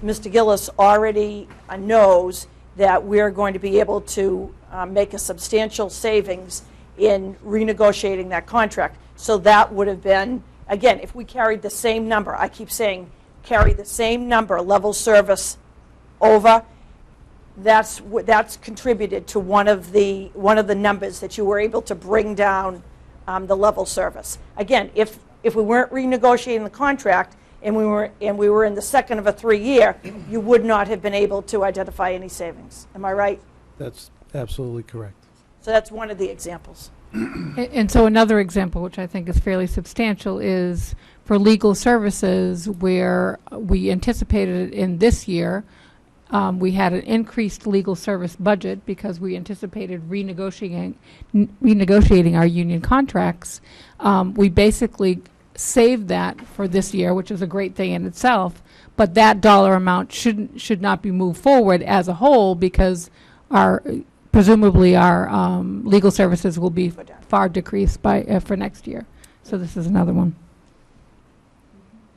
[SPEAKER 3] Mr. Gillis already knows that we're going to be able to make a substantial savings in renegotiating that contract. So that would have been, again, if we carried the same number, I keep saying carry the same number, level service over, that's contributed to one of the numbers that you were able to bring down the level service. Again, if we weren't renegotiating the contract and we were in the second of a 3-year, you would not have been able to identify any savings. Am I right?
[SPEAKER 16] That's absolutely correct.
[SPEAKER 3] So that's one of the examples.
[SPEAKER 9] And so another example, which I think is fairly substantial, is for legal services, where we anticipated in this year, we had an increased legal service budget because we anticipated renegotiating our union contracts. We basically saved that for this year, which is a great thing in itself, but that dollar amount should not be moved forward as a whole, because presumably our legal services will be far decreased for next year. So this is another one.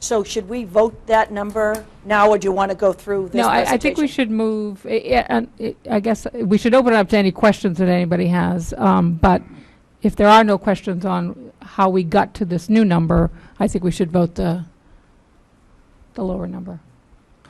[SPEAKER 3] So should we vote that number now, or do you want to go through this
[SPEAKER 9] No, I think we
[SPEAKER 3] presentation?
[SPEAKER 9] should move, I guess we should open it up to any questions that anybody has. But if there are no questions on how we got to this new number, I think we should vote the lower number.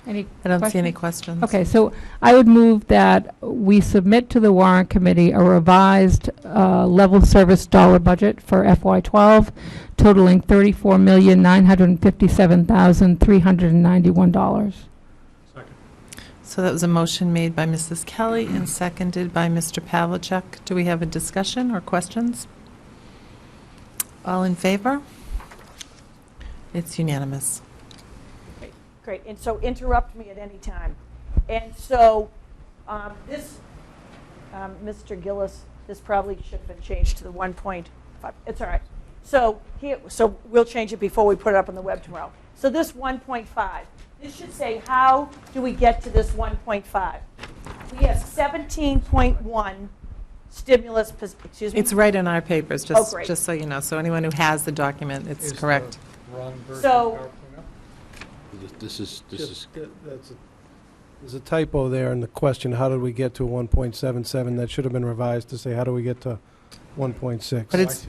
[SPEAKER 9] Any
[SPEAKER 1] I don't see any
[SPEAKER 9] questions?
[SPEAKER 1] questions.
[SPEAKER 9] Okay, so I would move that we submit to the warrant committee a revised level service dollar budget for FY12 totaling $34,957,391.
[SPEAKER 1] So that was a motion made by Mrs. Kelly and seconded by Mr. Pavlicek. Do we have a discussion or questions? All in favor? It's unanimous.
[SPEAKER 3] Great, and so interrupt me at any time. And so Mr. Gillis, this probably should have been changed to the 1.5. It's all right. So we'll change it before we put it up on the web tomorrow. So this 1.5, this should say, how do we get to this 1.5? We have 17.1 stimulus, excuse me?
[SPEAKER 1] It's right in our papers, just
[SPEAKER 3] great.
[SPEAKER 1] so you know. So anyone who has the document, it's correct.
[SPEAKER 3] So
[SPEAKER 10] This is
[SPEAKER 16] There's a typo there in the question, how did we get to 1.77? That should have been revised to say, how do we get to 1.6?
[SPEAKER 1] But it's,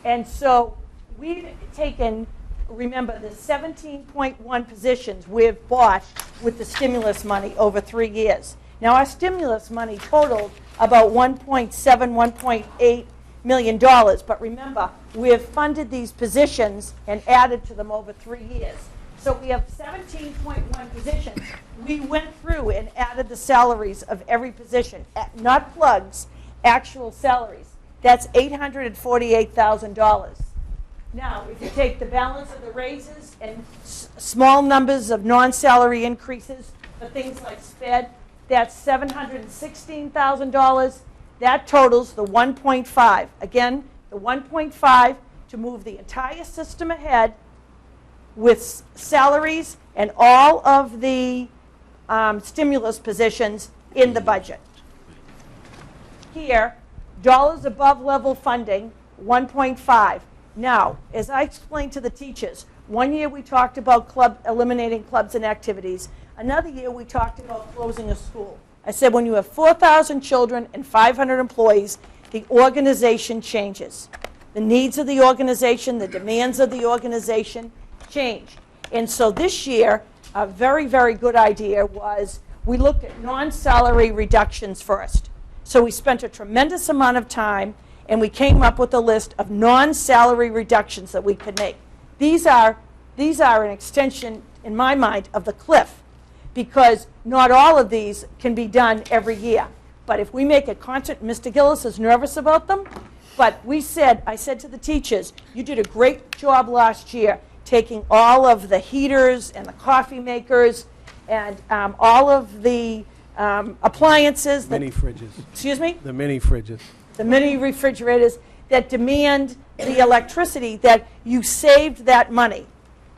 [SPEAKER 3] And so we've taken, remember, the 17.1 positions we've bought with the stimulus money over 3 years. Now, our stimulus money totaled about $1.7, $1.8 million, but remember, we've funded these positions and added to them over 3 years. So we have 17.1 positions. We went through and added the salaries of every position, not plugs, actual salaries. That's $848,000. Now, if you take the balance of the raises and small numbers of non-salary increases for things like SPED, that's $716,000. That totals the 1.5. Again, the 1.5 to move the entire system ahead with salaries and all of the stimulus positions in the budget. Here, dollars above level funding, 1.5. Now, as I explained to the teachers, 1 year we talked about eliminating clubs and activities. Another year we talked about closing a school. I said when you have 4,000 children and 500 employees, the organization changes. The needs of the organization, the demands of the organization change. And so this year, a very, very good idea was we looked at non-salary reductions first. So we spent a tremendous amount of time and we came up with a list of non-salary reductions that we could make. These are an extension, in my mind, of the cliff, because not all of these can be done every year. But if we make it constant, Mr. Gillis is nervous about them, but I said to the teachers, you did a great job last year taking all of the heaters and the coffee makers and all of the appliances.
[SPEAKER 16] Mini fridges.
[SPEAKER 3] Excuse me?
[SPEAKER 16] The mini fridges.
[SPEAKER 3] The mini refrigerators that demand the electricity, that you saved that money.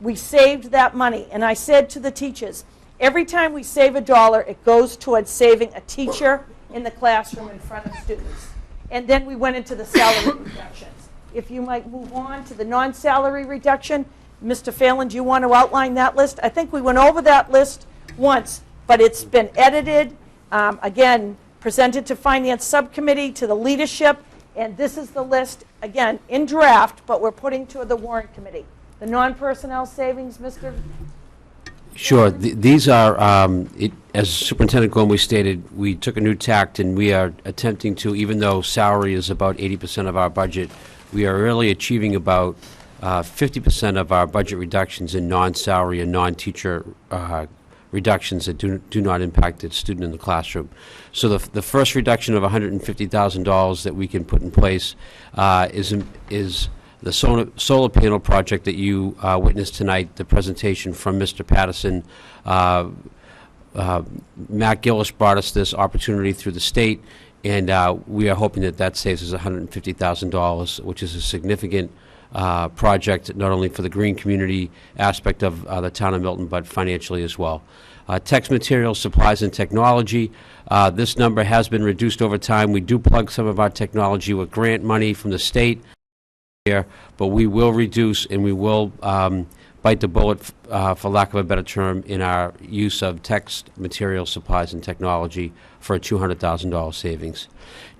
[SPEAKER 3] We saved that money. And I said to the teachers, every time we save $1, it goes towards saving a teacher in the classroom in front of students. And then we went into the salary reductions. If you might move on to the non-salary reduction, Mr. Phelan, do you want to outline that list? I think we went over that list once, but it's been edited, again, presented to Finance Subcommittee, to the leadership, and this is the list, again, in draft, but we're putting to the Warrant Committee. The non-personnel savings, Mr.
[SPEAKER 10] Sure. These are, as Superintendent Gormley stated, we took a new tact and we are attempting to, even though salary is about 80% of our budget, we are really achieving about 50% of our budget reductions in non-salary and non-teacher reductions that do not impact the student in the classroom. So the first reduction of $150,000 that we can put in place is the solar panel project that you witnessed tonight, the presentation from Mr. Patterson. Matt Gillis brought us this opportunity through the state, and we are hoping that saves us $150,000, which is a significant project, not only for the green community aspect of the town of Milton, but financially as well. Text materials, supplies, and technology. This number has been reduced over time. We do plug some of our technology with grant money from the state here, but we will reduce and we will bite the bullet, for lack of a better term, in our use of text materials, supplies, and technology for a $200,000 savings.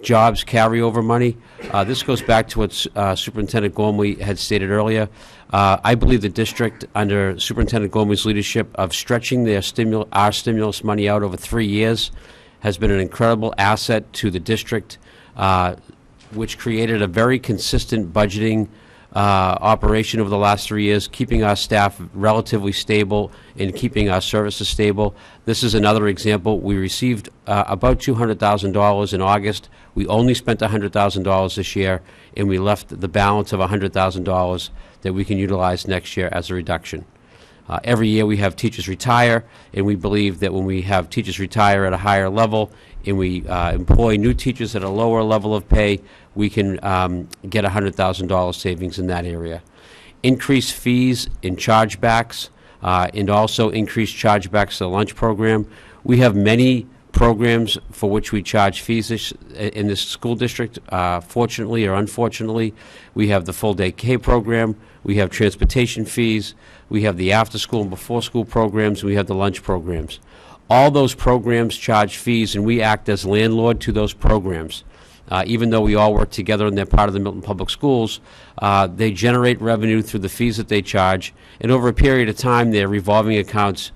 [SPEAKER 10] Jobs carryover money. This goes back to what Superintendent Gormley had stated earlier. I believe the district, under Superintendent Gormley's leadership of stretching our stimulus money out over 3 years, has been an incredible asset to the district, which created a very consistent budgeting operation over the last 3 years, keeping our staff relatively stable and keeping our services stable. This is another example. We received about $200,000 in August. We only spent $100,000 this year, and we left the balance of $100,000 that we can utilize next year as a reduction. Every year we have teachers retire, and we believe that when we have teachers retire at a higher level and we employ new teachers at a lower level of pay, we can get $100,000 savings in that area. Increased fees and chargebacks, and also increased chargebacks to the lunch program. We have many programs for which we charge fees in this school district. Fortunately or unfortunately, we have the full-day K program, we have transportation fees, we have the after-school and before-school programs, we have the lunch programs. All those programs charge fees, and we act as landlord to those programs. Even though we all work together and they're part of the Milton Public Schools, they generate revenue through the fees that they charge, and over a period of time, their revolving accounts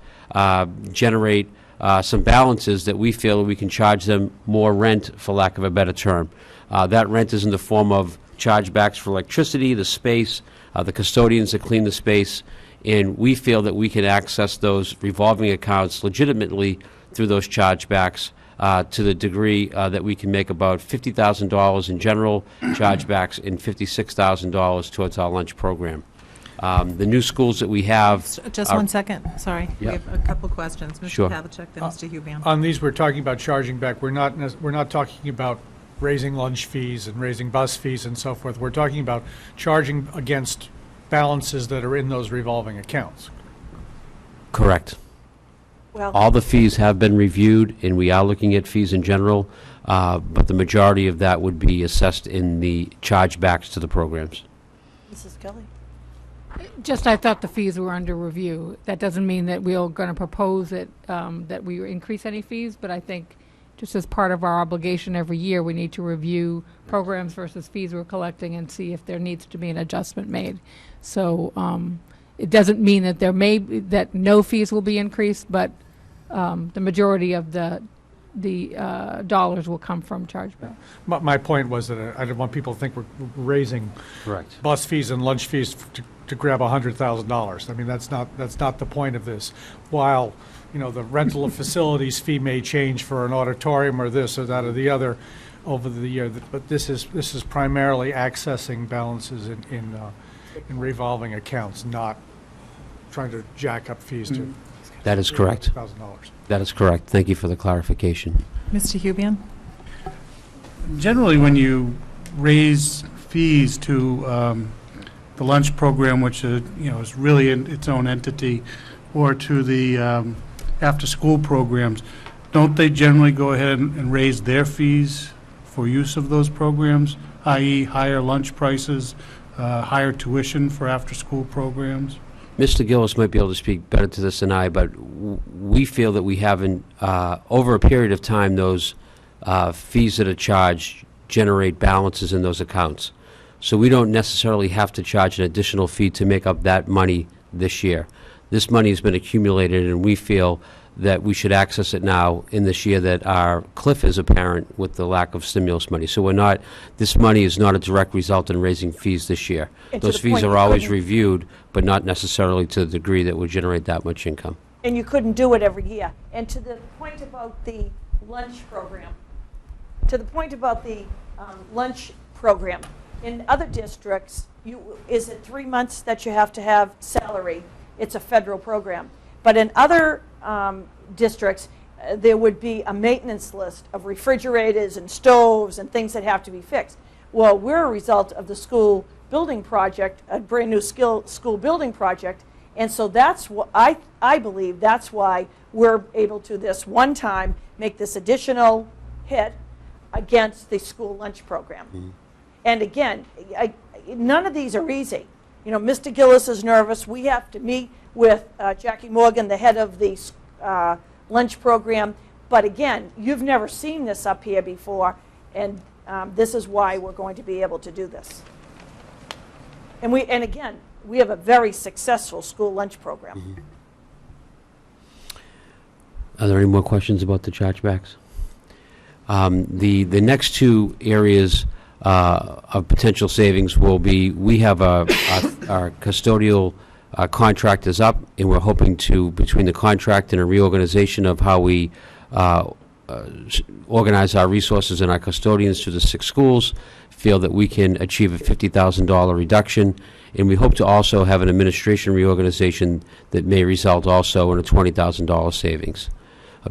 [SPEAKER 10] generate some balances that we feel we can charge them more rent, for lack of a better term. That rent is in the form of chargebacks for electricity, the space, the custodians that clean the space, and we feel that we can access those revolving accounts legitimately through those chargebacks to the degree that we can make about $50,000 in general chargebacks and $56,000 towards our lunch program. The new schools that we have...
[SPEAKER 1] Just 1 second, sorry.
[SPEAKER 10] Yep.
[SPEAKER 1] We have a couple questions. Mr.
[SPEAKER 10] Sure.
[SPEAKER 1] Pavlicek, then Mr. Hubian.
[SPEAKER 13] On these, we're talking about charging back. We're not talking about raising lunch fees and raising bus fees and so forth. We're talking about charging against balances that are in those revolving accounts.
[SPEAKER 10] Correct.
[SPEAKER 3] Well,
[SPEAKER 10] All the fees have been reviewed, and we are looking at fees in general, but the majority of that would be assessed in the chargebacks to the programs.
[SPEAKER 3] Mrs. Kelly?
[SPEAKER 9] Just, I thought the fees were under review. That doesn't mean that we're going to propose it, that we increase any fees, but I think just as part of our obligation every year, we need to review programs versus fees we're collecting and see if there needs to be an adjustment made. So it doesn't mean that that no fees will be increased, but the majority of the dollars will come from chargeback.
[SPEAKER 13] My point was that I didn't want people to think we're raising
[SPEAKER 10] Correct.
[SPEAKER 13] bus fees and lunch fees to grab $100,000. I mean, that's not the point of this. While, the rental of facilities fee may change for an auditorium or this or that or the other over the year, but this is primarily accessing balances in revolving accounts, not trying to jack up fees to
[SPEAKER 10] That is correct.
[SPEAKER 13] $1,000.
[SPEAKER 10] That is correct. Thank you for the clarification.
[SPEAKER 1] Mr. Hubian?
[SPEAKER 2] Generally, when you raise fees to the lunch program, which is really its own entity, or to the after-school programs, don't they generally go ahead and raise their fees for use of those programs, i.e. higher lunch prices, higher tuition for after-school programs?
[SPEAKER 10] Mr. Gillis might be able to speak better to this than I, but we feel that we haven't, over a period of time, those fees that are charged generate balances in those accounts. So we don't necessarily have to charge an additional fee to make up that money this year. This money has been accumulated, and we feel that we should access it now in this year that our cliff is apparent with the lack of stimulus money. So this money is not a direct result in raising fees this year.
[SPEAKER 3] And to
[SPEAKER 10] Those
[SPEAKER 3] the
[SPEAKER 10] fees
[SPEAKER 3] point
[SPEAKER 10] are
[SPEAKER 3] you
[SPEAKER 10] always
[SPEAKER 3] couldn't-
[SPEAKER 10] reviewed, but not necessarily to the degree that would generate that much income.
[SPEAKER 3] and you couldn't do it every year. And to the point about the lunch program, lunch program, in other districts, is it 3 months that you have to have salary? It's a federal program. But in other districts, there would be a maintenance list of refrigerators and stoves and things that have to be fixed. Well, we're a result of the school building project, a brand new school building project, and so that's what I believe that's why we're able to this one time make this additional hit against the school lunch program. Mm-hmm. And again, none of these are easy. You know, Mr. Gillis is nervous. We have to meet with Jackie Morgan, the head of the lunch program. But again, you've never seen this up here before, and this is why we're going to be able to do this. And again, we have a very successful school lunch program.
[SPEAKER 10] Mm-hmm. Are there any more questions about the chargebacks? The next two areas of potential savings will be, we have our custodial contract is up, and we're hoping to, between the contract and a reorganization of how we organize our resources and our custodians to the 6 schools, feel that we can achieve a $50,000 reduction. And we hope to also have an administration reorganization that may result also in a $20,000 savings.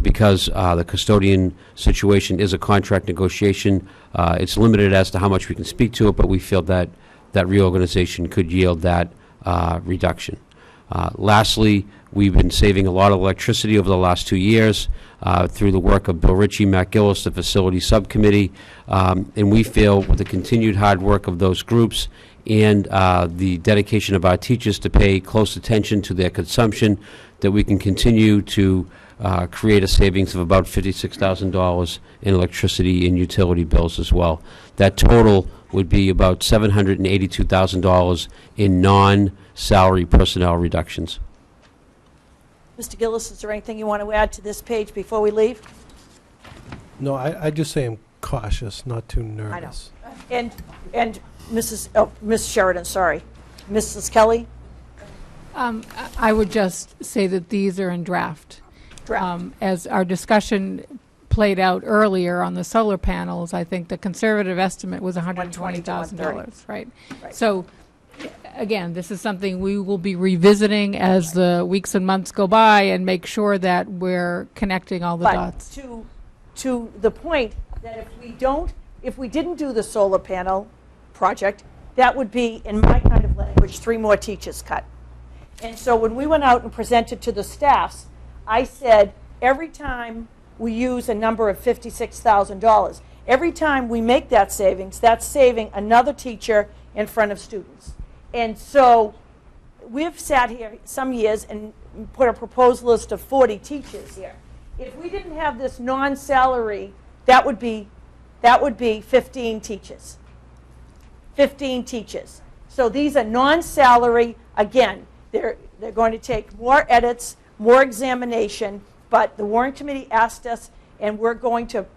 [SPEAKER 10] Because the custodian situation is a contract negotiation, it's limited as to how much we can speak to it, but we feel that that reorganization could yield that reduction. Lastly, we've been saving a lot of electricity over the last 2 years through the work of Bill Ritchie, Matt Gillis, the facility subcommittee, and we feel with the continued hard work of those groups and the dedication of our teachers to pay close attention to their consumption, that we can continue to create a savings of about $56,000 in electricity and utility bills as well. That total would be about $782,000 in non-salary personnel reductions.
[SPEAKER 3] Mr. Gillis, is there anything you want to add to this page before we leave?
[SPEAKER 16] No, I just say I'm cautious, not too nervous.
[SPEAKER 3] I know. And Miss Sheridan, sorry. Mrs. Kelly?
[SPEAKER 9] I would just say that these are in draft. As our discussion played out earlier on the solar panels, I think the conservative estimate was $120,000, right? So, again, this is something we will be revisiting as the weeks and months go by and make sure that we're connecting all the dots.
[SPEAKER 3] To the point that if we didn't do the solar panel project, that would be, in my kind of language, 3 more teachers cut. And so when we went out and presented to the staffs, I said, every time we use a number of $56,000, every time we make that savings, that's saving another teacher in front of students. And so we've sat here some years and put a proposed list of 40 teachers here. If we didn't have this non-salary, that would be 15 teachers. 15 teachers. So these are non-salary. Again, they're going to take more edits, more examination, but the warrant committee asked us, and we're going to,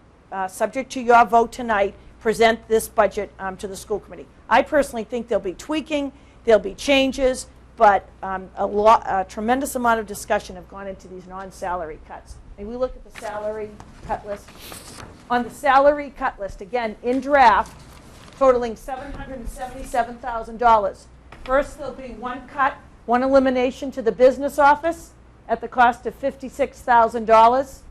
[SPEAKER 3] subject to your vote tonight, present this budget to the school committee. I personally think there'll be tweaking, there'll be changes, but a tremendous amount of discussion have gone into these non-salary cuts. And we look at the salary cut list. On the salary cut list, again, in draft, totaling $777,000. First, there'll be one cut, one elimination to the business office at the cost of $56,000.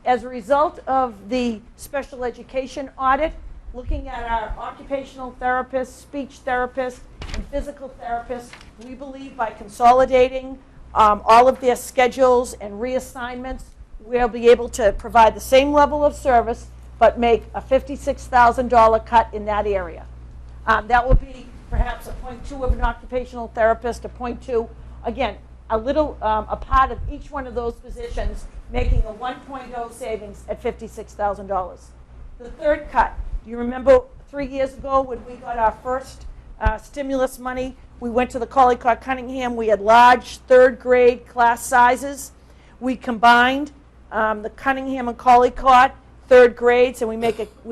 [SPEAKER 3] As a result of the special education audit, looking at our occupational therapists, speech therapists, and physical therapists, we believe by consolidating all of their schedules and reassignments, we'll be able to provide the same level of service, but make a $56,000 cut in that area. That will be perhaps a 0.2 of an occupational therapist, a 0.2, again, a part of each one of those positions, making a 1.0 savings at $56,000. The third cut, you remember 3 years ago when we got our first stimulus money, we went to the Collycott Cunningham, we had large 3rd grade class sizes. We combined the Cunningham and Collycott 3rd grades, and we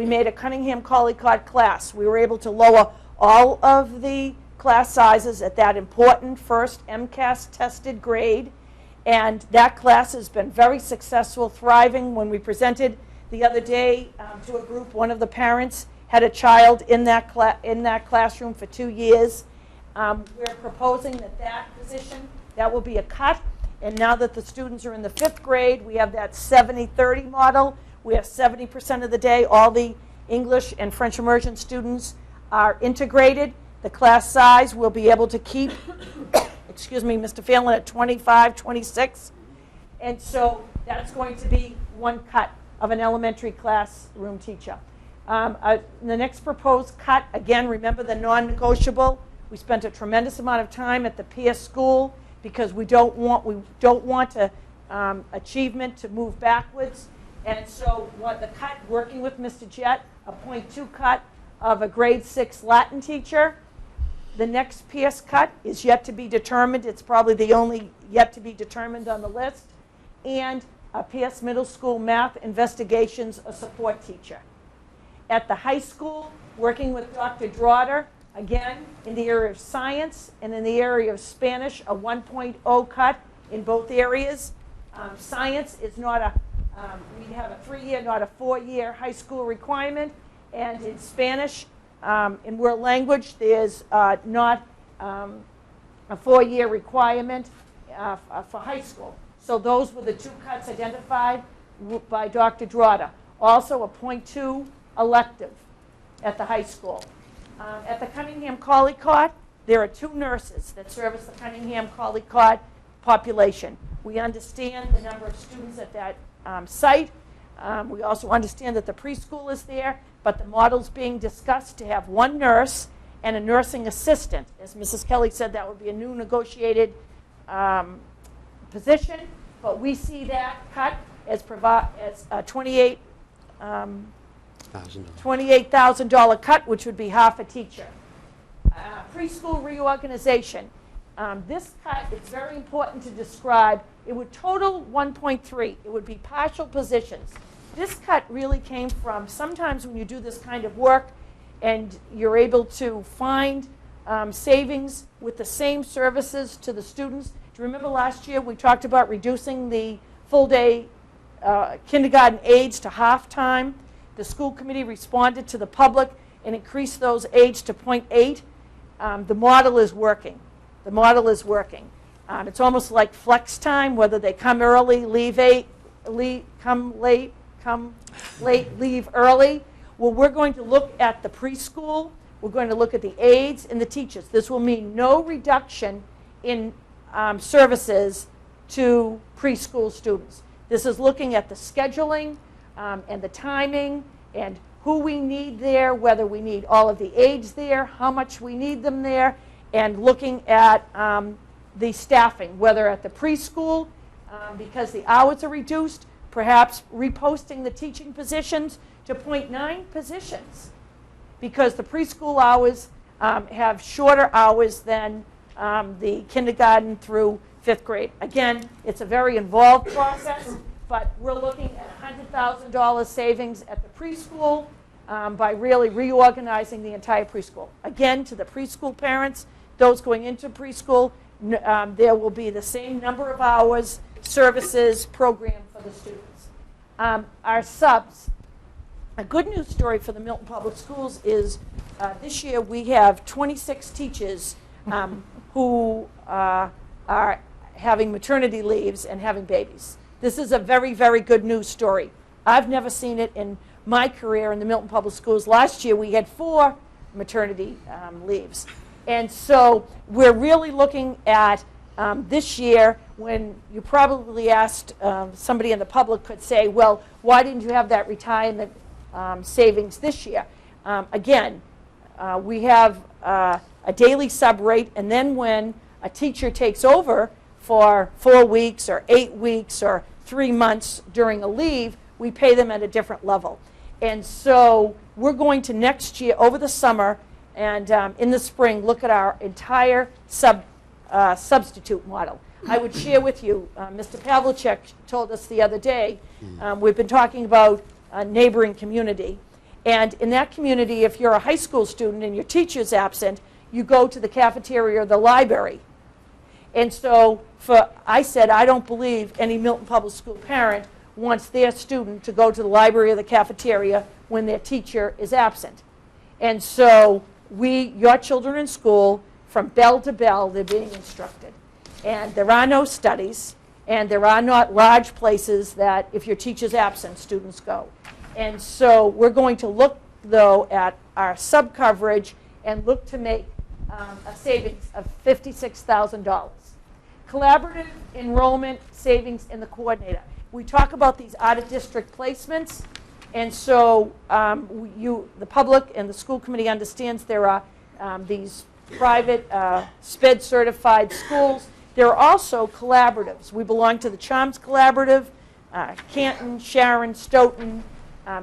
[SPEAKER 3] made a Cunningham Collycott class. We were able to lower all of the class sizes at that important first MCAS tested grade, And that class has been very successful, thriving. When we presented the other day to a group, one of the parents had a child in that classroom for 2 years. We're proposing that position, that will be a cut. And now that the students are in the 5th grade, we have that 70-30 model, where 70% of the day all the English and French immersion students are integrated. The class size will be able to keep, excuse me, Mr. Phelan, at 25, 26. And so that's going to be one cut of an elementary classroom teacher. The next proposed cut, again, remember the non-negotiable. We spent a tremendous amount of time at the PS school because we don't want achievement to move backwards. And so what the cut, working with Mr. Jett, a .2 cut of a grade 6 Latin teacher. The next PS cut is yet to be determined. It's probably the only yet to be determined on the list. And a PS middle school math investigations, a support teacher. At the high school, working with Dr. Drotter, again, in the area of science and in the area of Spanish, a 1.0 cut in both areas. Science is not a, we have a 3-year, not a 4-year high school requirement. And in Spanish, in world language, there's not a 4-year requirement for high school. So those were the 2 cuts identified by Dr. Drotter. Also a .2 elective at the high school. At the Cunningham-Collycott, there are 2 nurses that service the Cunningham-Collycott population. We understand the number of students at that site. We also understand that the preschool is there, but the model's being discussed to have 1 nurse and a nursing assistant. As Mrs. Kelly said, that would be a new negotiated position, but we see that cut as a $28,000 cut, which would be half a teacher. Preschool reorganization. This cut is very important to describe. It would total 1.3. It would be partial positions. This cut really came from sometimes when you do this kind of work and you're able to find savings with the same services to the students. Do you remember last year we talked about reducing the full-day kindergarten aides to half-time? The school committee responded to the public and increased those aides to 0.8. The model is working. The model is working. It's almost like flex time, whether they come early, come late, leave early. Well, we're going to look at the preschool. We're going to look at the aides and the teachers. This will mean no reduction in services to preschool students. This is looking at the scheduling and the timing and who we need there, whether we need all of the aides there, how much we need them there, and looking at the staffing, whether at the preschool, because the hours are reduced, perhaps reposting the teaching positions to 0.9 positions, because the preschool hours have shorter hours than the kindergarten through 5th grade. Again, it's a very involved process, but we're looking at $100,000 savings at the preschool by really reorganizing the entire preschool. Again, to the preschool parents, those going into preschool, there will be the same number of hours, services, program for the students. Our subs, a good news story for the Milton Public Schools is this year we have 26 teachers who are having maternity leaves and having babies. This is a very, very good news story. I've never seen it in my career in the Milton Public Schools. Last year we had 4 maternity leaves. And so we're really looking at this year when you probably asked somebody in the public could say, well, why didn't you have that retirement savings this year? Again, we have a daily sub rate, and then when a teacher takes over for 4 weeks or 8 weeks or 3 months during a leave, we pay them at a different level. And so we're going to next year, over the summer and in the spring, look at our entire substitute model. I would share with you, Mr. Pavlicek told us the other day, we've been talking about a neighboring community. And in that community, if you're a high school student and your teacher's absent, you go to the cafeteria or the library. And so I said, I don't believe any Milton Public School parent wants their student to go to the library or the cafeteria when their teacher is absent. And so your children in school, from bell to bell, they're being instructed. And there are no studies, and there are not large places that if your teacher's absent, students go. And so we're going to look, though, at our sub-coverage and look to make a savings of $56,000. Collaborative enrollment savings in the coordinator. We talk about these out-of-district placements, and so the public and the school committee understands there are these private SPED-certified schools. There are also collaboratives. We belong to the Charms Collaborative, Canton, Sharon, Stoughton,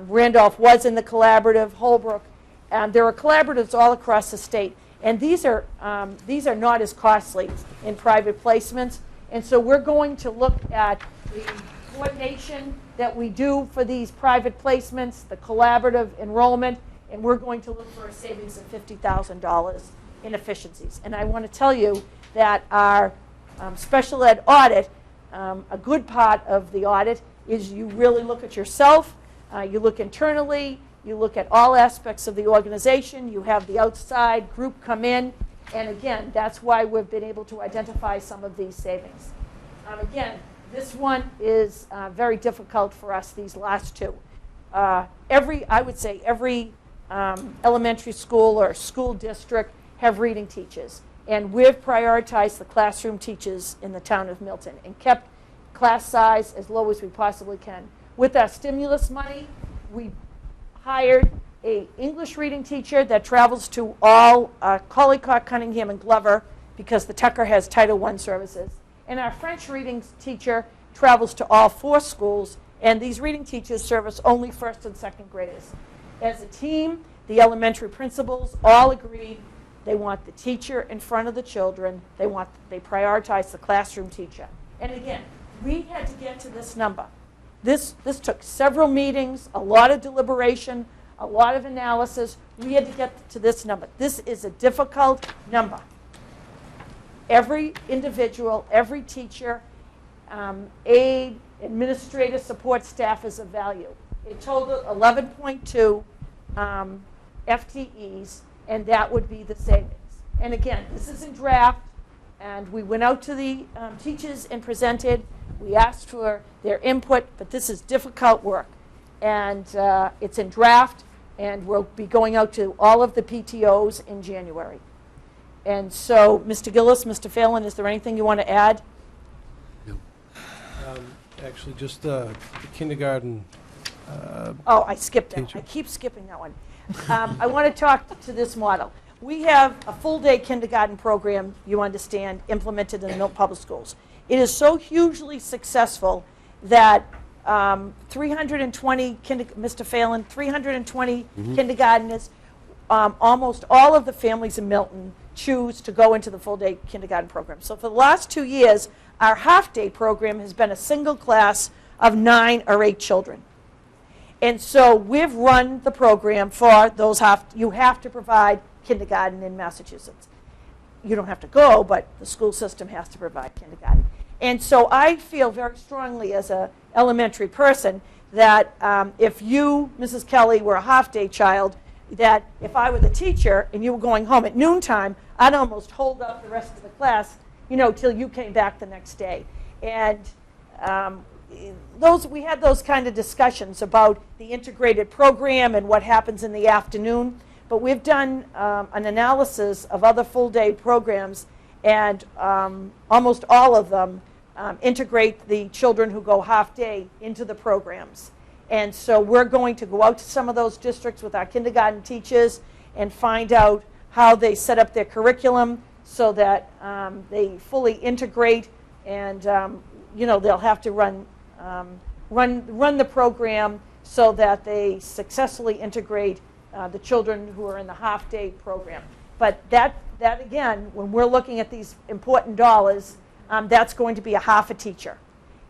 [SPEAKER 3] Randolph was in the collaborative, Holbrook. There are collaboratives all across the state, and these are not as costly in private placements. And so we're going to look at the coordination that we do for these private placements, the collaborative enrollment, and we're going to look for a savings of $50,000 in efficiencies. And I want to tell you that our special ed audit, a good part of the audit is you really look at yourself, you look internally, you look at all aspects of the organization, you have the outside group come in, and again, that's why we've been able to identify some of these savings. Again, this one is very difficult for us, these last two. I would say every elementary school or school district have reading teachers. And we've prioritized the classroom teachers in the town of Milton and kept class size as low as we possibly can. With our stimulus money, we hired an English reading teacher that travels to all Collycott, Cunningham, and Glover because the Tucker has Title I services. And our French reading teacher travels to all 4 schools, and these reading teachers service only first and second graders. As a team, the elementary principals all agreed they want the teacher in front of the children. They prioritize the classroom teacher. And again, we had to get to this number. This took several meetings, a lot of deliberation, a lot of analysis. We had to get to this number. This is a difficult number. Every individual, every teacher, aide, administrative support staff is of value. It totaled 11.2 FTEs, and that would be the savings. And again, this is in draft, and we went out to the teachers and presented. We asked for their input, but this is difficult work. And it's in draft, and we'll be going out to all of the PTOs in January. And so, Mr. Gillis, Mr. Phelan, is there anything you want to add?
[SPEAKER 16] Actually, just the kindergarten.
[SPEAKER 3] Oh, I skipped that. I keep skipping that one. I want to talk to this model. We have a full-day kindergarten program, you understand, implemented in the Milton Public Schools. It is so hugely successful that 320, Mr. Phelan, 320 kindergartners, almost all of the families in Milton choose to go into the full-day kindergarten program. So for the last 2 years, our half-day program has been a single class of 9 or 8 children. And so we've run the program for those you have to provide kindergarten in Massachusetts. You don't have to go, but the school system has to provide kindergarten. And so I feel very strongly as an elementary person that if you, Mrs. Kelly, were a half-day child, that if I were the teacher and you were going home at noontime, I'd almost hold up the rest of the class, till you came back the next day. And we had those kind of discussions about the integrated program and what happens in the afternoon. But we've done an analysis of other full-day programs, and almost all of them integrate the children who go half-day into the programs. And so we're going to go out to some of those districts with our kindergarten teachers and find out how they set up their curriculum so that they fully integrate, and they'll have to run the program so that they successfully integrate the children who are in the half-day program. But that again, when we're looking at these important dollars, that's going to be a half a teacher.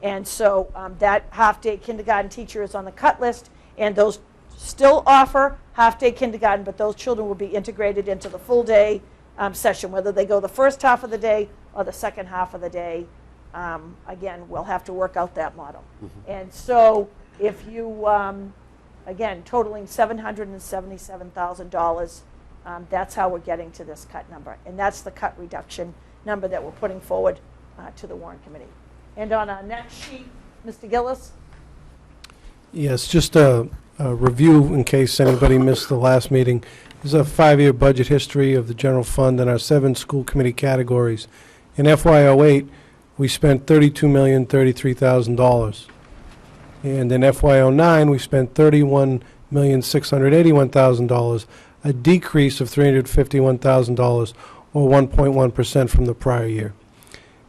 [SPEAKER 3] And so that half-day kindergarten teacher is on the cut list, and those still offer half-day kindergarten, but those children will be integrated into the full-day session, whether they go the first half of the day or the second half of the day, again, we'll have to work out that model. And so if you, again, totaling $777,000, that's how we're getting to this cut number. And that's the cut reduction number that we're putting forward to the warrant committee. And on our next sheet, Mr. Gillis?
[SPEAKER 16] Yes, just a review in case anybody missed the last meeting. This is a 5-year budget history of the general fund and our 7 school committee categories. In FY08, we spent $32,033,000. And in FY09, we spent $31,681,000, a decrease of $351,000, or 1.1% from the prior year.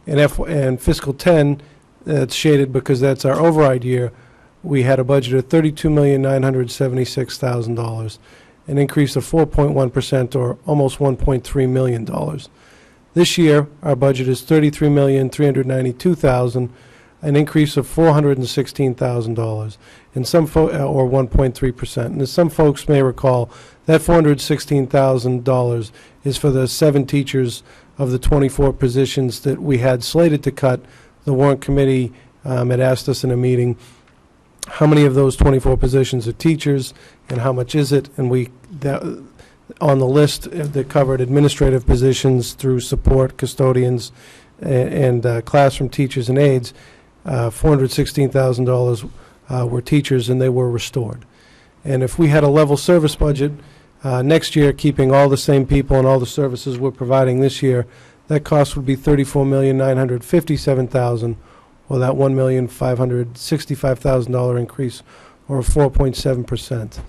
[SPEAKER 16] In fiscal 10, it's shaded because that's our override year, we had a budget of $32,976,000, an increase of 4.1%, or almost $1.3 million. This year, our budget is $33,392,000, an increase of $416,000, and or 1.3%. And as some folks may recall, that $416,000 is for the 7 teachers of the 24 positions that we had slated to cut. The warrant committee had asked us in a meeting, how many of those 24 positions are teachers, and how much is it? And on the list that covered administrative positions through support, custodians, and classroom teachers and aides, $416,000 were teachers, and they were restored. And if we had a level service budget next year, keeping all the same people and all the services we're providing this year, that cost would be $34,957,000, or that $1,565,000 increase, or 4.7%.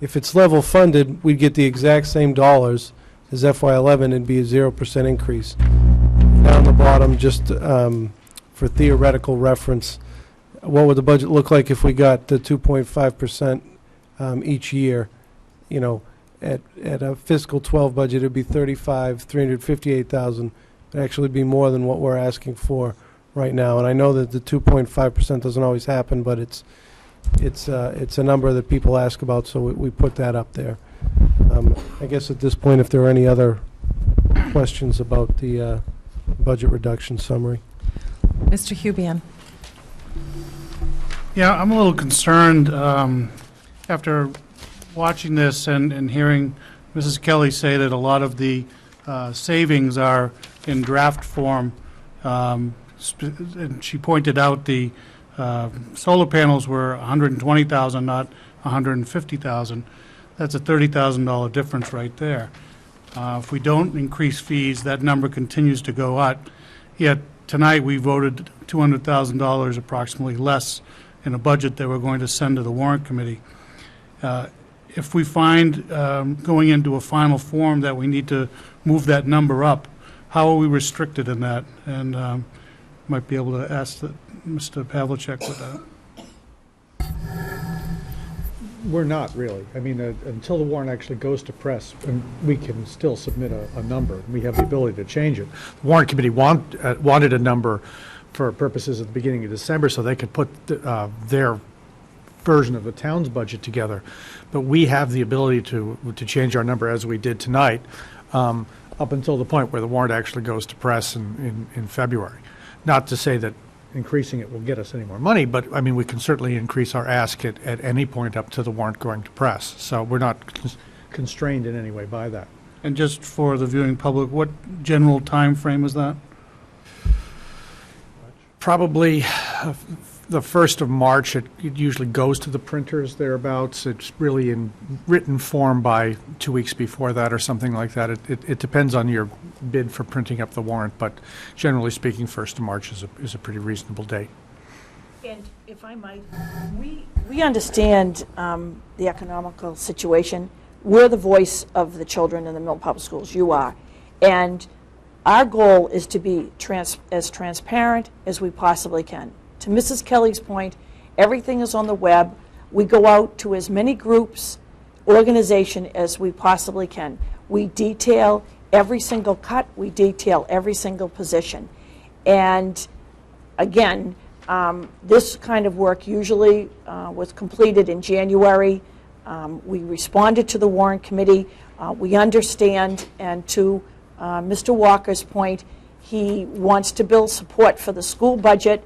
[SPEAKER 16] If it's level funded, we'd get the exact same dollars as FY11 and be a 0% increase. Down the bottom, just for theoretical reference, what would the budget look like if we got the 2.5% each year? You know, at a fiscal 12 budget, it'd be $358,000. It'd actually be more than what we're asking for right now. And I know that the 2.5% doesn't always happen, but it's a number that people ask about, so we put that up there. I guess at this point, if there are any other questions about the budget reduction summary.
[SPEAKER 1] Mr. Hubian.
[SPEAKER 2] Yeah, I'm a little concerned after watching this and hearing Mrs. Kelly say that a lot of the savings are in draft form. And she pointed out the solar panels were $120,000, not $150,000. That's a $30,000 difference right there. If we don't increase fees, that number continues to go up. Yet tonight we voted $200,000 approximately less in a budget that we're going to send to the warrant committee. If we find going into a final form that we need to move that number up, how are we restricted in that? And might be able to ask Mr. Pavlicek with that.
[SPEAKER 13] We're not really. I mean, until the warrant actually goes to press, and we can still submit a number. We have the ability to change it. The warrant committee wanted a number for purposes at the beginning of December so they could put their version of the town's budget together. But we have the ability to change our number as we did tonight up until the point where the warrant actually goes to press in February. Not to say that increasing it will get us any more money, but I mean, we can certainly increase our ask at any point up to the warrant going to press. So we're not constrained in any way by that.
[SPEAKER 2] And just for the viewing public, what general time frame is that?
[SPEAKER 13] Probably the 1st of March. It usually goes to the printers thereabouts. It's really in written form by 2 weeks before that or something like that. It depends on your bid for printing up the warrant, but generally speaking, 1st of March is a pretty reasonable date.
[SPEAKER 3] And if I might, we understand the economical situation. We're the voice of the children in the Milton Public Schools. You are. And our goal is to be as transparent as we possibly can. To Mrs. Kelly's point, everything is on the web. We go out to as many groups, organization as we possibly can. We detail every single cut. We detail every single position. And again, this kind of work usually was completed in January. We responded to the warrant committee. We understand, and to Mr. Walker's point, He wants to build support for the school budget,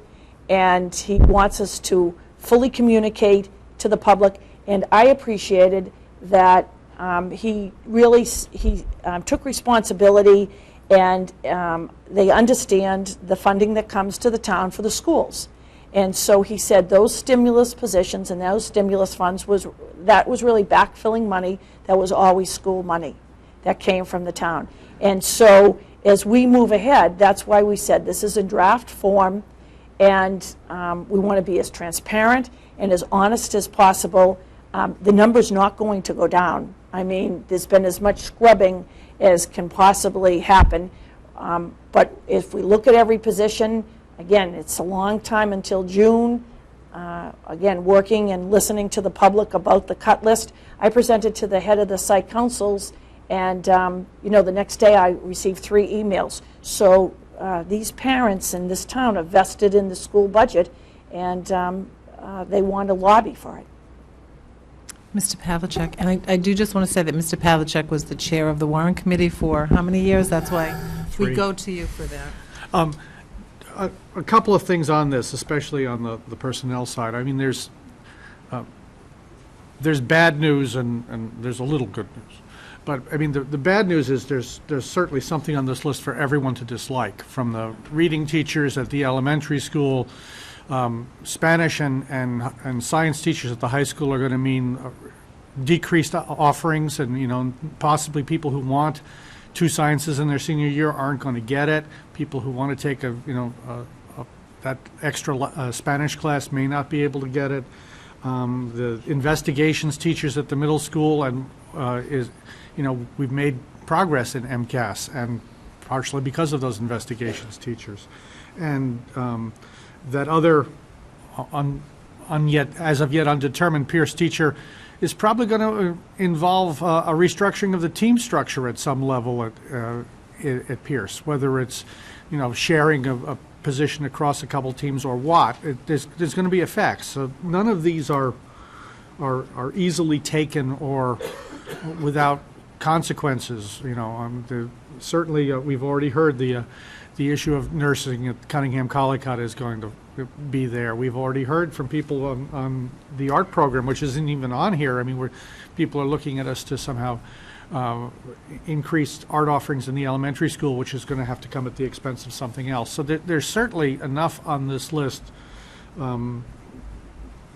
[SPEAKER 3] and he wants us to fully communicate to the public. And I appreciated that he really took responsibility, and they understand the funding that comes to the town for the schools. And so he said those stimulus positions and those stimulus funds was really backfilling money that was always school money that came from the town. And so as we move ahead, that's why we said this is in draft form, and we want to be as transparent and as honest as possible. The number's not going to go down. I mean, there's been as much scrubbing as can possibly happen. But if we look at every position, again, it's a long time until June. Again, working and listening to the public about the cut list. I presented to the head of the site councils, and the next day I received 3 emails. So these parents in this town are vested in the school budget, and they want to lobby for it.
[SPEAKER 1] Mr. Pavlicek, and I do just want to say that Mr. Pavlicek was the chair of the Warrant Committee for how many years? That's why we
[SPEAKER 13] 3.
[SPEAKER 1] go to you for that.
[SPEAKER 13] A couple of things on this, especially on the personnel side. I mean, there's bad news and there's a little good news. But, I mean, the bad news is there's certainly something on this list for everyone to dislike, from the reading teachers at the elementary school. Spanish and science teachers at the high school are going to mean decreased offerings, and possibly people who want 2 sciences in their senior year aren't going to get it. People who want to take that extra Spanish class may not be able to get it. The investigations teachers at the middle school we've made progress in MCAS, and partially because of those investigations teachers, and that other as of yet undetermined Pierce teacher is probably going to involve a restructuring of the team structure at some level at Pierce, whether it's sharing a position across a couple teams or what. There's going to be effects. So none of these are easily taken or without consequences. Certainly we've already heard the issue of nursing at Cunningham Collicott is going to be there. We've already heard from people on the art program, which isn't even on here. I mean, people are looking at us to somehow increase art offerings in the elementary school, which is going to have to come at the expense of something else. So there's certainly enough on this list to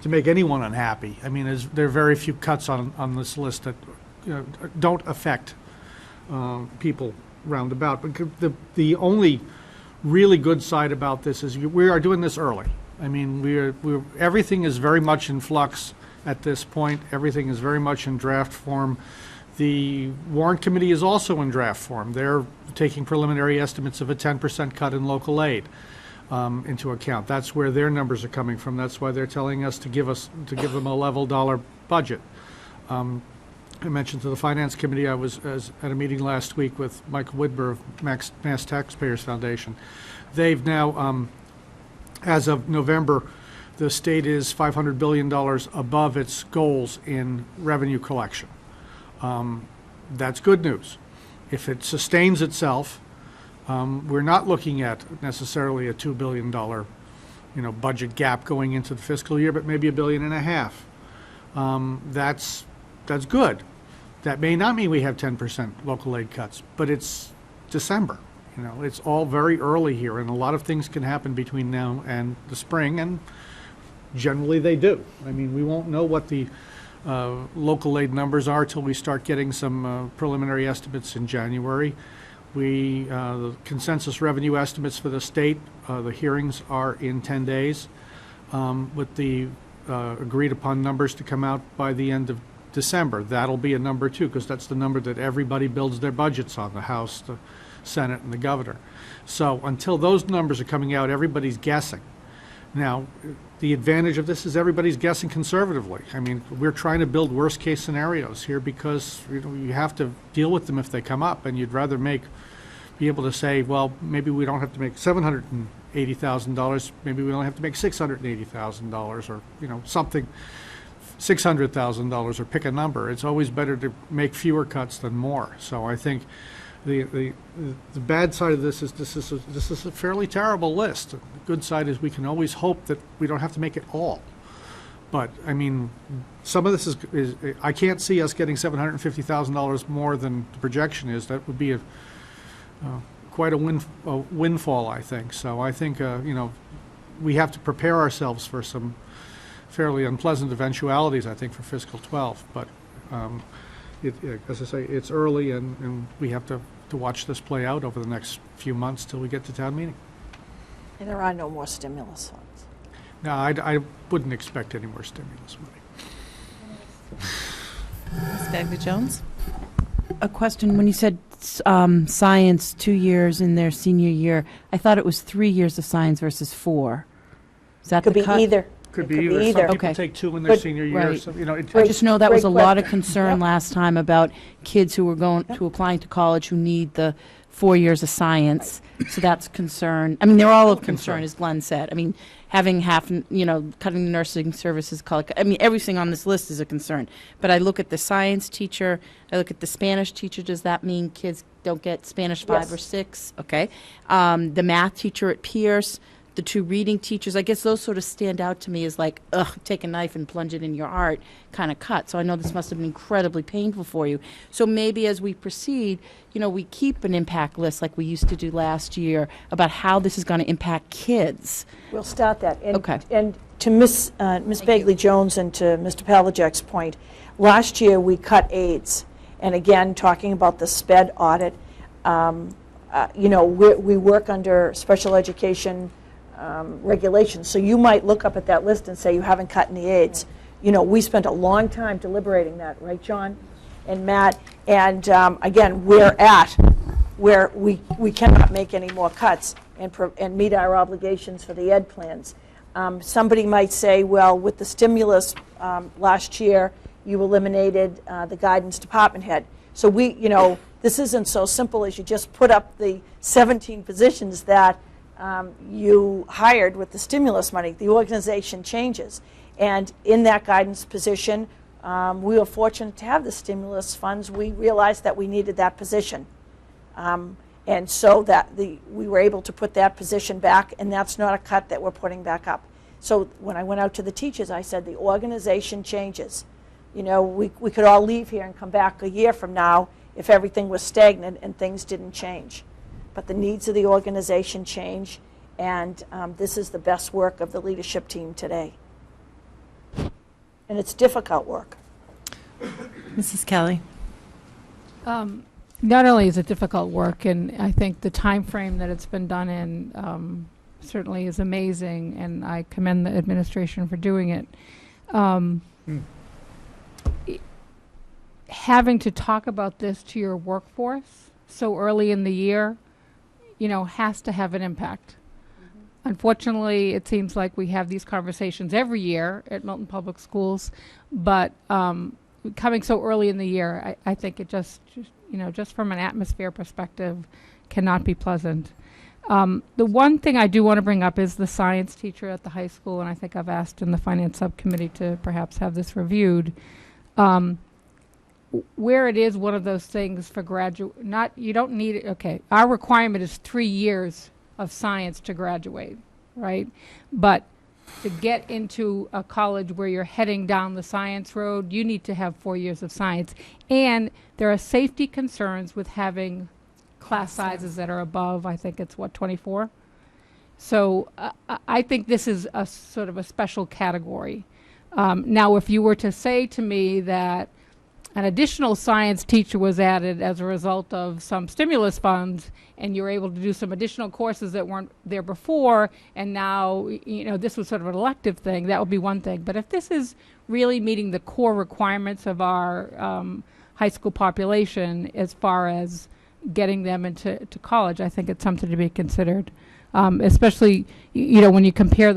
[SPEAKER 13] make anyone unhappy. I mean, there are very few cuts on this list that don't affect people roundabout. But the only really good side about this is we are doing this early. I mean, everything is very much in flux at this point. Everything is very much in draft form. The Warrant Committee is also in draft form. They're taking preliminary estimates of a 10% cut in local aid into account. That's where their numbers are coming from. That's why they're telling us to give them a level dollar budget. I mentioned to the Finance Committee I was at a meeting last week with Michael Widber of Mass Taxpayers Foundation. They've now, as of November, the state is $500 billion above its goals in revenue collection. That's good news. If it sustains itself, we're not looking at necessarily a $2 billion budget gap going into the fiscal year, but maybe $1.5 billion. That's good. That may not mean we have 10% local aid cuts, but it's December. It's all very early here, and a lot of things can happen between now and the spring, and generally they do. I mean, we won't know what the local aid numbers are till we start getting some preliminary estimates in January. The consensus revenue estimates for the state, the hearings are in 10 days, with the agreed upon numbers to come out by the end of December. That'll be a number too, because that's the number that everybody builds their budgets on, the House, the Senate, and the governor. So until those numbers are coming out, everybody's guessing. Now, the advantage of this is everybody's guessing conservatively. I mean, we're trying to build worst case scenarios here because you have to deal with them if they come up, and you'd rather be able to say, well, maybe we don't have to make $780,000, maybe we only have to make $680,000, or something, $600,000, or pick a number. It's always better to make fewer cuts than more. So I think the bad side of this is this is a fairly terrible list. The good side is we can always hope that we don't have to make it all. But, I mean, some of this is I can't see us getting $750,000 more than the projection is. That would be quite a windfall, I think. So I think, you know, we have to prepare ourselves for some fairly unpleasant eventualities, I think, for fiscal 12. But, as I say, it's early, and we have to watch this play out over the next few months till we get to town meeting.
[SPEAKER 3] And there are no more stimulus funds.
[SPEAKER 13] No, I wouldn't expect any more stimulus money.
[SPEAKER 1] Ms. Bagley-Jones?
[SPEAKER 7] A question, when you said science 2 years in their senior year, I thought it was 3 years of science versus 4. Is that
[SPEAKER 3] Could
[SPEAKER 7] the
[SPEAKER 3] be
[SPEAKER 7] cut?
[SPEAKER 3] either.
[SPEAKER 13] Could
[SPEAKER 3] It
[SPEAKER 13] be
[SPEAKER 3] could be
[SPEAKER 13] either.
[SPEAKER 3] either.
[SPEAKER 13] Some people
[SPEAKER 7] Okay.
[SPEAKER 13] take 2 in their
[SPEAKER 3] But-
[SPEAKER 13] senior year.
[SPEAKER 7] right.
[SPEAKER 13] So, you know,
[SPEAKER 7] I just know that was a
[SPEAKER 3] Great
[SPEAKER 7] lot of
[SPEAKER 3] question.
[SPEAKER 7] concern
[SPEAKER 3] Yep.
[SPEAKER 7] last time about kids who were going to applying to college who need the 4 years of science. So that's concern. I mean, they're all of concern, as Glenn said. I mean, having half, you know, cutting the nursing services, I mean, everything on this list is a concern. But I look at the science teacher, I look at the Spanish teacher. Does that mean kids don't get Spanish 5 or
[SPEAKER 3] Yes.
[SPEAKER 7] 6? Okay. The math teacher at Pierce, the 2 reading teachers, I guess those sort of stand out to me as like, ugh, take a knife and plunge it in your heart kind of cut. So I know this must have been incredibly painful for you. So maybe as we proceed, you know, we keep an impact list like we used to do last year about how this is going to impact kids.
[SPEAKER 3] We'll start that. And,
[SPEAKER 7] Okay.
[SPEAKER 3] And to Ms. Bagley-Jones and to Mr. Pavlicek's point, last year we cut aides. And again, talking about the SPED audit, you know, we work under special education regulations. So you might look up at that list and say you haven't cut any aides. You know, we spent a long time deliberating that, right, John and Matt? And again, we're at where we cannot make any more cuts and meet our obligations for the ed plans. Somebody might say, well, with the stimulus last year, you eliminated the guidance department head. So we, you know, this isn't so simple as you just put up the 17 positions that you hired with the stimulus money. The organization changes. And in that guidance position, we were fortunate to have the stimulus funds. We realized that we needed that position. And so that we were able to put that position back, and that's not a cut that we're putting back up. So when I went out to the teachers, I said, the organization changes. You know, we could all leave here and come back a year from now if everything was stagnant and things didn't change. But the needs of the organization change, and this is the best work of the leadership team today. And it's difficult work.
[SPEAKER 1] Mrs. Kelly?
[SPEAKER 9] Not only is it difficult work, and I think the time frame that it's been done in certainly is amazing, and I commend the administration for doing it. Having to talk about this to your workforce so early in the year, you know, has to have an impact. Unfortunately, it seems like we have these conversations every year at Milton Public Schools, but coming so early in the year, I think it just, you know, just from an atmosphere perspective, cannot be pleasant. The one thing I do want to bring up is the science teacher at the high school, and I think I've asked in the finance subcommittee to perhaps have this reviewed. Where it is one of those things for you don't need it, okay, our requirement is 3 years of science to graduate, right? But to get into a college where you're heading down the science road, you need to have 4 years of science. And there are safety concerns with having class sizes that are above, I think it's what, 24? So I think this is a sort of a special category. Now, if you were to say to me that an additional science teacher was added as a result of some stimulus funds, and you're able to do some additional courses that weren't there before, and now, you know, this was sort of an elective thing, that would be one thing. But if this is really meeting the core requirements of our high school population as far as getting them into college, I think it's something to be considered. Especially, you know, when you compare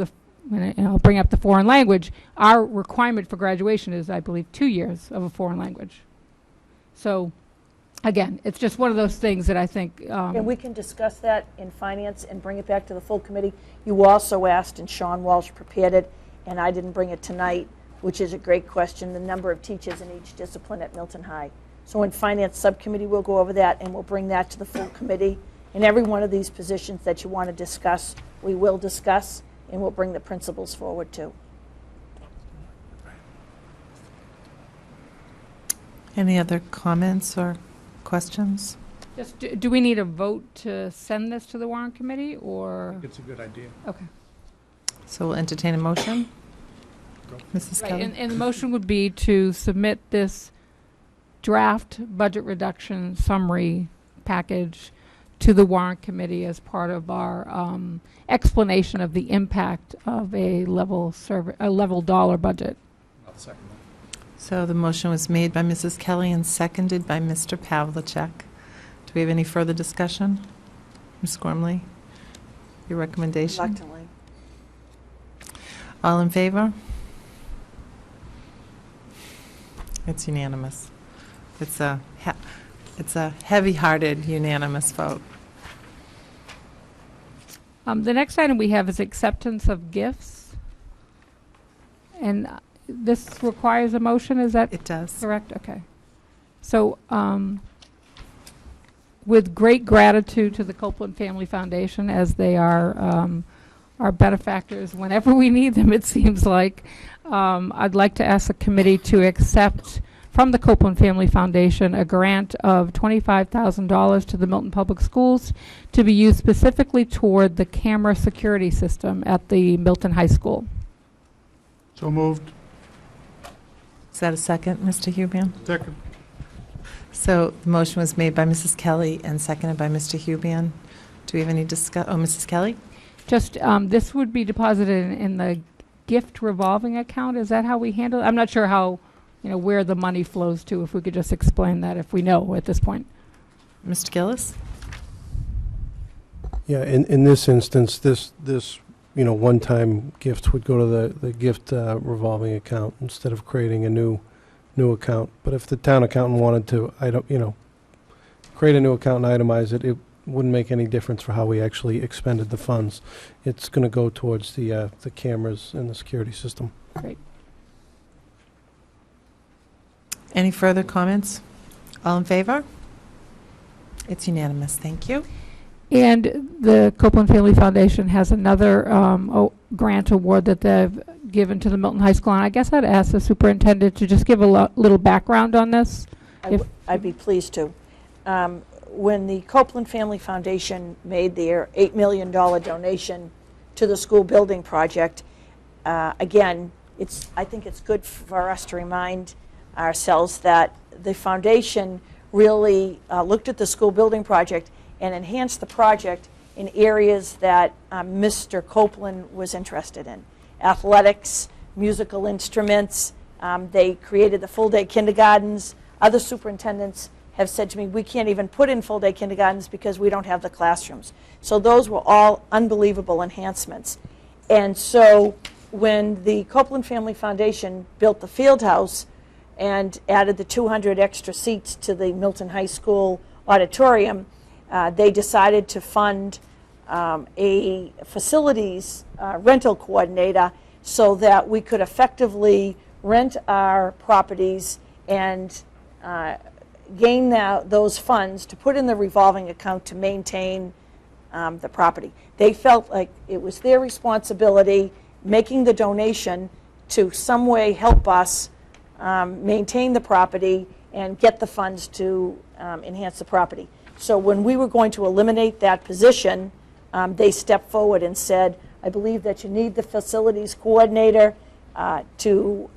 [SPEAKER 9] and I'll bring up the foreign language, our requirement for graduation is, I believe, 2 years of a foreign language. So, again, it's just one of those things that I think...
[SPEAKER 3] and we can discuss that in finance and bring it back to the full committee. You also asked, and Sean Walsh prepared it, and I didn't bring it tonight, which is a great question, the number of teachers in each discipline at Milton High. So in Finance Subcommittee, we'll go over that, and we'll bring that to the full committee. And every one of these positions that you want to discuss, we will discuss, and we'll bring the principals forward too.
[SPEAKER 1] Any other comments or questions?
[SPEAKER 9] Just, do we need a vote to send this to the warrant committee, or?
[SPEAKER 2] It's a good idea.
[SPEAKER 9] Okay.
[SPEAKER 1] So we'll entertain a motion. Mrs.
[SPEAKER 9] Right,
[SPEAKER 1] Kelly?
[SPEAKER 9] and the motion would be to submit this draft budget reduction summary package to the warrant committee as part of our explanation of the impact of a level dollar budget.
[SPEAKER 13] I'll second that.
[SPEAKER 1] So the motion was made by Mrs. Kelly and seconded by Mr. Pavlicek. Do we have any further discussion? Ms. Gormley, your recommendation?
[SPEAKER 3] Reluctantly.
[SPEAKER 1] All in favor? It's unanimous. It's a heavy-hearted unanimous vote.
[SPEAKER 9] The next item we have is acceptance of gifts. And this requires a motion, is that
[SPEAKER 1] It does.
[SPEAKER 9] correct? Okay. So, with great gratitude to the Copeland Family Foundation, as they are our benefactors whenever we need them, it seems like, I'd like to ask the committee to accept from the Copeland Family Foundation a grant of $25,000 to the Milton Public Schools to be used specifically toward the camera security system at the Milton High School.
[SPEAKER 2] So moved.
[SPEAKER 1] Is that a second, Mr. Hubian?
[SPEAKER 2] Second.
[SPEAKER 1] So the motion was made by Mrs. Kelly and seconded by Mr. Hubian. Do we have any Mrs. Kelly?
[SPEAKER 9] Just, this would be deposited in the gift revolving account. Is that how we handle it? I'm not sure how, where the money flows to, if we could just explain that if we know at this point.
[SPEAKER 1] Mr. Gillis?
[SPEAKER 16] Yeah, in this instance, this one-time gift would go to the gift revolving account instead of creating a new account. But if the town accountant wanted to, create a new account and itemize it, it wouldn't make any difference for how we actually expended the funds. It's going to go towards the cameras and the security system.
[SPEAKER 9] Great.
[SPEAKER 1] Any further comments? All in favor? It's unanimous. Thank you.
[SPEAKER 9] And the Copeland Family Foundation has another grant award that they've given to the Milton High School. And I guess I'd ask the superintendent to just give a little background on this.
[SPEAKER 3] I'd be pleased to. When the Copeland Family Foundation made their $8 million donation to the school building project, again, I think it's good for us to remind ourselves that the foundation really looked at the school building project and enhanced the project in areas that Mr. Copeland was interested in. Athletics, musical instruments, they created the full-day kindergartens. Other superintendents have said to me, we can't even put in full-day kindergartens because we don't have the classrooms. So those were all unbelievable enhancements. And so when the Copeland Family Foundation built the field house and added the 200 extra seats to the Milton High School auditorium, they decided to fund a facilities rental coordinator so that we could effectively rent our properties and gain those funds to put in the revolving account to maintain the property. They felt like it was their responsibility, making the donation, to some way help us maintain the property and get the funds to enhance the property. So when we were going to eliminate that position, they stepped forward and said, I believe that you need the facilities coordinator to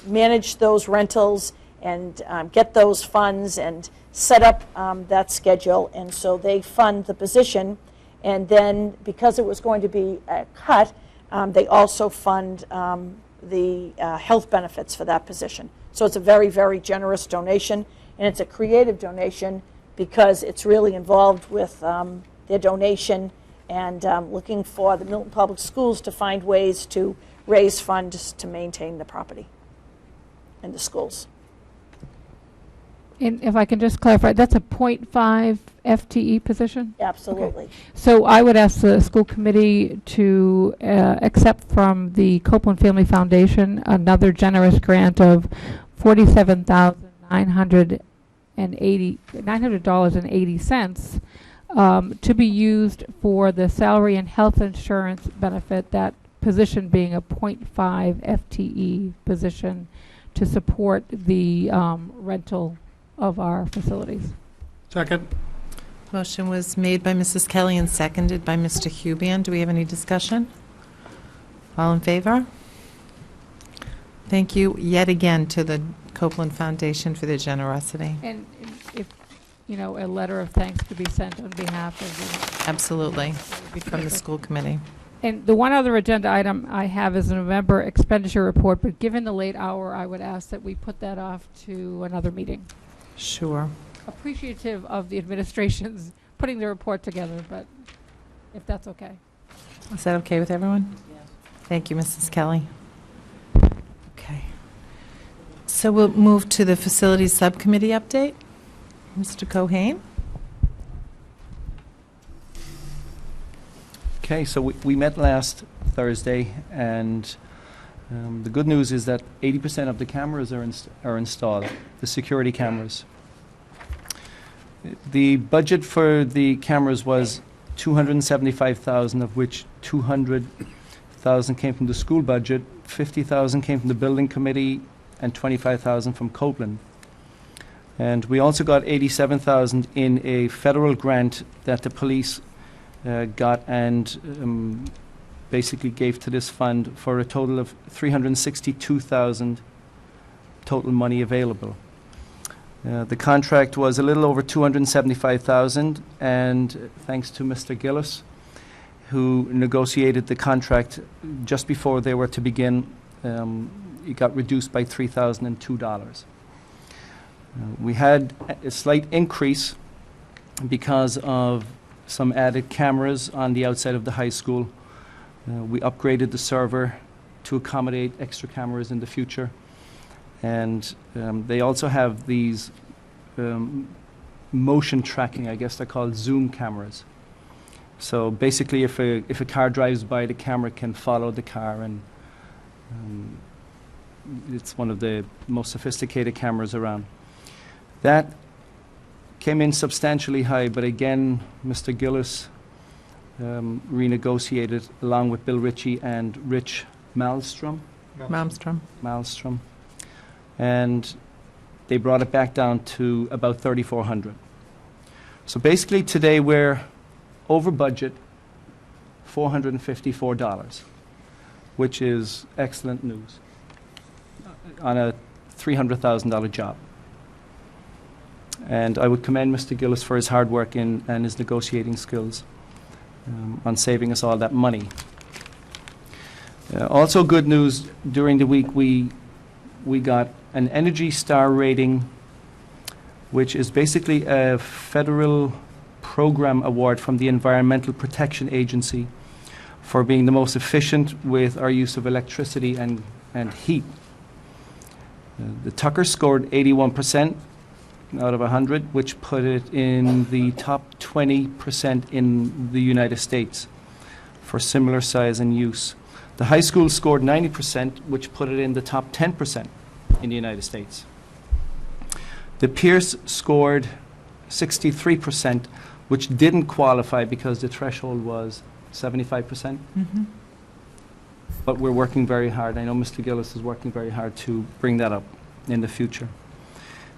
[SPEAKER 3] manage those rentals and get those funds and set up that schedule. And so they fund the position. And then because it was going to be a cut, they also fund the health benefits for that position. So it's a very, very generous donation. And it's a creative donation because it's really involved with their donation and looking for the Milton Public Schools to find ways to raise funds to maintain the property and the schools.
[SPEAKER 9] And if I can just clarify, that's a 0.5 FTE position?
[SPEAKER 3] Absolutely.
[SPEAKER 9] Okay. So I would ask the school committee to accept from the Copeland Family Foundation another generous grant of $47,950 $900.80 to be used for the salary and health insurance benefit, that position being a .5 FTE position to support the rental of our facilities.
[SPEAKER 2] Second.
[SPEAKER 1] Motion was made by Mrs. Kelly and seconded by Mr. Hubian. Do we have any discussion? All in favor? Thank you yet again to the Copeland Foundation for their generosity.
[SPEAKER 9] And if, a letter of thanks to be sent on behalf of the...
[SPEAKER 1] Absolutely, from the school committee.
[SPEAKER 9] And the one other agenda item I have is a November expenditure report, but given the late hour, I would ask that we put that off to another meeting.
[SPEAKER 1] Sure.
[SPEAKER 9] Appreciative of the administration's putting the report together, but if that's okay.
[SPEAKER 1] Is that okay with everyone? Yes. Thank you, Mrs. Kelly. Okay. So we'll move to the Facilities Subcommittee update. Mr. Cohane?
[SPEAKER 14] Okay, so we met last Thursday, and the good news is that 80% of the cameras are installed, the security cameras. The budget for the cameras was $275,000, of which $200,000 came from the school budget, $50,000 came from the building committee, and $25,000 from Copeland. And we also got $87,000 in a federal grant that the police got and basically gave to this fund for a total of $362,000 total money available. The contract was a little over $275,000, and thanks to Mr. Gillis, who negotiated the contract just before they were to begin, it got reduced by $3,002. We had a slight increase because of some added cameras on the outside of the high school. We upgraded the server to accommodate extra cameras in the future. And they also have these motion tracking, I guess they're called zoom cameras. So basically if a car drives by, the camera can follow the car, and it's one of the most sophisticated cameras around. That came in substantially high, but again, Mr. Gillis renegotiated along with Bill Ritchie and Rich Malmstrom. And they brought it back down to about $3,400. So basically today we're over budget $454, which is excellent news on a $300,000 job. And I would commend Mr. Gillis for his hard work and his negotiating skills on saving us all that money. Also good news, during the week we got an Energy Star rating, which is basically a federal program award from the Environmental Protection Agency for being the most efficient with our use of electricity and heat. The Tucker scored 81% out of 100, which put it in the top 20% in the United States for similar size and use. The high school scored 90%, which put it in the top 10% in the United States. The Pierce scored 63%, which didn't qualify because the threshold was 75%.
[SPEAKER 1] Mm-hmm.
[SPEAKER 14] But we're working very hard. I know Mr. Gillis is working very hard to bring that up in the future.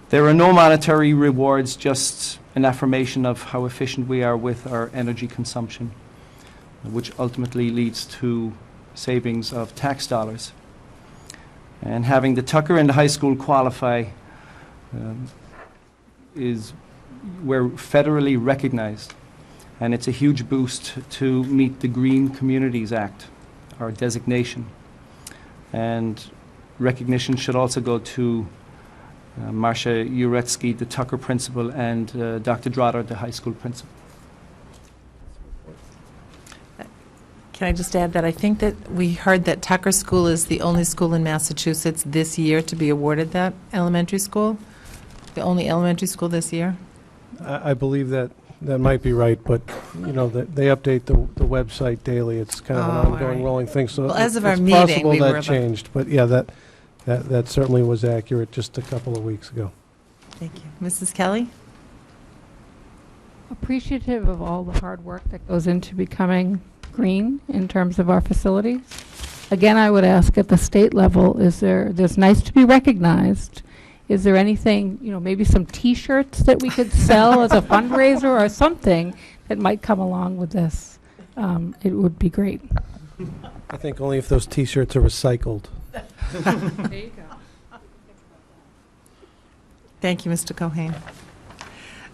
[SPEAKER 14] There are no monetary rewards, just an affirmation of how efficient we are with our energy consumption, which ultimately leads to savings of tax dollars. And having the Tucker and the high school qualify we're federally recognized, and it's a huge boost to meet the Green Communities Act, our designation. And recognition should also go to Marcia Uretsky, the Tucker principal, and Dr. Drotter, the high school principal.
[SPEAKER 1] Can I just add that I think that we heard that Tucker School is the only school in Massachusetts this year to be awarded that elementary school? The only elementary school this year?
[SPEAKER 16] I believe that might be right, but, they update the website daily. It's kind of an ongoing
[SPEAKER 1] right.
[SPEAKER 16] rolling thing, so
[SPEAKER 1] Well, as of
[SPEAKER 16] it's
[SPEAKER 1] our meeting,
[SPEAKER 16] possible
[SPEAKER 1] we were
[SPEAKER 16] that changed. But, yeah, that certainly was accurate just a couple of weeks ago.
[SPEAKER 1] Thank you. Mrs. Kelly?
[SPEAKER 9] Appreciative of all the hard work that goes into becoming green in terms of our facilities. Again, I would ask at the state level, there's nice to be recognized. Is there anything, maybe some T-shirts that we could sell as a fundraiser or something that might come along with this? It would be great.
[SPEAKER 16] I think only if those T-shirts are recycled.
[SPEAKER 9] There you go.
[SPEAKER 1] Thank you, Mr. Cohen.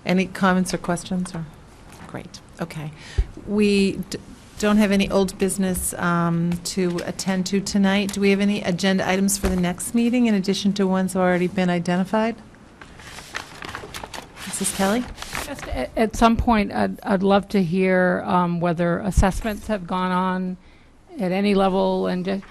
[SPEAKER 1] Any comments or questions? Great. Okay. We don't have any old business to attend to tonight. Do we have any agenda items for the next meeting in addition to ones that have already been identified? Mrs. Kelly?
[SPEAKER 9] Just at some point, I'd love to hear whether assessments have gone on at any level. And just,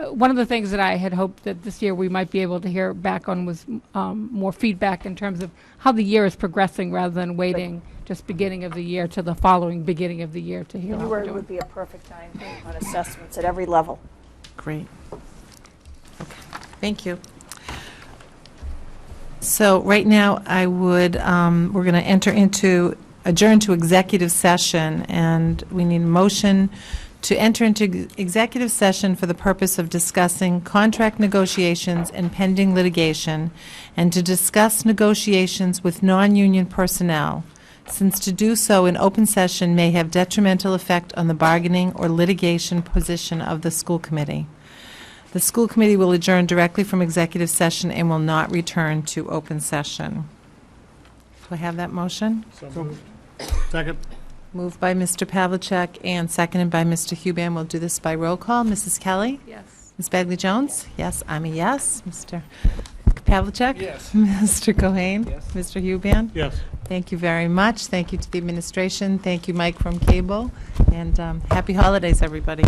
[SPEAKER 9] one of the things that I had hoped that this year we might be able to hear back on was more feedback in terms of how the year is progressing rather than waiting just beginning of the year to the following beginning of the year to hear how we're
[SPEAKER 3] January
[SPEAKER 9] doing.
[SPEAKER 3] would be a perfect time on assessments at every level.
[SPEAKER 1] Great. Okay. Thank you. So right now, I would, we're going to adjourn to executive session, and we need a motion to enter into executive session for the purpose of discussing contract negotiations and pending litigation, and to discuss negotiations with non-union personnel, since to do so in open session may have detrimental effect on the bargaining or litigation position of the school committee. The school committee will adjourn directly from executive session and will not return to open session. Do I have that motion?
[SPEAKER 2] So moved. Second.
[SPEAKER 1] Moved by Mr. Pavlicek and seconded by Mr. Huban. We'll do this by roll call. Mrs. Kelly?
[SPEAKER 9] Yes.
[SPEAKER 1] Ms. Bagley-Jones? Yes, I'm a yes. Mr. Pavlicek?
[SPEAKER 2] Yes.
[SPEAKER 1] Mr. Cohen?
[SPEAKER 14] Yes.
[SPEAKER 1] Mr. Huban?
[SPEAKER 2] Yes.
[SPEAKER 1] Thank you very much. Thank you to the administration. Thank you, Mike from Cable. And happy holidays, everybody.